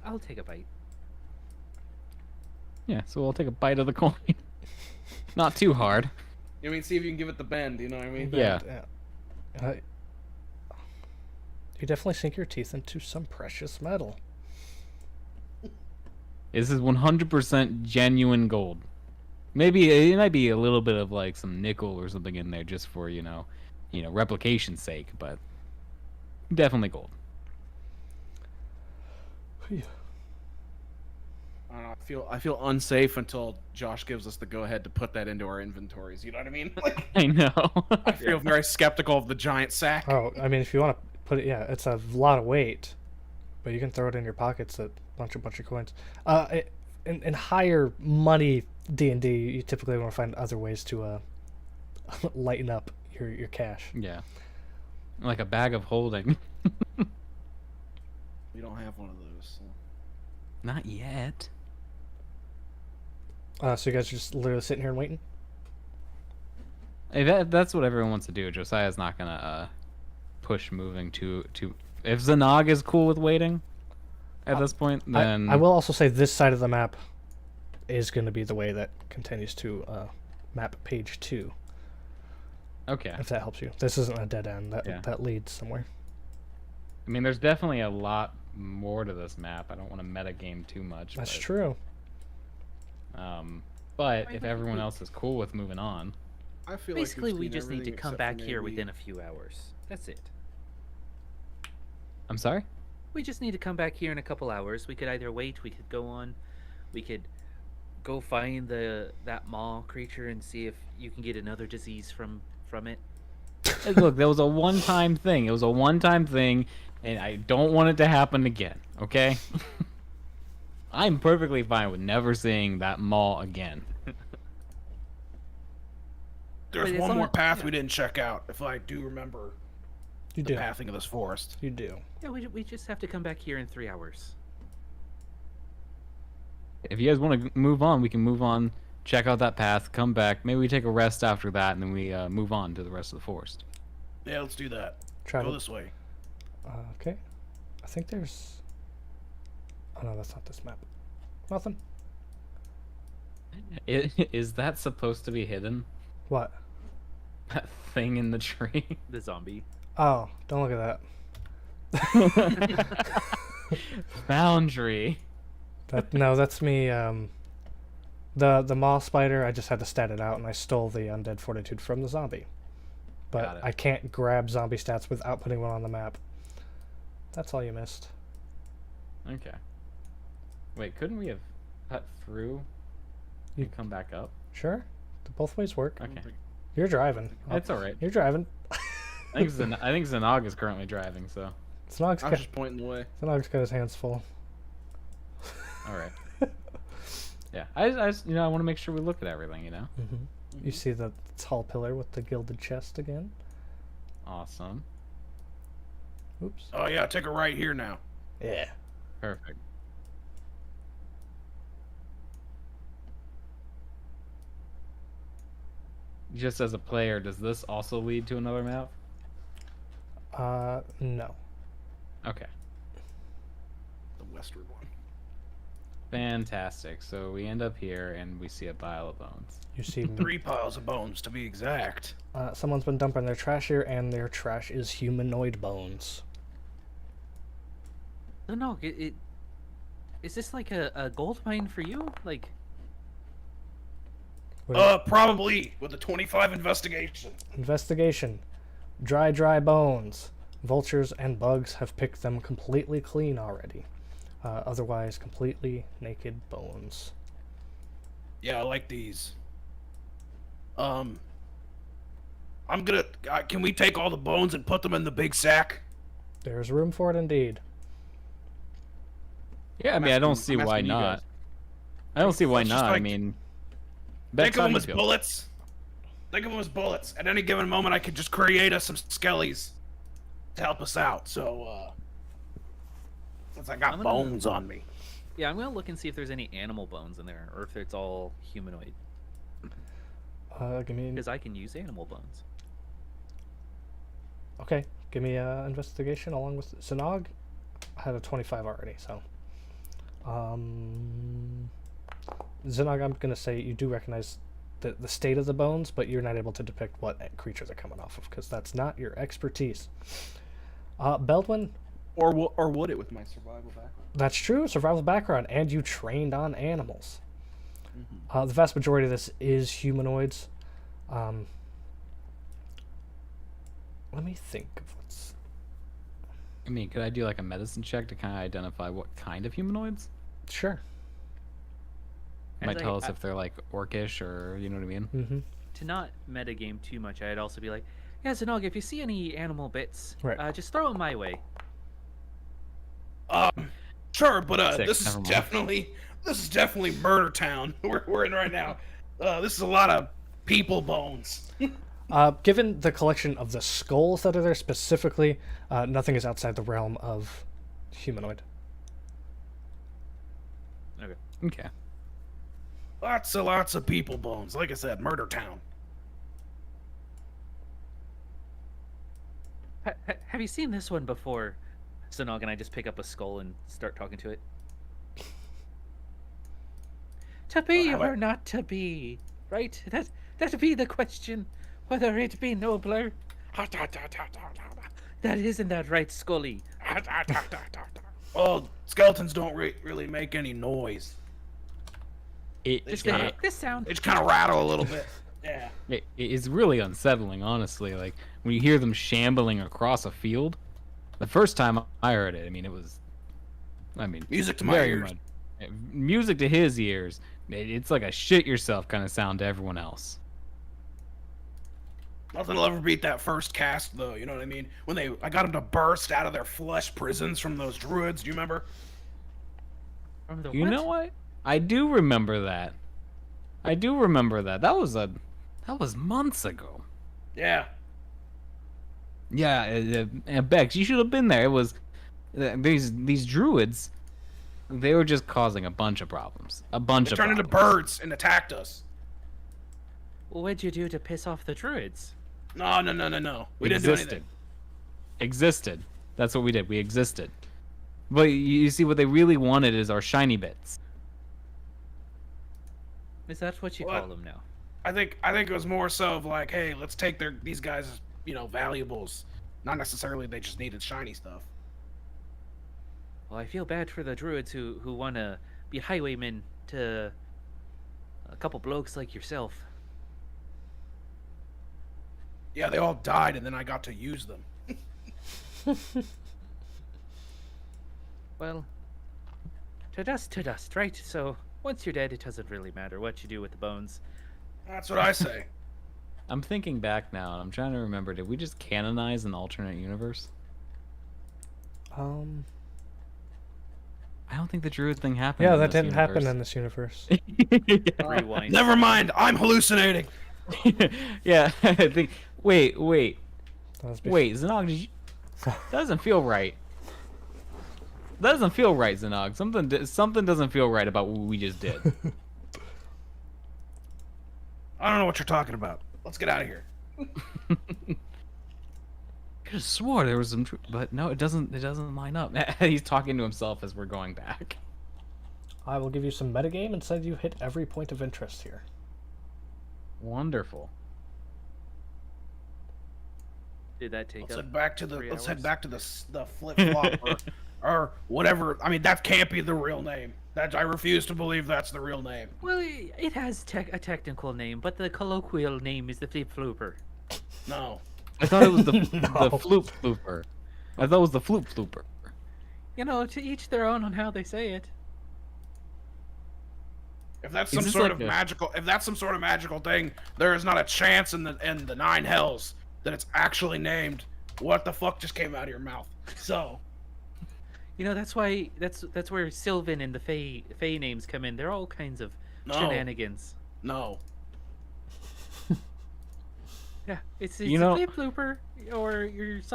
F: I'll take a bite.
D: Yeah, so I'll take a bite of the coin. Not too hard.
E: You mean, see if you can give it the bend, you know what I mean?
D: Yeah.
A: You definitely sink your teeth into some precious metal.
D: This is 100% genuine gold. Maybe it might be a little bit of like some nickel or something in there just for, you know, replication's sake, but definitely gold.
E: I feel unsafe until Josh gives us the go-ahead to put that into our inventories. You know what I mean? Like,
D: I know.
E: I feel very skeptical of the giant sack.
A: Oh, I mean, if you want to put it, yeah, it's a lot of weight, but you can throw it in your pockets. A bunch of coins. In higher money D&D, you typically want to find other ways to lighten up your cash.
D: Yeah. Like a bag of holding.
E: We don't have one of those. So.
D: Not yet.
A: So you guys are just literally sitting here and waiting?
D: Hey, that's what everyone wants to do. Josiah's not gonna push moving to. If Zanog is cool with waiting at this point, then
A: I will also say this side of the map is going to be the way that continues to map page 2.
D: Okay.
A: If that helps you. This isn't a dead end. That leads somewhere.
D: I mean, there's definitely a lot more to this map. I don't want to metagame too much.
A: That's true.
D: But if everyone else is cool with moving on,
E: I feel
F: Basically,
E: like
F: we just need to come back here within a few hours. That's it.
D: I'm sorry.
F: We just need to come back here in a couple hours. We could either wait. We could go on. We could go find that maw creature and see if you can get another disease from it.
D: Hey, look, that was a one-time thing. It was a one-time thing, and I don't want it to happen again. Okay. I'm perfectly fine with never seeing that maw again.
C: There's
F: But it's
C: one more
F: not-
C: path we didn't check out, if I do remember
A: You
C: the
A: do.
C: pathing of this forest.
A: You do.
F: Yeah, we just have to come back here in 3 hours.
D: If you guys want to move on, we can move on, check out that path, come back. Maybe we take a rest after that, and then we move on to the rest of the forest.
C: Yeah, let's do that.
A: Travel.
C: Go this way.
A: Okay. I think there's... Oh, no, that's not this map. Nothing.
D: Is that supposed to be hidden?
A: What?
D: That thing in the tree?
F: The zombie.
A: Oh, don't look at that.
D: Boundary.
A: No, that's me. The maw spider, I just had to stat it out, and I stole the undead fortitude from the zombie.
D: Got
A: But
D: it.
A: I can't grab zombie stats without putting one on the map. That's all you missed.
D: Okay. Wait, couldn't we have cut through
A: You-
D: and come back up?
A: Sure? Both ways work.
D: Okay.
A: You're driving.
D: That's alright.
A: You're driving.
D: I think Zanog is currently driving, so.
A: Snog's
E: I was
A: got,
E: just pointing the way.
A: Snog's got his hands full.
D: Alright. Yeah, I just, I want to make sure we look at everything,
A: You see the tall pillar with the gilded chest again?
D: Awesome.
A: Oops.
C: Oh yeah, take a right here now.
A: Yeah.
D: Perfect. Just as a player, does this also lead to another map?
A: No.
D: Okay.
E: The westward one.
D: Fantastic. So we end up here and we see a pile of bones.
A: You see
C: 3 piles of bones, to be exact.
A: someone's been dumping their trash here, and their trash is humanoid bones.
F: No, is this like a gold mine for you? Like,
C: Probably with a 25 investigation.
A: Investigation. Dry bones. Vultures and bugs have picked them completely clean already. Otherwise, completely naked bones.
C: Yeah, I like these. I'm gonna. Can we take all the bones and put them in the big sack?
A: There's room for it indeed.
D: Yeah, I mean, I don't see why not. I don't see why
C: Let's just,
D: not. I
C: like,
D: mean,
C: Think of them
D: how
C: as
D: you feel.
C: bullets. Think of them as bullets. At any given moment, I could just create us some skellies to help us out. So, since I got
F: I'm gonna-
C: bones on me.
F: Yeah, I'm gonna look and see if there's any animal bones in there, or if it's all humanoid,
A: Give me
F: because I can use animal bones.
A: okay. Give me investigation along with Zanog. I had a 25 already, so. Zanog, I'm gonna say you do recognize the state of the bones, but you're not able to depict what creatures are coming off of, because that's not your expertise. Beldwin,
E: Or would it with my survival background?
A: that's true, survival background, and you trained on animals. The vast majority of this is humanoids. Let me think of what's...
D: I mean, could I do like a medicine check to kind of identify what kind of humanoids?
A: Sure.
D: Might
F: As
D: tell
F: I-
D: us if they're like orcish or you know what I mean.
A: Mm-hmm.
F: To not metagame too much, I'd also be like, yeah, Zanog, if you see any animal bits,
A: Right.
F: just throw them my way.
C: Sure, but
D: Sick,
C: this is
D: never mind.
C: definitely Murder Town. We're in right now. This is a lot of people bones.
A: Given the collection of the skulls that are there specifically, nothing is outside the realm of humanoid.
F: Okay.
D: Okay.
C: Lots of people bones. Like I said, Murder Town.
F: Have you seen this one before? Zanog, and I just pick up a skull and start talking to it. To be
C: have I-
F: or not to be, right? That be the question. Whether it be nobler. That isn't that right, Scully?
C: Well, skeletons don't really make any noise.
D: It,
F: Just
C: kinda-
F: make this sound.
C: They just kind of rattle a little bit. Yeah.
D: it is really unsettling, honestly. Like when you hear them shambling across a field. The first time I heard it, I mean, it was,
C: Music to my
D: very
C: ears.
D: music to his ears. It's like a shit yourself kind of sound to everyone else.
C: Nothing will ever beat that first cast, though. You know what I mean? When I got them to burst out of their flesh prisons from those druids. Do you remember?
F: From the
D: You
F: what?
D: know what? I do remember that. That was months ago.
C: Yeah.
D: Yeah, Bex, you should have been there. It was these druids. They were just causing a bunch of problems.
C: They turned into birds and attacked us.
F: Well, what'd you do to piss off the druids?
C: No. We didn't do anything.
D: Existed. That's what we did. We existed. But you see, what they really wanted is our shiny bits.
F: Is that what you
C: What?
F: call them now?
C: I think it was more so of like, hey, let's take these guys' valuables. Not necessarily they just needed shiny stuff.
F: Well, I feel bad for the druids who want to be highwaymen to a couple blokes like yourself.
C: Yeah, they all died, and then I got to use them.
F: Well, to dust, right? So once you're dead, it doesn't really matter what you do with the bones.
C: That's what I say.
D: I'm thinking back now, and I'm trying to remember. Did we just canonize an alternate universe? I don't think the druid thing happened.
A: Yeah,
D: in
A: that
D: this
A: didn't happen in
D: universe.
A: this universe.
F: Rewind.
C: Never mind. I'm hallucinating.
D: Yeah, I think. Wait,
A: That was
D: Zanog, did you? That doesn't feel right. That doesn't feel right, Zanog. Something doesn't feel right about what we just did.
C: I don't know what you're talking about. Let's get out of here.
D: I could have swore there was some, but no, it doesn't. It doesn't line up. He's talking to himself as we're going back.
A: I will give you some metagame and said you hit every point of interest here.
D: Wonderful.
F: Did that take
C: Let's
F: up?
C: head back to the
F: 3
C: let's head
F: hours?
C: back to the flip flop or whatever. I mean, that can't be the real name. That I refuse to believe that's the real name.
F: Well, it has a technical name, but the colloquial name is the flip flooper.
C: No.
D: I thought it was the floop flooper. I thought it was the floop flooper.
F: You know, to each their own on how they say it.
C: If that's
D: Is
C: some
D: this
C: sort
D: like
C: of magical thing, there is not a chance in the nine hells that it's actually named. What the fuck just came out of your mouth? So,
F: You know, that's why that's where Sylvan and the Fey names come in. They're all kinds of
C: No.
F: shenanigans.
C: no.
F: Yeah, it's
D: You know-
F: a flip looper or it's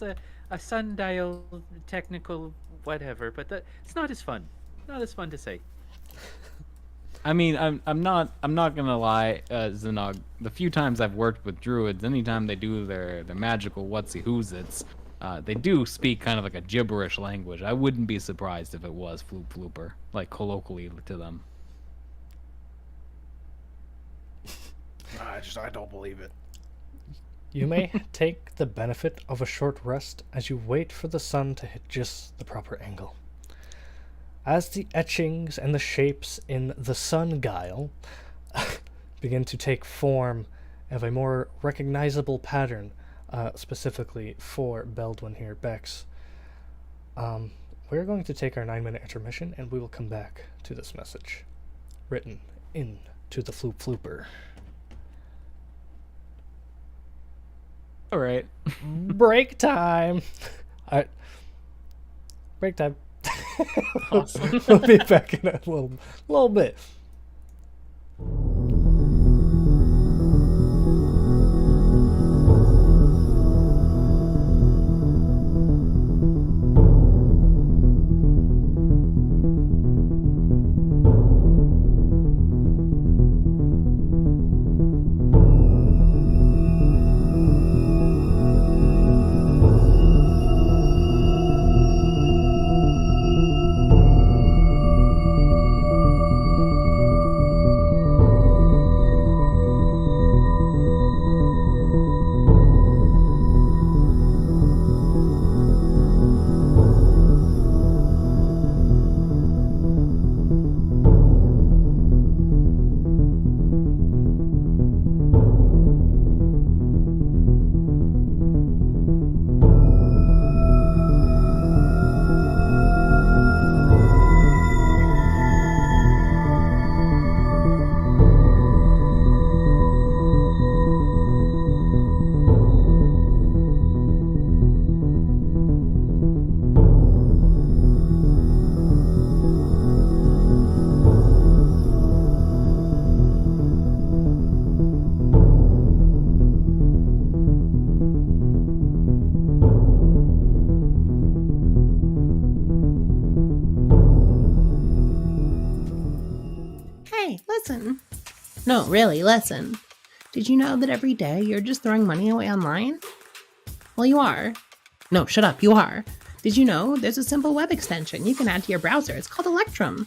F: a sundial technical whatever, but it's not as fun. Not as fun to say.
D: I mean, I'm not gonna lie, Zanog. The few times I've worked with druids, anytime they do their magical whatsy who's it's, they do speak kind of like a gibberish language. I wouldn't be surprised if it was floop flooper, like colloquially to them.
C: I don't believe it.
A: You may take the benefit of a short rest as you wait for the sun to hit just the proper angle. As the etchings and the shapes in the sun guile begin to take form of a more recognizable pattern, specifically for Beldwin here, Bex, we're going to take our 9-minute intermission and we will come back to this message written into the Floop Flooper.
D: All right.
A: Break time. All right. Break time.
D: Awesome.
A: We'll be back in a little bit.
G: Hey, listen. No, really, listen. Did you know that every day you're just throwing money away online? Well, you are. No, shut up, you are. Did you know there's a simple web extension you can add to your browser? It's called Electrum.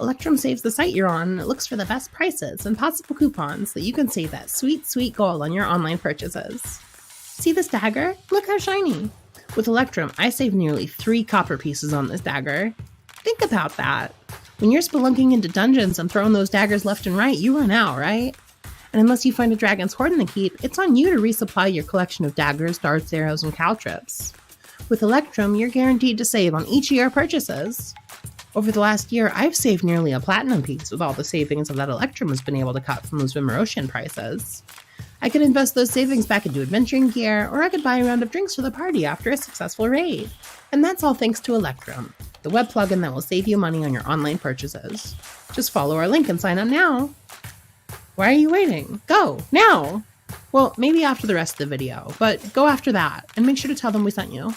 G: Electrum saves the site you're on and it looks for the best prices and possible coupons so you can save that sweet, sweet gold on your online purchases. See this dagger? Look how shiny. With Electrum, I saved nearly 3 copper pieces on this dagger. Think about that. When you're spelunking into dungeons and throwing those daggers left and right, you run out, right? And unless you find a dragon's hoard in the keep, it's on you to resupply your collection of daggers, darts, arrows, and caltrips. With Electrum, you're guaranteed to save on each of your purchases. Over the last year, I've saved nearly a platinum piece with all the savings that Electrum has been able to cut from those Vimurosian prices. I could invest those savings back into adventuring gear, or I could buy a round of drinks for the party after a successful raid. And that's all thanks to Electrum, the web plugin that will save you money on your online purchases. Just follow our link and sign up now. Why are you waiting? Go, now! Well, maybe after the rest of the video, but go after that, and make sure to tell them we sent you.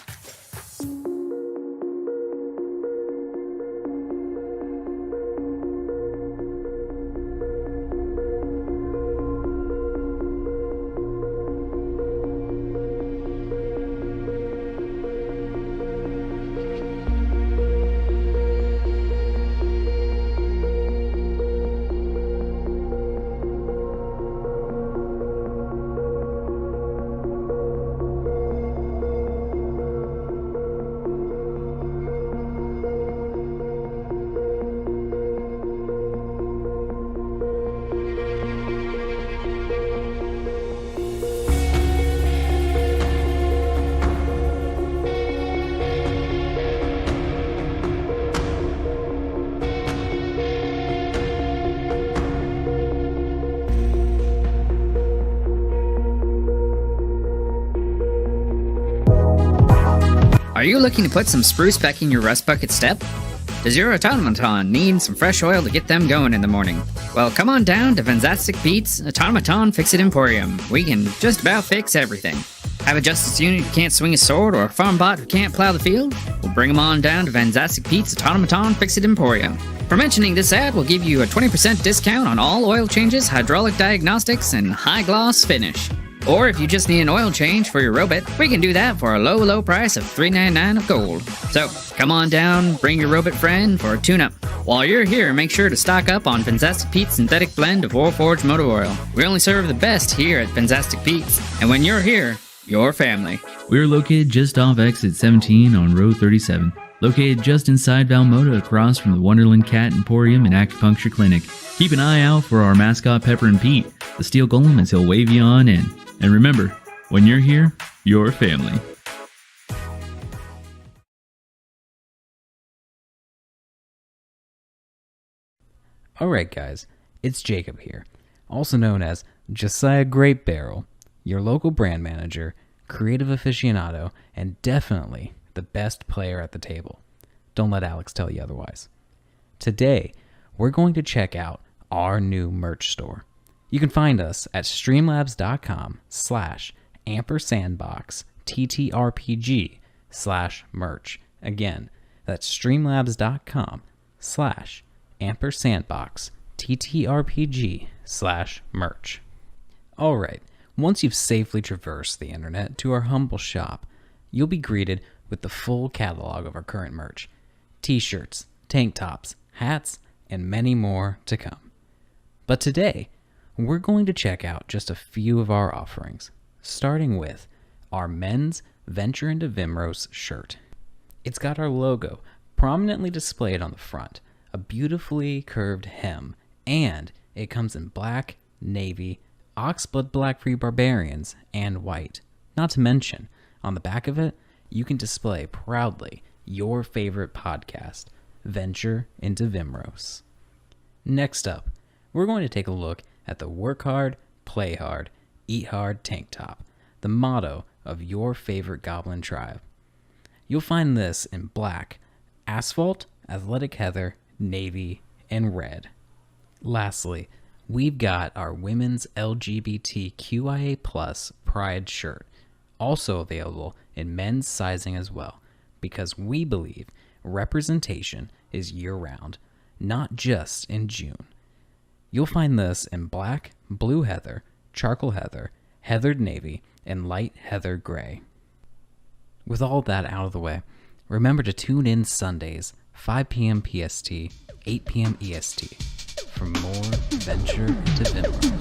H: Are you looking to put some spruce back in your rust bucket step? Does your automaton need some fresh oil to get them going in the morning? Well, come on down to Fantastic Pete's Automaton Fix-It Emporium. We can just about fix everything. Have a justice unit who can't swing a sword or a farm bot who can't plow the field? We'll bring them on down to Fantastic Pete's Automaton Fix-It Emporium. For mentioning this ad, we'll give you a 20% discount on all oil changes, hydraulic diagnostics, and high-gloss finish. Or if you just need an oil change for your robot, we can do that for a low, low price of $3.99 of gold. So, come on down, bring your robot friend for a tune-up. While you're here, make sure to stock up on Fantastic Pete's synthetic blend of Warforged motor oil. We only serve the best here at Fantastic Pete's, and when you're here, your family.
I: We're located just off exit 17 on row 37. Located just inside Valmoda across from the Wonderland Cat Emporium and Acupuncture Clinic. Keep an eye out for our mascot Pepper and Pete, the steel golem, as he'll wave you on in. And remember, when you're here, you're family.
D: Alright guys, it's Jacob here, also known as Josiah Great Barrel, your local brand manager, creative aficionado, and definitely the best player at the table. Don't let Alex tell you otherwise. Today, we're going to check out our new merch store. You can find us at streamlabs.com/ampersandboxttrpg/merch. Again, that's streamlabs.com/ampersandboxttrpg/merch. Alright, once you've safely traversed the internet to our humble shop, you'll be greeted with the full catalog of our current merch. T-shirts, tank tops, hats, and many more to come. But today, we're going to check out just a few of our offerings, starting with our men's Venture into Vimuros shirt. It's got our logo prominently displayed on the front, a beautifully curved hem, and it comes in black, navy, oxblood black for you barbarians, and white. Not to mention, on the back of it, you can display proudly your favorite podcast, Venture into Vimuros. Next up, we're going to take a look at the Work Hard, Play Hard, Eat Hard tank top, the motto of your favorite goblin tribe. You'll find this in black, asphalt, athletic heather, navy, and red. Lastly, we've got our women's LGBTQIA+ pride shirt, also available in men's sizing as well, because we believe representation is year-round, not just in June. You'll find this in black, blue heather, charcoal heather, heathered navy, and light heather gray. With all that out of the way, remember to tune in Sundays, 5 p.m. PST, 8 p.m. EST, for more Venture into Vimuros.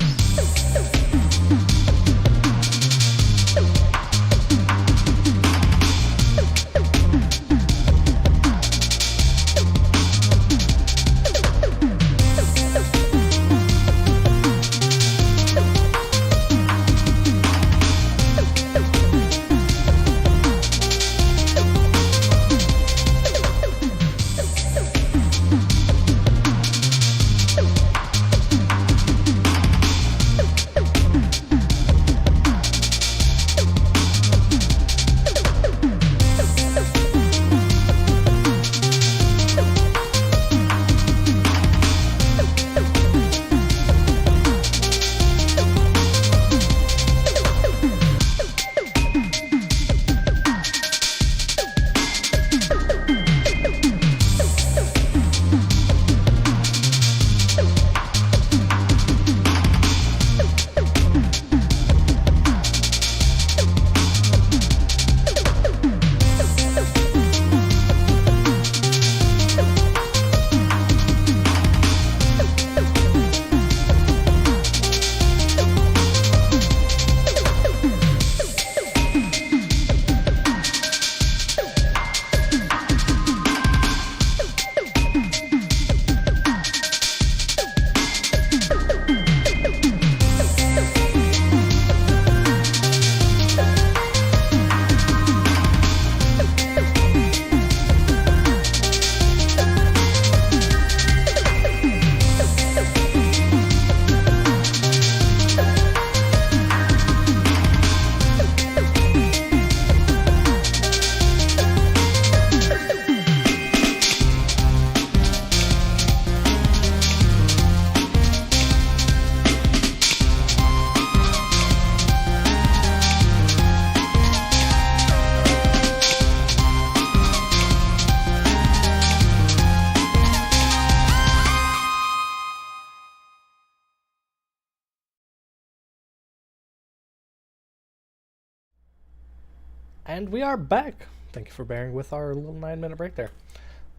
A: And we are back. Thank you for bearing with our little 9-minute break there.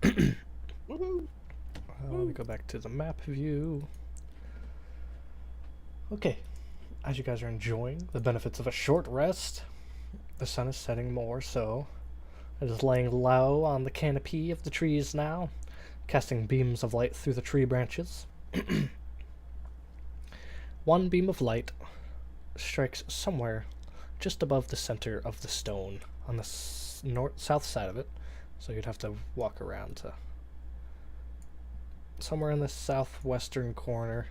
A: Let me go back to the map view. Okay, as you guys are enjoying the benefits of a short rest, the sun is setting more, so it is laying low on the canopy of the trees now, casting beams of light through the tree branches. One beam of light strikes somewhere just above the center of the stone on the south side of it, so you'd have to walk around to somewhere in the southwestern corner.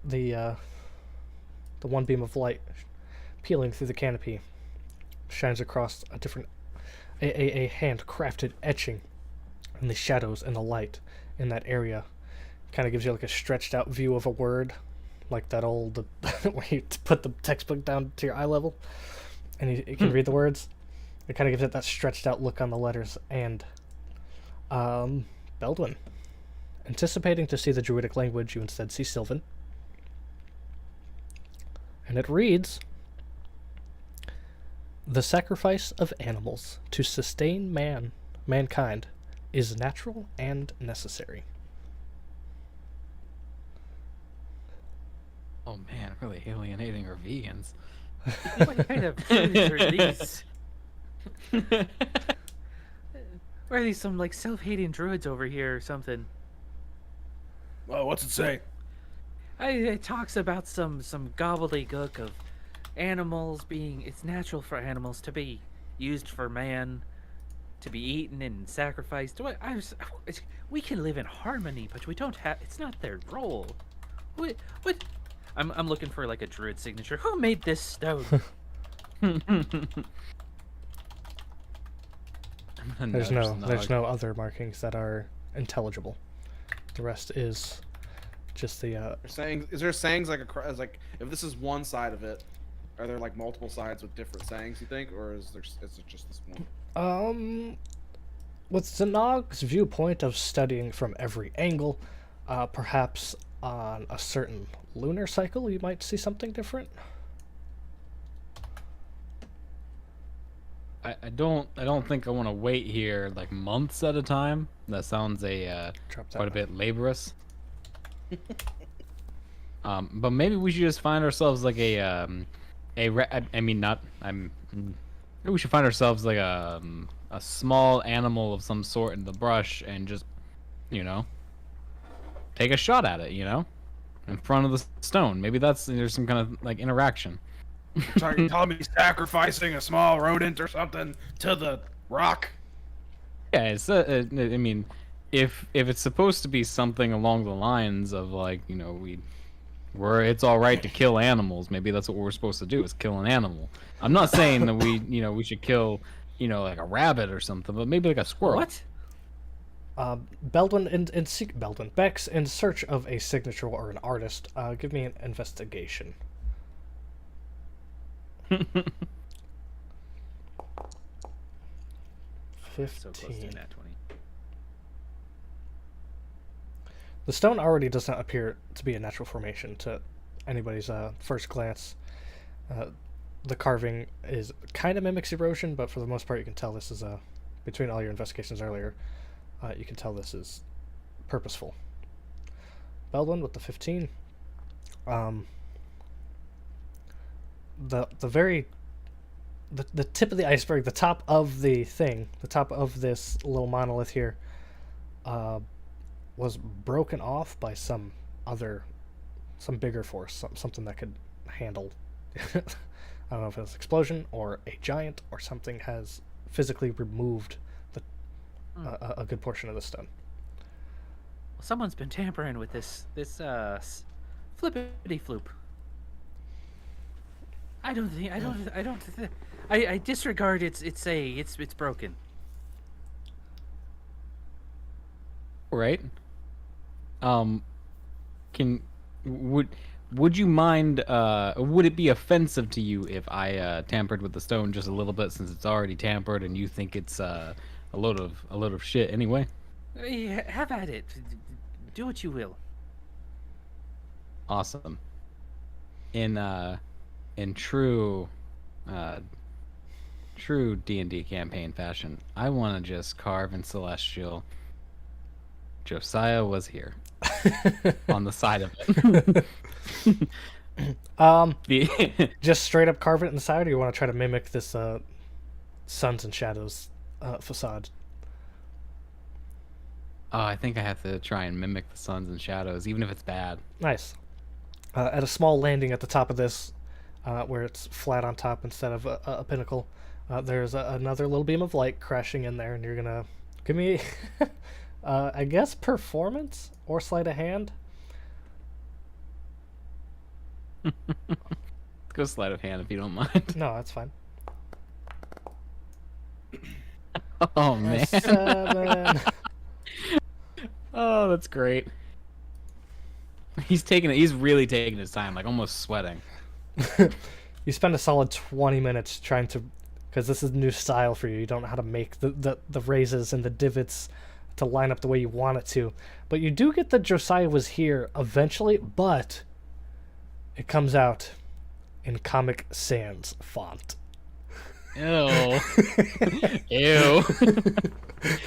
A: The one beam of light peeling through the canopy shines across a handcrafted etching in the shadows and the light in that area. Kind of gives you like a stretched out view of a word, like that old where you put the textbook down to your eye level and you can read the words. It kind of gives it that stretched out look on the letters. And Beldwin, anticipating to see the druidic language, you instead see Sylvan. And it reads, "The sacrifice of animals to sustain mankind is natural and necessary."
D: Oh man, really alienating our vegans.
F: What kind of foods are these? Or are these some like self-hating druids over here or something?
C: Well, what's it say?
F: It talks about some gobbledygook of animals being. It's natural for animals to be used for man, to be eaten and sacrificed. We can live in harmony, but we don't have. It's not their role. What? I'm looking for like a druid signature. Who made this stone?
A: There's no other markings that are intelligible. The rest is just the
E: Is there sayings like if this is one side of it, are there like multiple sides with different sayings, you think, or is it just this one?
A: With Zanog's viewpoint of studying from every angle, perhaps on a certain lunar cycle you might see something different.
D: I don't think I want to wait here like months at a time. That sounds quite a bit laborious. But maybe we should just find ourselves like maybe we should find ourselves like a small animal of some sort in the brush and just, take a shot at it, in front of the stone. Maybe there's some kind of like interaction.
C: So you telling me sacrificing a small rodent or something to the rock?
D: Yeah, it's I mean, if it's supposed to be something along the lines of like, it's all right to kill animals, maybe that's what we're supposed to do, is kill an animal. I'm not saying that we should kill, like a rabbit or something, but maybe like a squirrel.
F: What?
A: Beldwin, Bex, in search of a signature or an artist, give me an investigation. 15.
F: So close to that 20.
A: The stone already does not appear to be a natural formation to anybody's first glance. The carving kind of mimics erosion, but for the most part you can tell this is between all your investigations earlier, you can tell this is purposeful. Beldwin with the 15. The tip of the iceberg, the top of the thing, the top of this little monolith here, was broken off by some bigger force, something that could handle. I don't know if it was an explosion or a giant or something has physically removed a good portion of the stone.
F: Well, someone's been tampering with this flippity floop. I disregard it's broken.
D: Right. Would you mind? Would it be offensive to you if I tampered with the stone just a little bit, since it's already tampered and you think it's a load of shit anyway?
F: Have at it. Do what you will.
D: true D&D campaign fashion, I want to just carve in Celestial. Josiah was here on the side of it.
A: Just straight up carve it in the side, or you want to try to mimic this Suns and Shadows facade?
D: Oh, I think I have to try and mimic the Suns and Shadows, even if it's bad.
A: Nice. At a small landing at the top of this, where it's flat on top instead of a pinnacle, there's another little beam of light crashing in there, and you're gonna give me, I guess, performance or sleight of hand.
D: Let's go sleight of hand if you don't mind.
A: No, that's fine.
D: Oh man.
A: 7.
D: Oh, that's great. He's really taking his time, like almost sweating.
A: You spend a solid 20 minutes trying to, because this is a new style for you. You don't know how to make the raises and the divots to line up the way you want it to. But you do get that Josiah was here eventually, but it comes out in Comic Sans font.
D: Ew. Ew.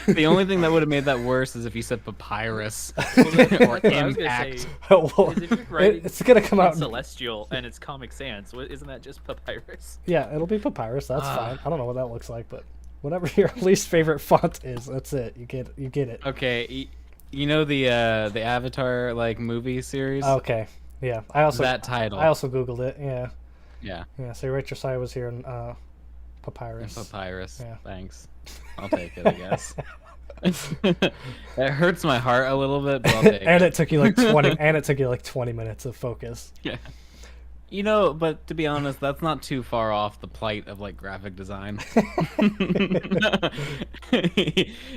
D: The only thing that would have made that worse is if you said papyrus or impact.
A: Well,
F: If you're writing
A: it's gonna come out.
F: Celestial and it's Comic Sans. Isn't that just papyrus?
A: Yeah, it'll be papyrus. That's fine. I don't know what that looks like, but whatever your least favorite font is, that's it. You get it.
D: Okay, you know the Avatar like movie series?
A: Okay. Yeah. I also
D: that title.
A: I also googled it. Yeah.
D: Yeah.
A: Yeah. So right, Josiah was here in papyrus.
D: Papyrus.
A: Yeah.
D: Thanks. I'll take it, I guess. It hurts my heart a little bit, but I'll take
A: and
D: it.
A: it took you like 20 and it took you like 20 minutes of focus.
D: Yeah. You know, but to be honest, that's not too far off the plight of like graphic design.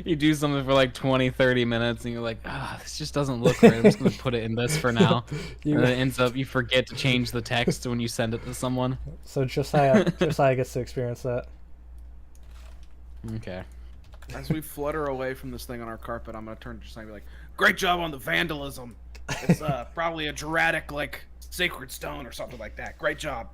D: You do something for like 20, 30 minutes and you're like, this just doesn't look right. I'm just going to put it in this for now. And then it ends up you forget to change the text when you send it to someone.
A: So Josiah gets to experience that.
D: Okay.
E: As we flutter away from this thing on our carpet, I'm gonna turn to Josiah and be like, "Great job on the vandalism. It's probably a Juratic like sacred stone or something like that. Great job."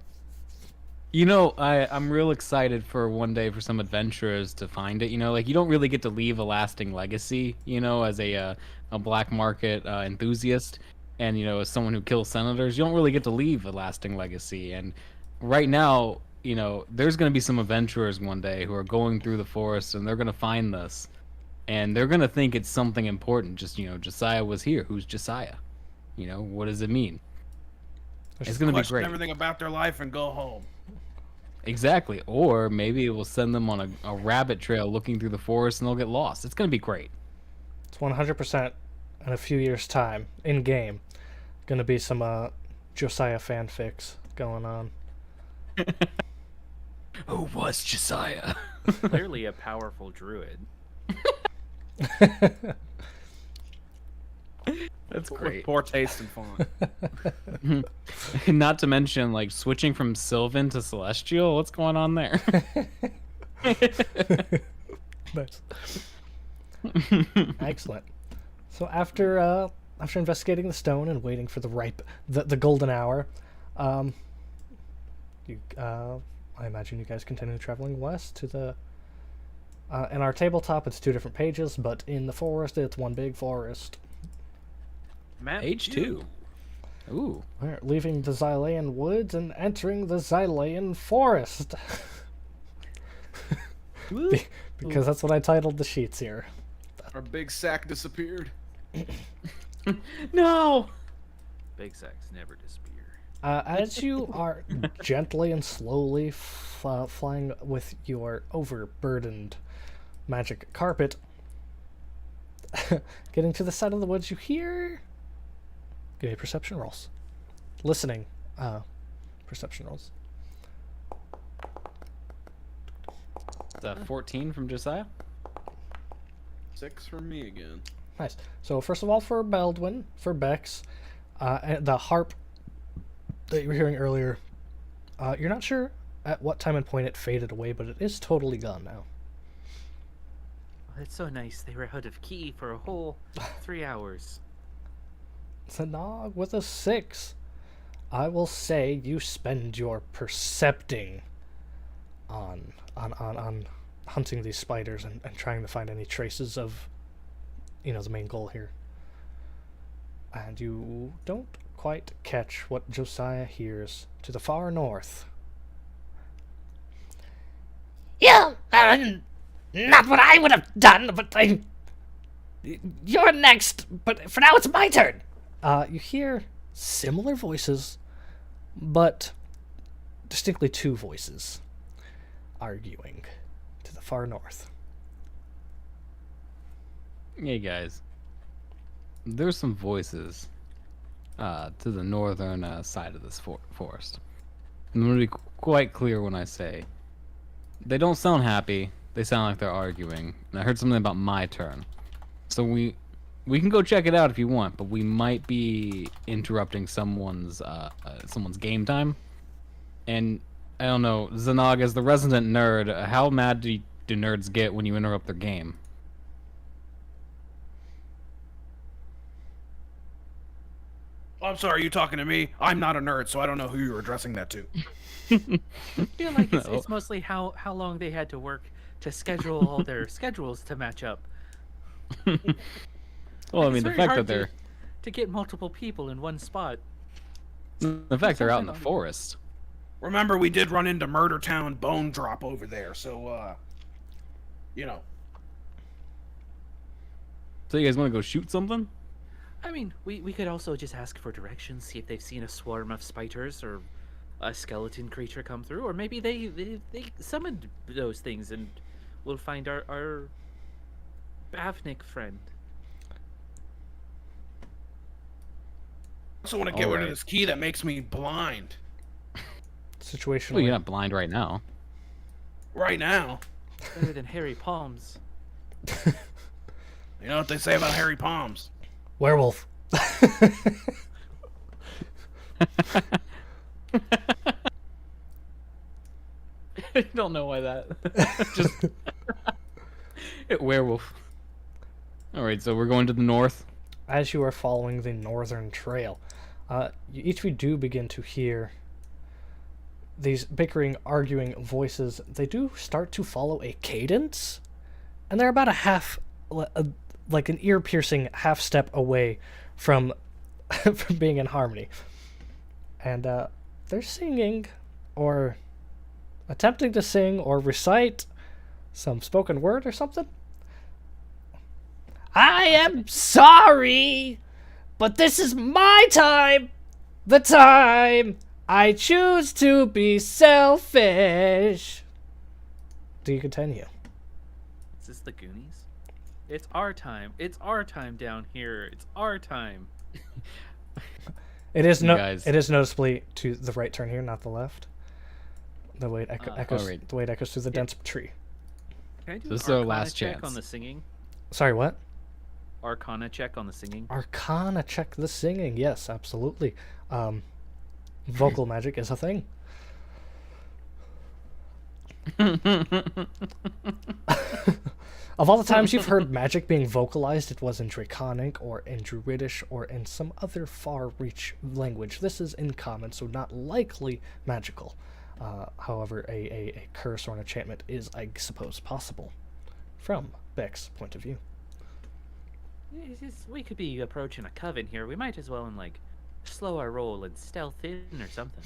D: You know, I'm real excited for one day for some adventurers to find it. You know, like you don't really get to leave a lasting legacy. You know, as a black market enthusiast, and you know, as someone who kills senators, you don't really get to leave a lasting legacy. And right now, you know, there's going to be some adventurers one day who are going through the forest and they're going to find this, and they're going to think it's something important. Just, you know, Josiah was here. Who's Josiah? You know, what does it mean? It's going to be
E: Question
D: great.
E: everything about their life and go home.
D: Exactly. Or maybe it will send them on a rabbit trail looking through the forest and they'll get lost. It's going to be great.
A: It's 100% in a few years' time in game. Going to be some Josiah fanfics going on.
D: Who was Josiah?
F: Clearly a powerful druid.
D: That's
E: With
D: great.
E: poor taste in font.
D: Not to mention, like, switching from Sylvan to Celestial. What's going on there?
A: Nice. Excellent. So after investigating the stone and waiting for the golden hour, I imagine you guys continue traveling west to the. In our tabletop, it's 2 different pages, but in the forest, it's one big forest.
F: Map
D: H2. Ooh.
A: We're leaving the Xyleian woods and entering the Xyleian forest. Because that's what I titled the sheets here.
E: Our big sack disappeared.
D: No!
F: Big sacks never disappear.
A: As you are gently and slowly flying with your overburdened magic carpet, getting to the side of the woods, you hear. Give me perception rolls. Listening, perception rolls.
D: 14 from Josiah?
E: 6 for me again.
A: Nice. So first of all, for Baldwin, for Bex, the harp that you were hearing earlier, you're not sure at what time and point it faded away, but it is totally gone now.
F: Oh, that's so nice. They were out of key for a whole 3 hours.
A: Zanog with a 6. I will say you spend your percepting on hunting these spiders and trying to find any traces of, the main goal here. And you don't quite catch what Josiah hears to the far north.
J: Yeah, not what I would have done, but you're next. But for now, it's my turn.
A: You hear similar voices, but distinctly two voices arguing to the far north.
D: Hey guys, there's some voices to the northern side of this forest. I'm going to be quite clear when I say they don't sound happy. They sound like they're arguing. And I heard something about my turn. So we can go check it out if you want, but we might be interrupting someone's game time. And I don't know, Zanog, as the resident nerd, how mad do nerds get when you interrupt their game?
C: I'm sorry, are you talking to me? I'm not a nerd, so I don't know who you're addressing that to.
F: I feel like it's mostly how long they had to work to schedule all their schedules to match up.
D: Well, I mean, the fact that they're
F: to get multiple people in one spot.
D: the fact they're out in the forest.
C: Remember, we did run into Murder Town Bone Drop over there, so,
D: So you guys want to go shoot something?
F: I mean, we could also just ask for directions, see if they've seen a swarm of spiders or a skeleton creature come through, or maybe they summoned those things and we'll find our Bavnik friend.
C: I also want to get rid of this key that makes me blind.
A: Situation.
D: Well, you're not blind right now.
C: Right now.
F: Better than hairy palms.
C: You know what they say about hairy palms?
A: Werewolf.
D: I don't know why that. Just werewolf. All right, so we're going to the north.
A: As you are following the northern trail, each of you do begin to hear these bickering, arguing voices. They do start to follow a cadence, and they're about like an ear-piercing half step away from from being in harmony. And they're singing, or attempting to sing, or recite some spoken word or something.
J: I am sorry, but this is my time. The time I choose to be selfish.
A: Do you continue?
F: Is this the Goonies? It's our time. It's our time down here. It's our time.
A: It is
D: guys.
A: It is noticeably to the right turn here, not the left. The way it echoes.
D: alright.
A: The way it echoes through the dense tree.
F: Can I do
D: This is
F: an
D: our
F: Arcana
D: last
F: check
D: chance.
F: on the singing?
A: Sorry, what?
F: Arcana check on the singing.
A: Arcana check the singing. Yes, absolutely. Vocal magic is a thing. Of all the times you've heard magic being vocalized, it was in Draconic, or in Druidish, or in some other far-reach language. This is in common, so not likely magical. However, a curse or an enchantment is, I suppose, possible, from Beck's point of view.
F: We could be approaching a coven here. We might as well slow our roll and stealth in or something.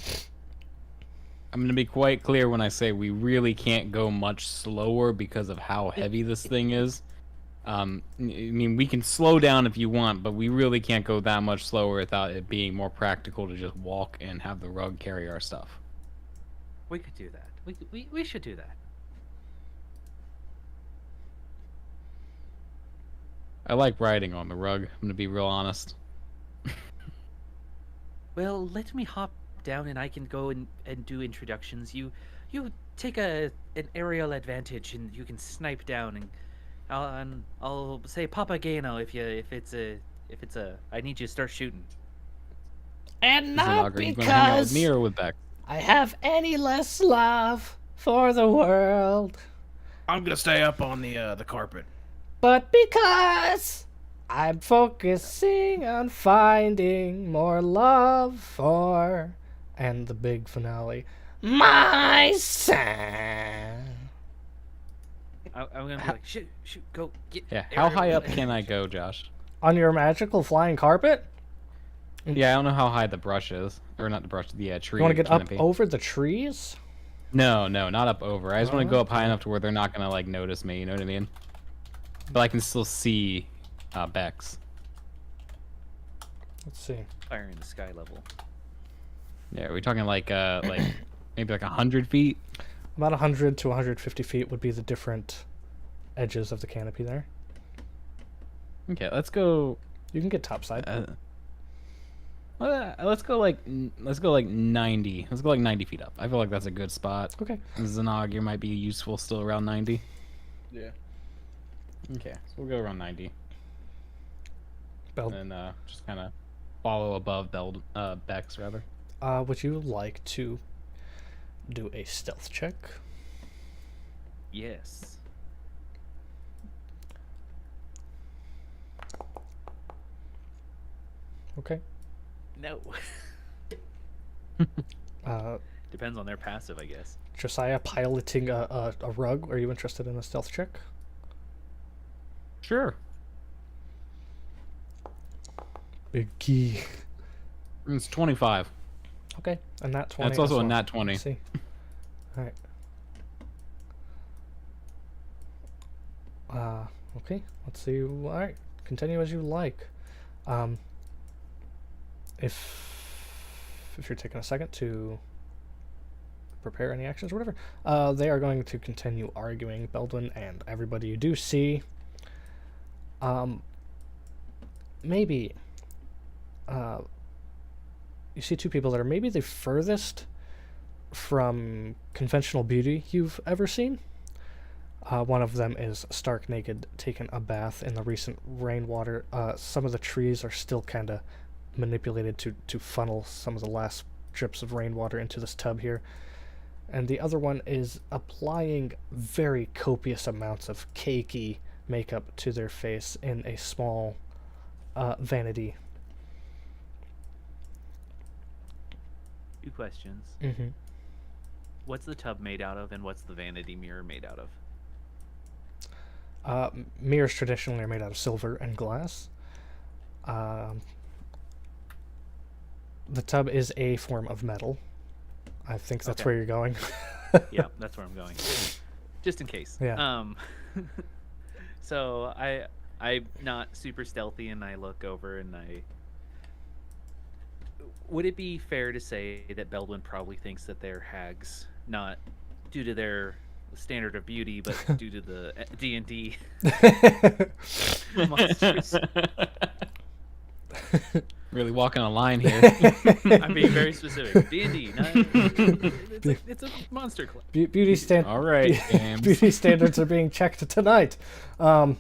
D: I'm going to be quite clear when I say we really can't go much slower because of how heavy this thing is. I mean, we can slow down if you want, but we really can't go that much slower without it being more practical to just walk and have the rug carry our stuff.
F: We could do that. We should do that.
D: I like riding on the rug, I'm going to be real honest.
F: Well, let me hop down and I can go and do introductions. You take an aerial advantage and you can snipe down, and I'll say Papageno if it's a I need you to start shooting.
J: And not
D: Are you going to hang out with
J: because
D: me or with Beck?
J: I have any less love for the world,
C: I'm gonna stay up on the carpet.
J: but because I'm focusing on finding more love for.
A: And the big finale.
J: my son.
F: I'm gonna be like, shoot, go get.
D: Yeah, how high up
F: everyone."
D: can I go, Josh?
J: On your magical flying carpet?
D: Yeah, I don't know how high the brush is. Or not the brush, the tree
J: You want to get
D: canopy.
J: up over the trees?
D: No, not up over. I just want to go up high enough to where they're not going to, like, notice me, you know what I mean? But I can still see Bex.
J: Let's see.
F: Fire in the sky level.
D: Yeah, are we talking like maybe like 100 feet?
J: About 100 to 150 feet would be the different edges of the canopy there.
D: Okay, let's go.
J: You can get topside.
D: Let's go like 90. Let's go like 90 feet up. I feel like that's a good spot.
J: Okay.
D: Zanogir might be useful still around 90.
E: Yeah.
D: Okay, so we'll go around 90.
J: Bel-
D: And just kind of follow above Bex, rather.
J: would you like to do a stealth check?
F: Yes.
J: Okay.
F: No. Depends on their passive, I guess.
J: Josiah piloting a rug. Are you interested in a stealth check?
D: Sure.
J: Big key.
D: It's 25.
J: Okay, and that 20.
D: That's also
J: as
D: a
J: well.
D: nat 20.
J: Let's see. Alright. Okay, let's see. Alright, continue as you like. If you're taking a second to prepare any actions or whatever, they are going to continue arguing, Beldwin and everybody you do see. Maybe you see two people that are maybe the furthest from conventional beauty you've ever seen. One of them is stark naked, taking a bath in the recent rainwater. Some of the trees are still kind of manipulated to funnel some of the last drips of rainwater into this tub here. And the other one is applying very copious amounts of cakey makeup to their face in a small vanity.
F: Two questions.
J: Mm-hmm.
F: What's the tub made out of, and what's the vanity mirror made out of?
J: Mirrors traditionally are made out of silver and glass. The tub is a form of metal. I think that's
F: Okay.
J: where you're going.
F: Yeah, that's where I'm going. Just in case.
J: Yeah.
F: So I'm not super stealthy, and I look over and I. Would it be fair to say that Beldwin probably thinks that they're hags, not due to their standard of beauty, but due to the D&D monsters?
D: Really walking a line here.
F: I'm being very specific. D&D, it's a monster club.
J: Beauty stand.
D: All right, James.
J: Beauty standards are being checked tonight.
F: I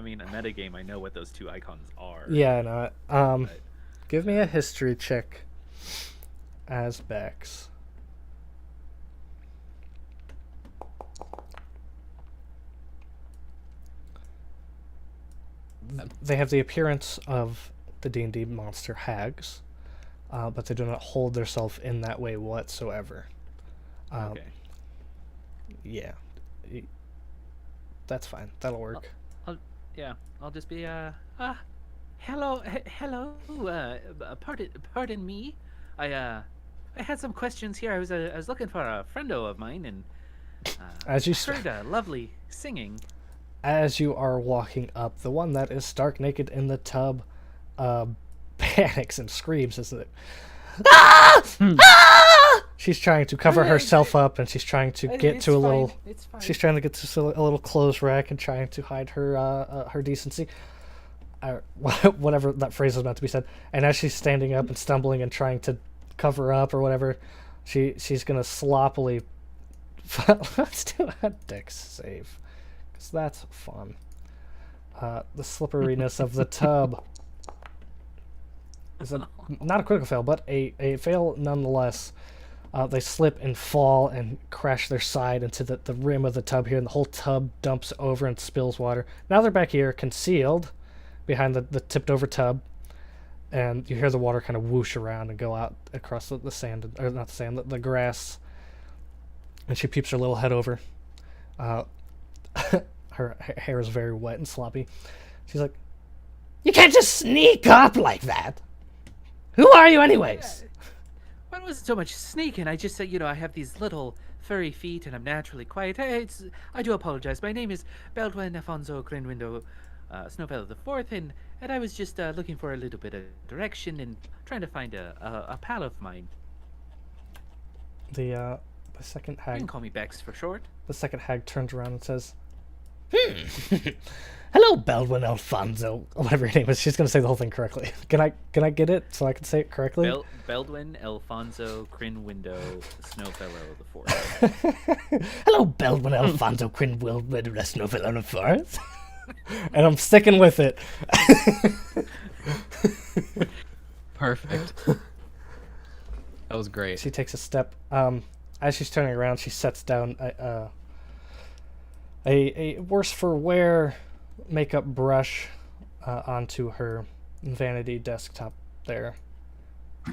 F: mean, a metagame, I know what those two icons are.
J: Yeah, no.
F: But-
J: Give me a history check as Bex. They have the appearance of the D&D monster hags, but they do not hold themselves in that way whatsoever.
F: Okay.
J: Yeah. That's fine. That'll work.
F: I'll just be hello, pardon me. I had some questions here. I was looking for a friendo of mine, and
J: As you
F: heard lovely singing.
J: As you are walking up, the one that is stark naked in the tub panics and screams, isn't it? Ah! Ah! She's trying to cover herself up, and she's trying to get to a little.
F: It's fine.
J: She's trying to get to a little clothes rack and trying to hide her decency, whatever that phrase is meant to be said. And as she's standing up and stumbling and trying to cover up or whatever, she's gonna sloppily. Let's do a dex save, because that's fun. The slipperiness of the tub is not a critical fail, but a fail nonetheless. They slip and fall and crash their side into the rim of the tub here, and the whole tub dumps over and spills water. Now they're back here, concealed behind the tipped over tub, and you hear the water kind of whoosh around and go out across the sand, or not the sand, the grass. And she peeps her little head over. Her hair is very wet and sloppy. She's like, "You can't just sneak up like that. Who are you anyways?"
F: Well, it wasn't so much sneaking. I just said, I have these little furry feet and I'm naturally quiet. I do apologize. My name is Baldwin Afonso Grinwindo Snowfellow the Fourth, and I was just looking for a little bit of direction and trying to find a pal of mine.
J: The second
F: You
J: hag.
F: can call me Bex for short.
J: The second hag turns around and says, "Hello, Baldwin Alfonso," whatever your name is. She's gonna say the whole thing correctly. Can I get it so I can say it correctly?
F: Baldwin Alfonso Grinwindo Snowfellow the Fourth.
J: Hello, Baldwin Alfonso Grinwindo Snowfellow the Fourth. And I'm sticking with it.
D: Perfect. That was great.
J: She takes a step. As she's turning around, she sets down a worse for wear makeup brush onto her vanity desktop there.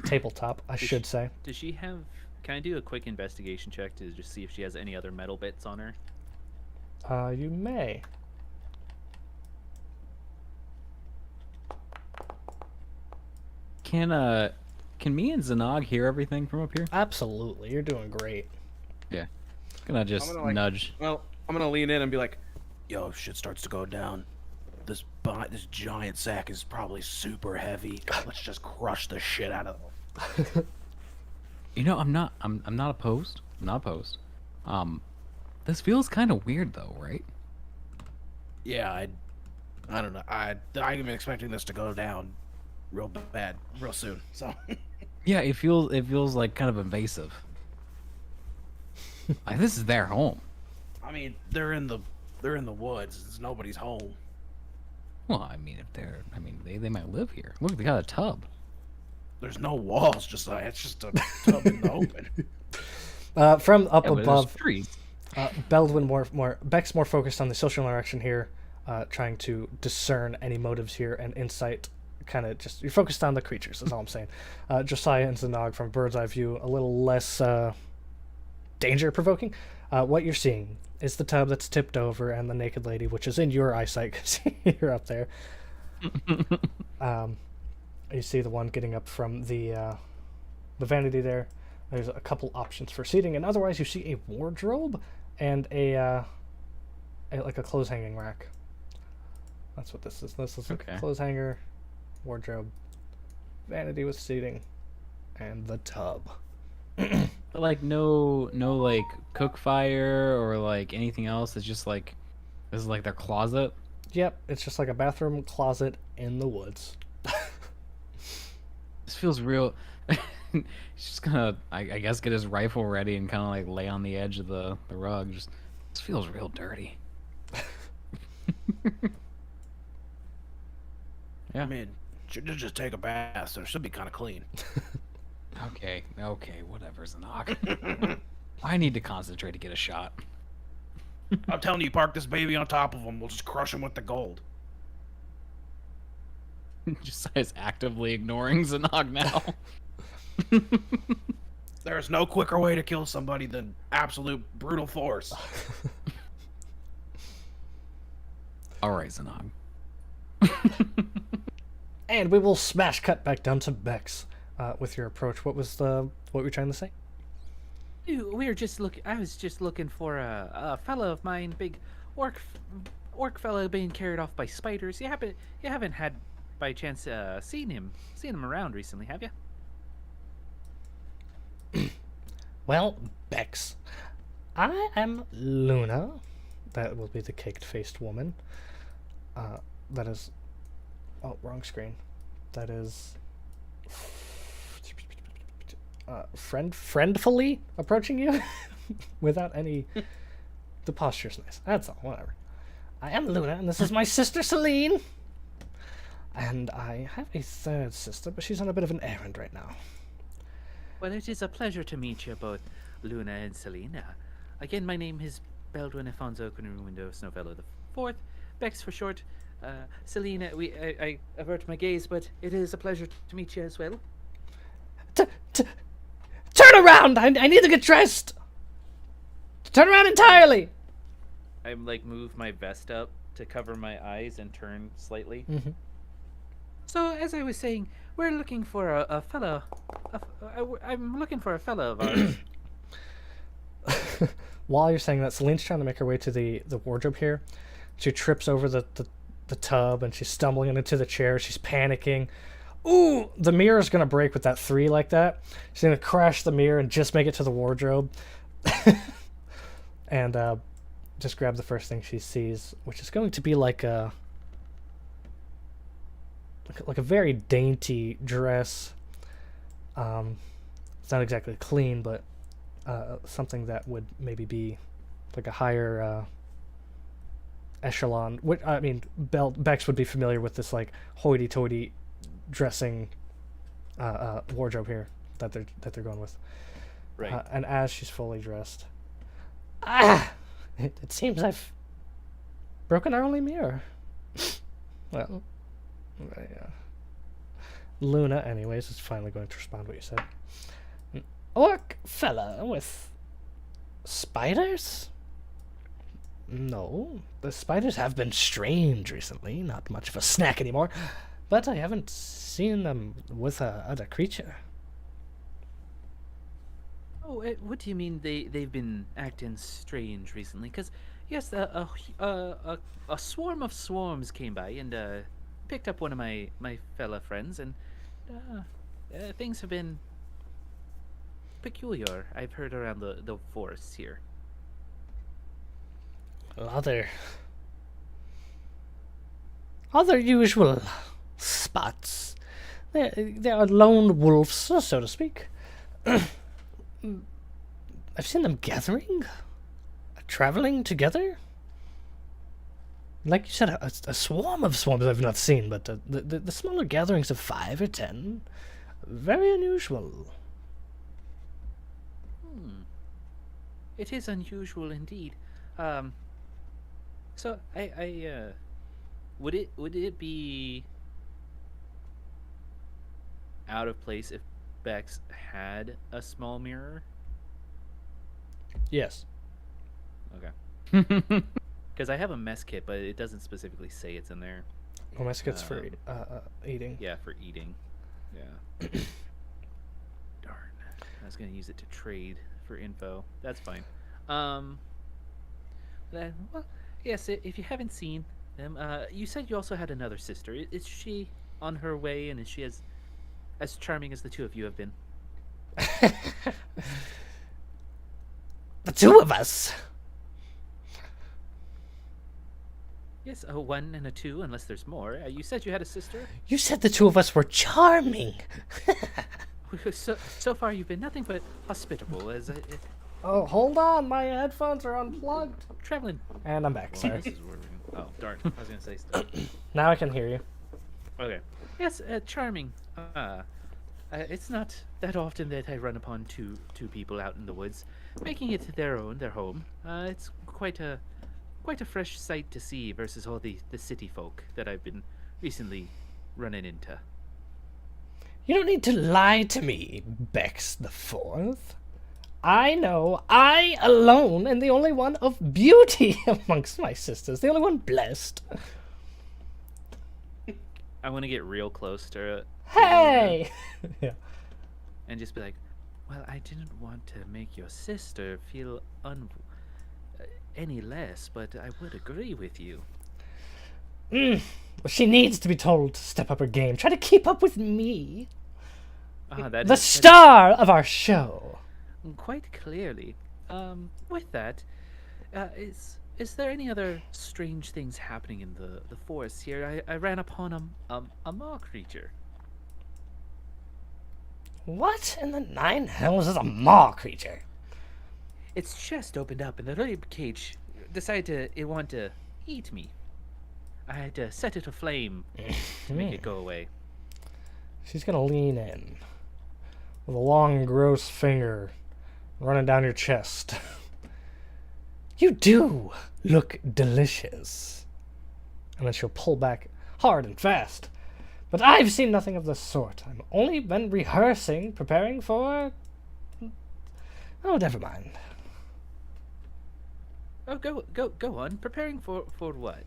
J: Tabletop, I should say.
F: Does she have... Can I do a quick investigation check to just see if she has any other metal bits on her?
J: You may.
D: Can me and Zanog hear everything from up here?
J: Absolutely, you're doing great.
D: Yeah. Gonna just
E: I'm gonna,
D: nudge.
E: Well, I'm gonna lean in and be like,
C: Yo, if shit starts to go down, this giant sack is probably super heavy. Let's just crush the shit out of it.
D: I'm not opposed. I'm not opposed. This feels kind of weird though, right?
C: Yeah, I don't know. I'm even expecting this to go down real bad real soon. So
D: Yeah, it feels like kind of invasive. Like this is their home.
C: I mean, they're in the woods. It's nobody's home.
D: Well, they might live here. Look, they got a tub.
C: There's no walls. It's just a tub in the open.
J: From up
D: Yeah, but there's
J: above,
D: trees.
J: Baldwin Beck's more focused on the social interaction here, trying to discern any motives here and insight. Kind of just you're focused on the creatures. Is all I'm saying. Josiah and Zanog from bird's eye view, a little less danger provoking. What you're seeing is the tub that's tipped over and the naked lady, which is in your eyesight because you're up there. You see the one getting up from the vanity there. There's a couple options for seating, and otherwise you see a wardrobe and a clothes hanging rack. That's what this is. This is
D: Okay.
J: a clothes hanger, wardrobe, vanity with seating, and the tub.
D: But like no like cook fire or like anything else. It's just like this is like their closet.
J: Yep, it's just like a bathroom closet in the woods.
D: This feels real. He's just gonna, I guess, get his rifle ready and kind of like lay on the edge of the rug. Just this feels real dirty. Yeah.
C: I mean, should just take a bath, so it should be kind of clean.
D: Okay, whatever, Zanog. I need to concentrate to get a shot.
C: I'm telling you, park this baby on top of him. We'll just crush him with the gold.
D: Josiah's actively ignoring Zanog now.
C: There's no quicker way to kill somebody than absolute brutal force.
D: All right, Zanog.
J: And we will smash cut back down to Bex with your approach. What were you trying to say?
F: We were just I was just looking for a fellow of mine, big orc fellow being carried off by spiders. You haven't had by chance seen him around recently, have you?
J: Well, Bex, I am Luna. That will be the caked-faced woman. That is... Oh, wrong screen. That is... friendfully approaching you? Without any... The posture's nice. That's all, whatever. I am Luna, and this is my sister Celine. And I have a third sister, but she's on a bit of an errand right now.
F: Well, it is a pleasure to meet you both, Luna and Selena. Again, my name is Baldwin Afonso Grinwindo Snowfellow the Fourth, Bex for short. Selena, I avert my gaze, but it is a pleasure to meet you as well.
J: Turn around! I need to get dressed! Turn around entirely!
F: I'm like move my vest up to cover my eyes and turn slightly.
J: Mm-hmm.
F: So as I was saying, we're looking for a fella. I'm looking for a fella of ours.
J: While you're saying that, Celine's trying to make her way to the wardrobe here. She trips over the tub and she's stumbling into the chair. She's panicking. Ooh, the mirror's gonna break with that 3 like that. She's gonna crash the mirror and just make it to the wardrobe. And just grab the first thing she sees, which is going to be like a very dainty dress. It's not exactly clean, but something that would maybe be like a higher echelon. Which, I mean, Bex would be familiar with this like hoity-toity dressing wardrobe here that they're going with.
F: Right.
J: And as she's fully dressed, it seems I've broken our only mirror. Well, Luna, anyways, is finally going to respond to what you said. An orc fella with spiders? No, the spiders have been strange recently. Not much of a snack anymore, but I haven't seen them with other creature.
F: Oh, what do you mean they've been acting strange recently? Because yes, a swarm of swarms came by and picked up one of my fella friends, and things have been peculiar. I've heard around the forests here.
J: Other usual spots. There are lone wolves, so to speak. I've seen them gathering, traveling together. Like you said, a swarm of swarms I've not seen, but the smaller gatherings of 5 or 10, very unusual.
F: It is unusual indeed. So I would it be out of place if Bex had a small mirror?
J: Yes.
F: Okay. Because I have a mess kit, but it doesn't specifically say it's in there.
J: Oh, mess kit's for eating.
F: Yeah, for eating. Yeah. Darn. I was gonna use it to trade for info. That's fine. Then, well, yes. If you haven't seen them, you said you also had another sister. Is she on her way, and is she as charming as the two of you have been?
J: The two of us.
F: Yes, a 1 and a 2, unless there's more. You said you had a sister?
J: You said the two of us were charming.
F: So far, you've been nothing but hospitable.
J: Oh, hold on. My headphones are unplugged.
F: Traveling.
J: And I'm back.
F: Well,
J: Sorry.
F: this is where oh, darn. I was going to say stuff.
J: Now I can hear you.
F: Okay. Yes, charming. It's not that often that I run upon two people out in the woods, making it their home. It's quite a fresh sight to see versus all the city folk that I've been recently running into.
J: You don't need to lie to me, Bex the Fourth. I know I alone am the only one of beauty amongst my sisters, the only one blessed.
F: I want to get real close to
J: Hey! Yeah.
F: and just be like, well, I didn't want to make your sister feel any less, but I would agree with you.
J: Well, she needs to be told to step up her game. Try to keep up with me. The star of our show.
F: Quite clearly. With that, is there any other strange things happening in the forest here? I ran upon a maw creature.
J: What in the 9 hells is a maw creature?
F: Its chest opened up and the rib cage decided it wanted to eat me. I had to set it aflame to make it go away.
J: She's gonna lean in with a long, gross finger running down your chest. You do look delicious. And then she'll pull back hard and fast. But I've seen nothing of the sort. I've only been rehearsing, preparing for... Oh, never mind.
F: Oh, go on. Preparing for what?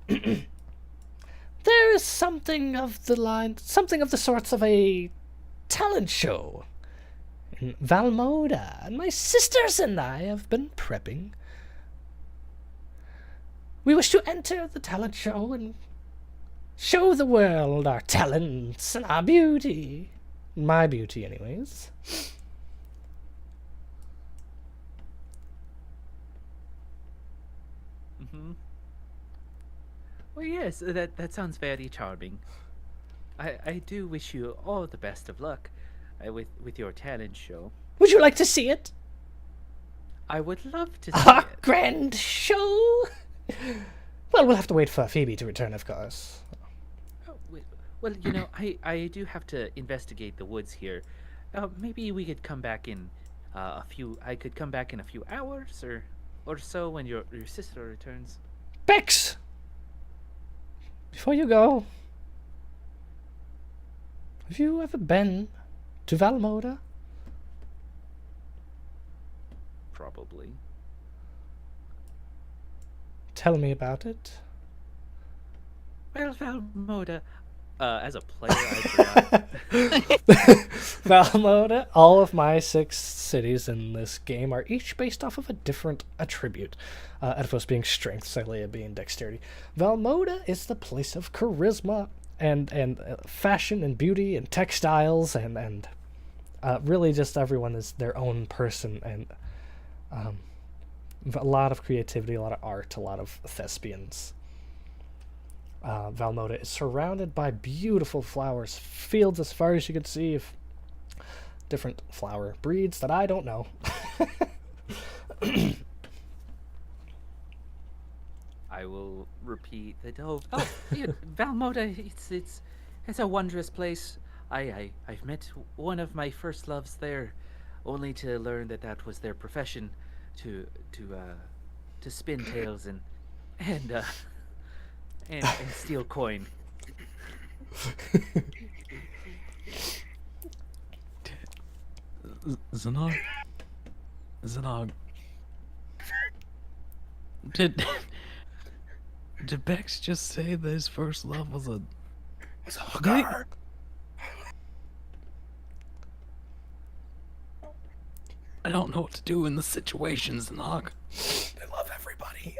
J: There is something of the sorts of a talent show in Valmoda, and my sisters and I have been prepping. We wish to enter the talent show and show the world our talents and our beauty. My beauty, anyways.
F: Mm-hmm. Well, yes, that sounds very charming. I do wish you all the best of luck with your talent show.
J: Would you like to see it?
F: I would love to see
J: Our
F: it.
J: grand show? Well, we'll have to wait for Phoebe to return, of course.
F: Oh, well, you know, I do have to investigate the woods here. Maybe we could come back in I could come back in a few hours or so when your sister returns.
J: Bex! Before you go, have you ever been to Valmoda?
F: Probably.
J: Tell me about it.
F: Well, Valmoda, as a player, I forgot.
J: Valmoda, all of my 6 cities in this game are each based off of a different attribute. Edifos being strength, Xyleia being dexterity. Valmoda is the place of charisma and fashion and beauty and textiles and really just everyone is their own person, and a lot of creativity, a lot of art, a lot of thespians. Valmoda is surrounded by beautiful flowers, fields as far as you can see of different flower breeds that I don't know.
F: I will repeat that. Oh, yeah, Valmoda, it's a wondrous place. I've met one of my first loves there, only to learn that was their profession, to spin tales and steal coin.
I: Zanog? Did Bex just say that his first love was a hooker? I don't know what to do in this situation, Zanog.
C: They love everybody.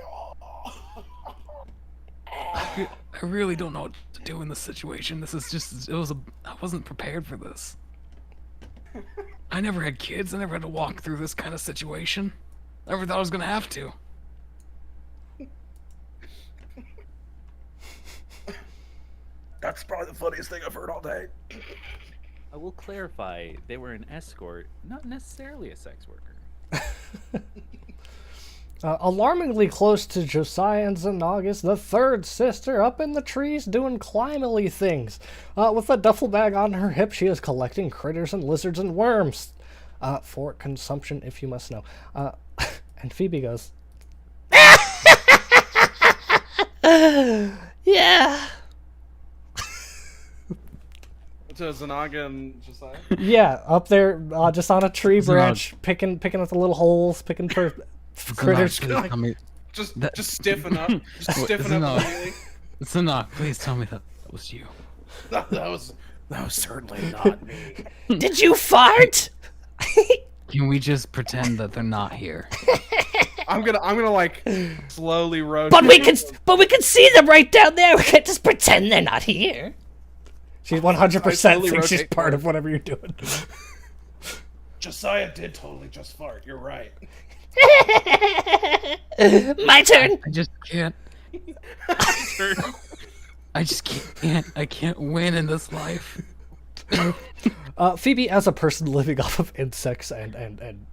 I: I really don't know what to do in this situation. This is just, I wasn't prepared for this. I never had kids. I never had to walk through this kind of situation. I never thought I was gonna have to.
C: That's probably the funniest thing I've heard all day.
F: I will clarify, they were an escort, not necessarily a sex worker.
J: Alarmingly close to Josiah and Zanog is the 3rd sister up in the trees doing climbily things. With a duffel bag on her hip, she is collecting critters and lizards and worms. For consumption, if you must know. And Phoebe goes, yeah.
E: To Zanaga and Josiah?
J: Yeah, up there, just on a tree branch, picking at the little holes, picking for critters.
E: Just stiffen up. Just stiffen up immediately.
I: Zanog, please tell me that was you.
C: That was certainly not me.
J: Did you fart?
I: Can we just pretend that they're not here?
E: I'm gonna like slowly rotate.
J: But we can see them right down there. We can't just pretend they're not here. She 100% thinks she's part of whatever you're doing.
C: Josiah did totally just fart. You're right.
J: My turn.
I: I just can't. I just can't. I can't win in this life.
J: Phoebe, as a person living off of insects and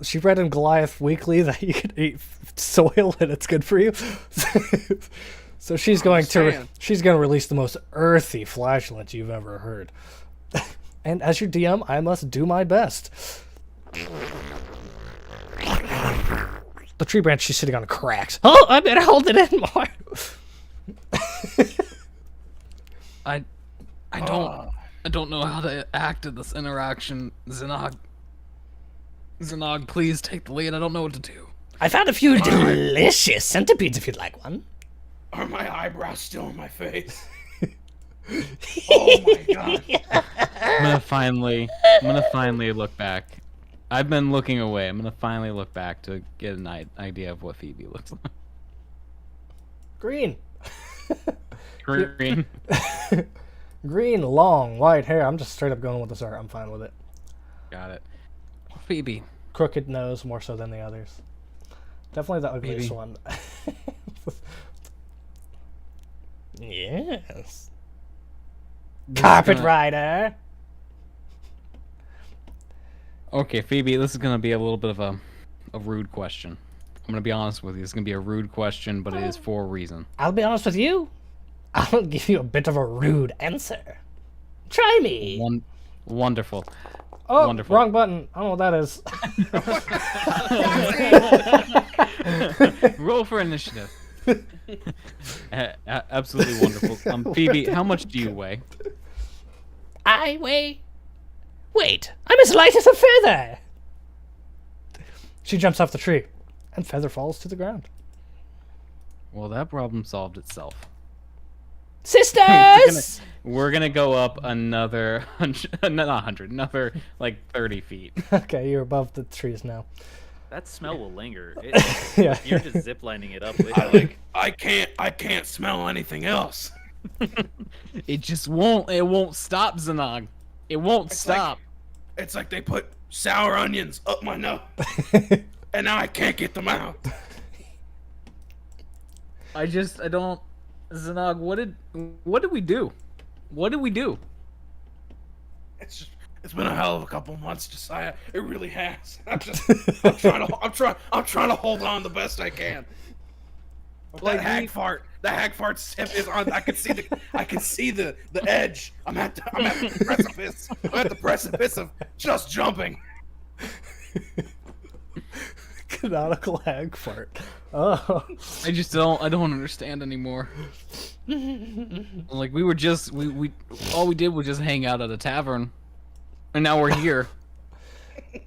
J: she read in Goliath Weekly that you can eat soil and it's good for you. So she's going to release the most earthy flagellant you've ever heard. And as your DM, I must do my best. The tree branch she's sitting on cracks. Oh, I better hold it in more.
D: I don't know how to act in this interaction. Zanog, please take the lead. I don't know what to do.
J: I found a few delicious centipedes if you'd like one.
C: Are my eyebrows still on my face? Oh my god.
D: I'm gonna finally look back. I've been looking away. I'm gonna finally look back to get an idea of what Phoebe looks like.
J: Green.
D: Green.
J: Green, long, white hair. I'm just straight up going with this art. I'm fine with it.
D: Got it. Phoebe.
J: Crooked nose more so than the others. Definitely the ugliest
D: Maybe.
J: one. Yes. Carpet rider.
D: Okay, Phoebe, this is gonna be a little bit of a rude question. I'm gonna be honest with you. It's gonna be a rude question, but it is for a reason.
J: I'll be honest with you. I'll give you a bit of a rude answer. Try me.
D: Wonderful.
J: Oh,
D: Wonderful.
J: wrong button. I don't know what that is.
D: Roll for initiative. Absolutely wonderful. Phoebe, how much do you weigh?
J: I weigh. Wait, I'm as light as a feather. She jumps off the tree, and feather falls to the ground.
D: Well, that problem solved itself.
J: Sisters!
D: We're gonna go up another 100, another like 30 feet.
J: Okay, you're above the trees now.
F: That smell will linger.
J: Yeah.
F: You're just ziplining it up. With
C: I can't smell anything else.
D: It just won't. It won't stop, Zanog. It won't stop.
C: It's like they put sour onions up my nose, and now I can't get them out.
D: I don't. Zanog, what did we do? What did we do?
C: It's been a hell of a couple months, Josiah. It really has. I'm trying to hold on the best I can. That hag fart sip is on. I can see the edge. I'm at the precipice. I'm at the precipice of just jumping.
J: Canonical hag fart. Oh.
D: I don't understand anymore. Like we all we did was just hang out at a tavern, and now we're here.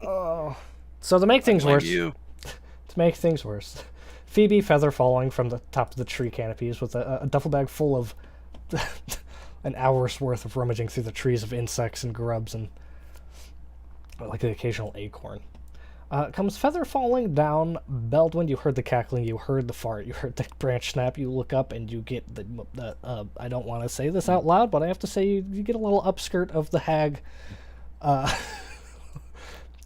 J: Oh. So to make things worse, Phoebe feather falling from the top of the tree canopies with a duffel bag full of an hour's worth of rummaging through the trees of insects and grubs and like the occasional acorn. Comes feather falling down. Beldwin, you heard the cackling, you heard the fart, you heard the branch snap. You look up and you get the I don't want to say this out loud, but I have to say you get a little upskirt of the hag.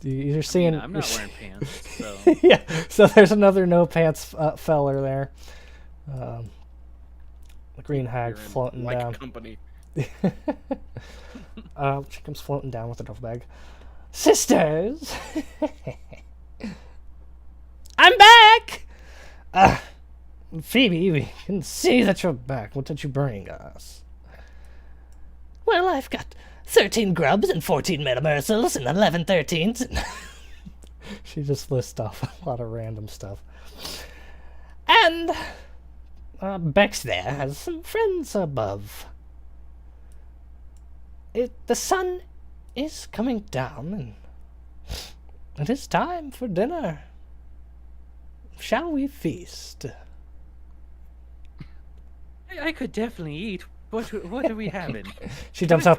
J: You're seeing.
F: I'm not wearing pants, so.
J: Yeah, so there's another no pants feller there. The green hag floating down.
C: Company.
J: She comes floating down with a duffel bag. Sisters, I'm back. Phoebe, we can see that you're back. What did you bring us? Well, I've got 13 grubs and 14 metamursals and 11 13s. She just lists off a lot of random stuff. And Bex there has some friends above. The sun is coming down, and it is time for dinner. Shall we feast?
F: I could definitely eat. What are we having?
J: She dumps out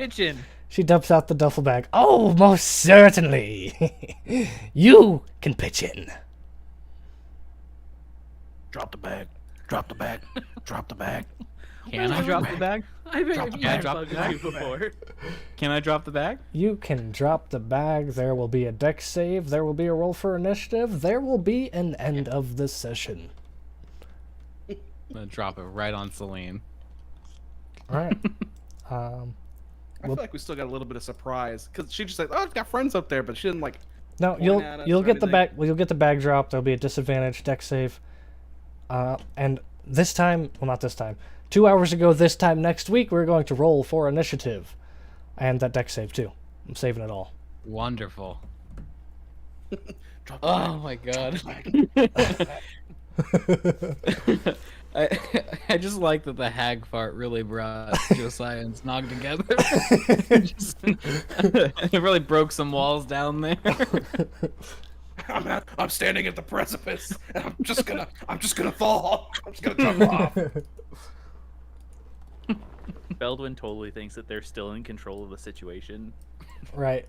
J: the duffel bag. Oh, most certainly. You can pitch in.
C: Drop the bag. Drop the bag. Drop the bag.
D: Can I drop the bag?
F: I've
C: Drop the
F: been
C: bag.
D: Drop the bag.
F: before.
D: Can I drop the bag?
J: You can drop the bag. There will be a dex save. There will be a roll for initiative. There will be an end of the session.
D: I'm gonna drop it right on Celine.
J: All right.
E: I feel like we still got a little bit of surprise because she just like, oh, I've got friends up there, but she didn't like.
J: No,
E: point at us
J: you'll
E: or
J: get the
E: anything.
J: bag. Well, you'll get the bag drop. There'll be a disadvantage dex save. And this time, well, not this time. 2 hours ago, this time next week, we're going to roll for initiative, and that dex save too. I'm saving it all.
D: Wonderful.
E: Drop the
D: Oh
E: bag.
D: my god.
E: Drop the bag.
D: I just like that the hag fart really brought Josiah and Snog together. It really broke some walls down there.
E: I'm standing at the precipice, and I'm just gonna fall. I'm just gonna jump off.
F: Beldwin totally thinks that they're still in control of the situation.
J: Right.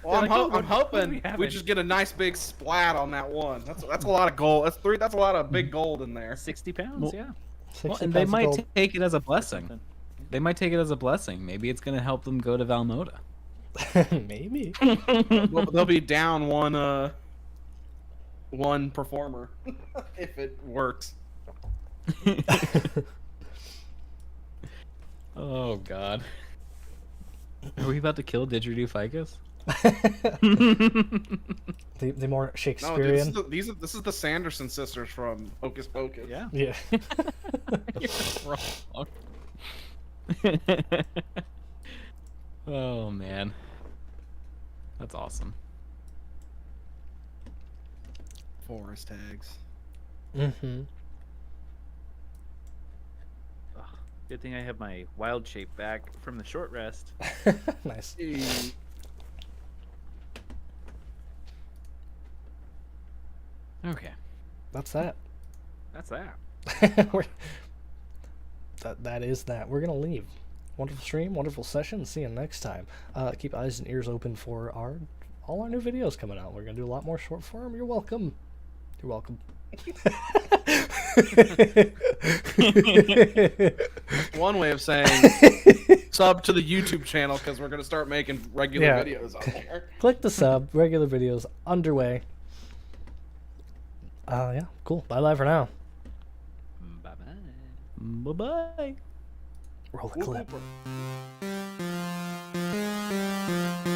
E: Well, I'm
F: like, what
E: hoping
F: we
E: we
F: having?
E: just get a nice big splat on that one. That's a lot of gold. That's a lot of big gold in there.
F: 60 pounds,
D: Well,
F: yeah.
J: 60
D: And they
J: pounds of
D: might
J: gold.
D: take it as a blessing. They might take it as a blessing. Maybe it's going to help them go to Valmoda.
J: Maybe.
E: Well, they'll be down one performer if it works.
D: Oh god. Are we about to kill Didgeridoo Ficus?
J: the more
E: No, dude,
J: Shakespearean.
E: this is the Sanderson sisters from Hocus Pocus.
F: Yeah.
J: Yeah.
D: You're wrong. Oh man. That's awesome.
E: Forest tags.
J: Mm-hmm.
F: Good thing I have my wild shape back from the short rest.
J: Nice.
D: Okay.
J: That's that.
F: That's that.
J: We're- that is that. We're gonna leave. Wonderful stream, wonderful session. See you next time. Keep eyes and ears open for all our new videos coming out. We're gonna do a lot more short form. You're welcome. You're welcome.
E: One way of saying sub to the YouTube channel because we're gonna start making regular
J: Yeah.
E: videos on there.
J: Click the sub. Regular videos underway. Yeah, cool. Bye for now.
F: Bye-bye.
D: Bye-bye.
J: Roll the clip.
E: Whoop, whoop.